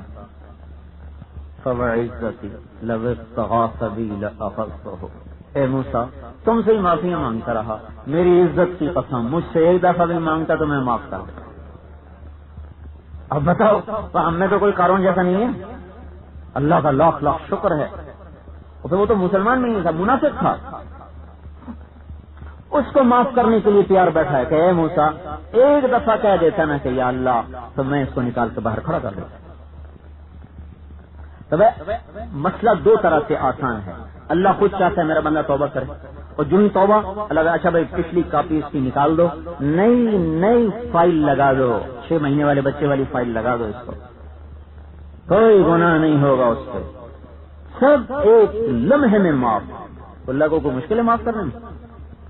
فَوَعِزَّتِي لَوِ اسْتَغَاثَ بِي لَأَخَذْتُهُ، اے موسیٰ تم سے ہی معافیاں مانگتا رہا، میری عزت کی قسم مجھ سے ایک دفعہ بھی مانگتا تو میں معاف کر دوں. اب بتاؤ ہم میں تو کوئی قارون جیسا نہیں ہے. اللہ کا لاکھ لاکھ شکر ہے. اور پھر وہ تو مسلمان نہیں تھا، منافق تھا. اس کو معاف کرنے کے لیے تیار بیٹھا ہے کہ اے موسیٰ ایک دفعہ کہہ دیتا نا کہ یا اللہ، تو میں اس کو نکال کے باہر کھڑا کر دیتا. تو مسئلہ دو طرح سے آسان ہے. اللہ خود چاہتا ہے میرا بندہ توبہ کرے، اور جو ہی توبہ اللہ اچھا بھائی پچھلی کاپی اس کی نکال دو، نئی فائل لگا دو، 6 مہینے والے بچے والی فائل لگا دو، اس کو کوئی گناہ نہیں ہوگا اس پہ، سب ایک لمحے میں معاف. اللہ کو کوئی مشکل ہے معاف کرنے میں؟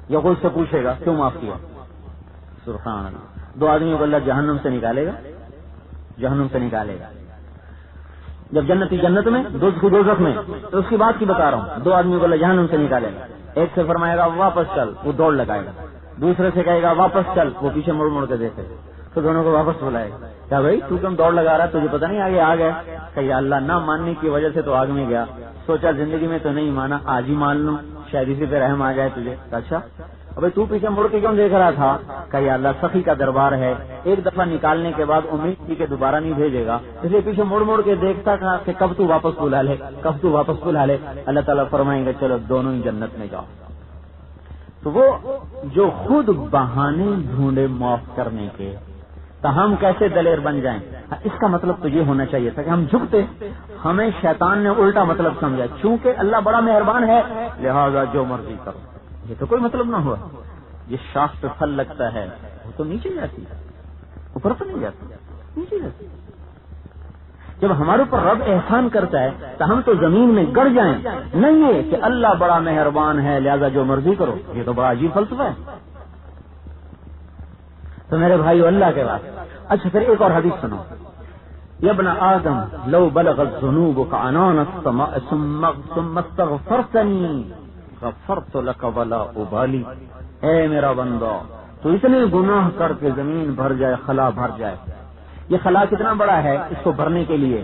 یا کوئی سے پوچھے گا کیوں معاف کیا؟ سبحان اللہ. 2 آدمیوں کو اللہ جہنم سے نکالے گا، جہنم سے نکالے گا. جب جنتی جنت میں، دوزخی دوزخ میں، تو اس کی بات کی بتا رہا ہوں. 2 آدمیوں کو اللہ جہنم سے نکالے گا. ایک سے فرمائے گا واپس چل، وہ دوڑ لگائے گا. دوسرے سے کہے گا واپس چل، وہ پیچھے مڑ مڑ کے دیکھے. تو دونوں کو واپس بلائے گا. کیا بھائی تو کیوں دوڑ لگا رہا ہے، تجھے پتہ نہیں آگے آ گیا؟ کہ یا اللہ نہ ماننے کی وجہ سے تو آگ میں گیا، سوچا زندگی میں تو نہیں مانا، آج ہی مان لوں شاید اسی پہ رحم آ جائے تجھے. اچھا ابھی تو پیچھے مڑ کے کیوں دیکھ رہا تھا؟ کہ یا اللہ سخی کا دربار ہے، ایک دفعہ نکالنے کے بعد امید تھی کہ دوبارہ نہیں بھیجے گا، اس لیے پیچھے مڑ مڑ کے دیکھتا تھا کہ کب تو واپس بلا لے، کب تو واپس بلا لے. اللہ تعالیٰ فرمائیں گے چلو دونوں ہی جنت میں جاؤ. تو وہ جو خود بہانے ڈھونڈے معاف کرنے کے، تو ہم کیسے دلیر بن جائیں؟ اس کا مطلب تو یہ ہونا چاہیے تھا کہ ہم جھکتے. ہمیں شیطان نے الٹا مطلب سمجھا، چونکہ اللہ بڑا مہربان ہے لہذا جو مرضی کرو. یہ تو کوئی مطلب نہ ہوا. یہ شاخ پہ پھل لگتا ہے وہ تو نیچے جاتی ہے، اوپر تو نہیں جاتی، نیچے جاتی. جب ہمارے اوپر رب احسان کرتا ہے تو ہم تو زمین میں گڑ جائیں، نہیں ہے کہ اللہ بڑا مہربان ہے لہذا جو مرضی کرو. یہ تو بڑا عجیب فلسفہ ہے. تو میرے بھائیو اللہ کے بعد اچھا پھر ایک اور حدیث سنو. یا ابن آدم لو بلغت ذنوبک عنان السماء ثم استغفرتنی غفرت لك ولا ابالی. اے میرا بندہ تو اتنے گناہ کر کے زمین بھر جائے، خلا بھر جائے. یہ خلا کتنا بڑا ہے، اس کو بھرنے کے لیے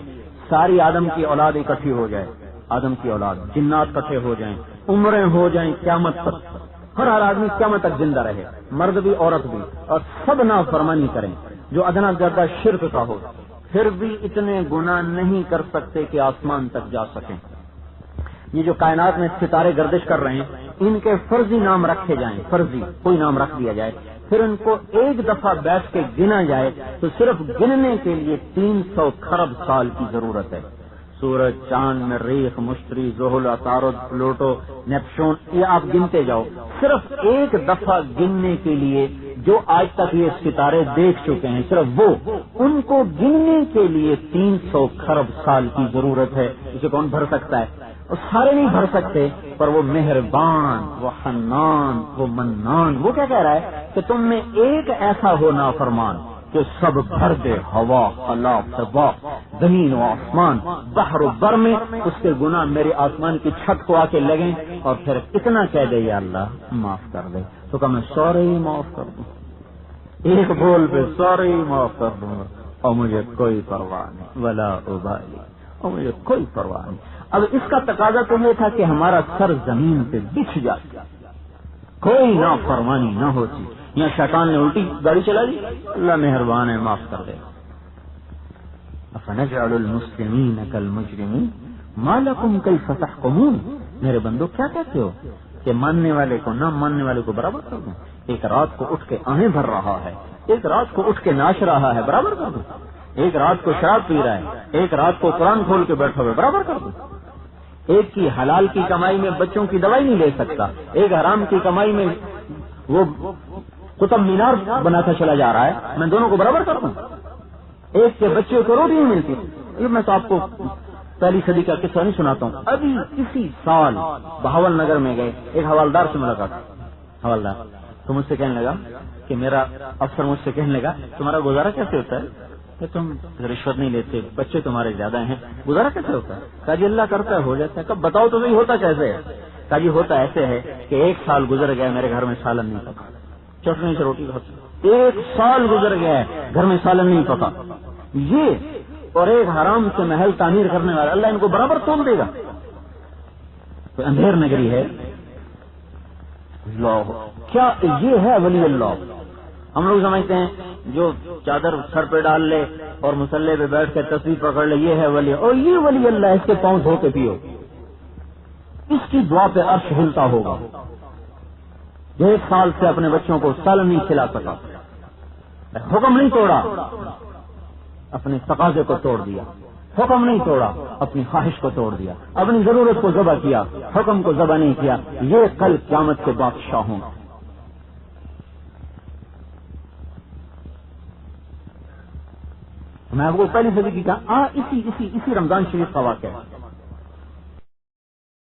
ساری آدم کی اولاد اکٹھی ہو جائے، آدم کی اولاد، جنات اکٹھے ہو جائیں، عمریں ہو جائیں قیامت تک، ہر آدمی قیامت تک زندہ رہے، مرد بھی عورت بھی، اور سب نافرمانی کریں جو ادنا زیادہ شرک کا ہو، پھر بھی اتنے گناہ نہیں کر سکتے کہ آسمان تک جا سکیں. یہ جو کائنات میں ستارے گردش کر رہے ہیں ان کے فرضی نام رکھے جائیں، فرضی کوئی نام رکھ دیا جائے، پھر ان کو ایک دفعہ بیٹھ کے گنا جائے تو صرف گننے کے لیے 300 کھرب سال کی ضرورت ہے. سورج، چاند، مریخ، مشتری، زحل، عطارد، پلوٹو، نیپچون، یہ آپ گنتے جاؤ. صرف ایک دفعہ گننے کے لیے جو آج تک یہ ستارے دیکھ چکے ہیں صرف وہ، ان کو گننے کے لیے 300 کھرب سال کی ضرورت ہے. اسے کون بھر سکتا ہے؟ اور سارے نہیں بھر سکتے، پر وہ مہربان، وہ حنان، وہ منان، وہ کیا کہہ رہا ہے کہ تم میں ایک ایسا ہو نافرمان کہ سب بھر دے، ہوا، خلا، فضا، زمین و آسمان، بحر و بر میں اس کے گناہ میرے آسمان کی چھت کو آ کے لگیں، اور پھر اتنا کہہ دے یا اللہ معاف کر دے، تو کہ میں سارے ہی معاف کر دوں، ایک بول پہ سارے ہی معاف کر دوں گا، اور مجھے کوئی پرواہ نہیں، ولا ابالی، اور مجھے کوئی پرواہ نہیں. اب اس کا تقاضا تو یہ تھا کہ ہمارا سر زمین پہ بچھ جائے، کوئی نافرمانی نہ ہوتی. یہاں شیطان نے الٹی گاڑی چلا دی، اللہ مہربان ہے معاف کر دے. افنجعل المسلمین کالمجرمین ما لکم کیف تحکمون. میرے بندو کیا کہتے ہو کہ ماننے والے کو نہ ماننے والے کو برابر کر دوں؟ ایک رات کو اٹھ کے آہیں بھر رہا ہے، ایک رات کو اٹھ کے ناچ رہا ہے، برابر کر دوں؟ ایک رات کو شراب پی رہا ہے، ایک رات کو قرآن کھول کے بیٹھا ہوئے، برابر کر دوں؟ ایک کی حلال کی کمائی میں بچوں کی دوائی نہیں لے سکتا، ایک حرام کی کمائی میں وہ قطب مینار بناتا چلا جا رہا ہے، میں دونوں کو برابر کر دوں؟ ایک کے بچے کو روٹی نہیں ملتی. یہ میں تو آپ کو پہلی صدی کا قصہ نہیں سناتا ہوں. ابھی اسی سال بہاول نگر میں گئے، ایک حوالدار سے ملاقات، حوالدار تو مجھ سے کہنے لگا کہ میرا افسر مجھ سے کہنے لگا تمہارا گزارا کیسے ہوتا ہے کہ تم رشوت نہیں لیتے، بچے تمہارے زیادہ ہیں، گزارا کیسے ہوتا ہے؟ کہا جی اللہ کرتا ہے، ہو جاتا ہے. کب بتاؤ تو نہیں ہوتا کیسے ہے؟ کہا جی ہوتا ایسے ہے کہ 1 سال گزر گیا میرے گھر میں سالن نہیں پکا، چٹنی سے روٹی کھاتی، 1 سال گزر گیا ہے گھر میں سالن نہیں پکا. یہ اور ایک حرام سے محل تعمیر کرنے والا، اللہ ان کو برابر تول دے گا. تو اندھیر نگری ہے اللہ. کیا یہ ہے ولی اللہ؟ ہم لوگ سمجھتے ہیں جو چادر سر پہ ڈال لے اور مسلح پہ بیٹھ کے تسبیح پکڑ لے یہ ہے ولی، اور یہ ولی اللہ، اس کے پاؤں دھو کے پیو، اس کی دعا پہ عرش ہلتا ہوگا. 1 سال سے اپنے بچوں کو سالن نہیں کھلا سکا، حکم نہیں توڑا، اپنے تقاضے کو توڑ دیا، حکم نہیں توڑا، اپنی خواہش کو توڑ دیا، اپنی ضرورت کو ذبح کیا، حکم کو ذبح نہیں کیا. یہ کل قیامت کے بادشاہ ہوں. میں آپ کو پہلی صدی کی کہا اسی رمضان شریف کا واقعہ ہے.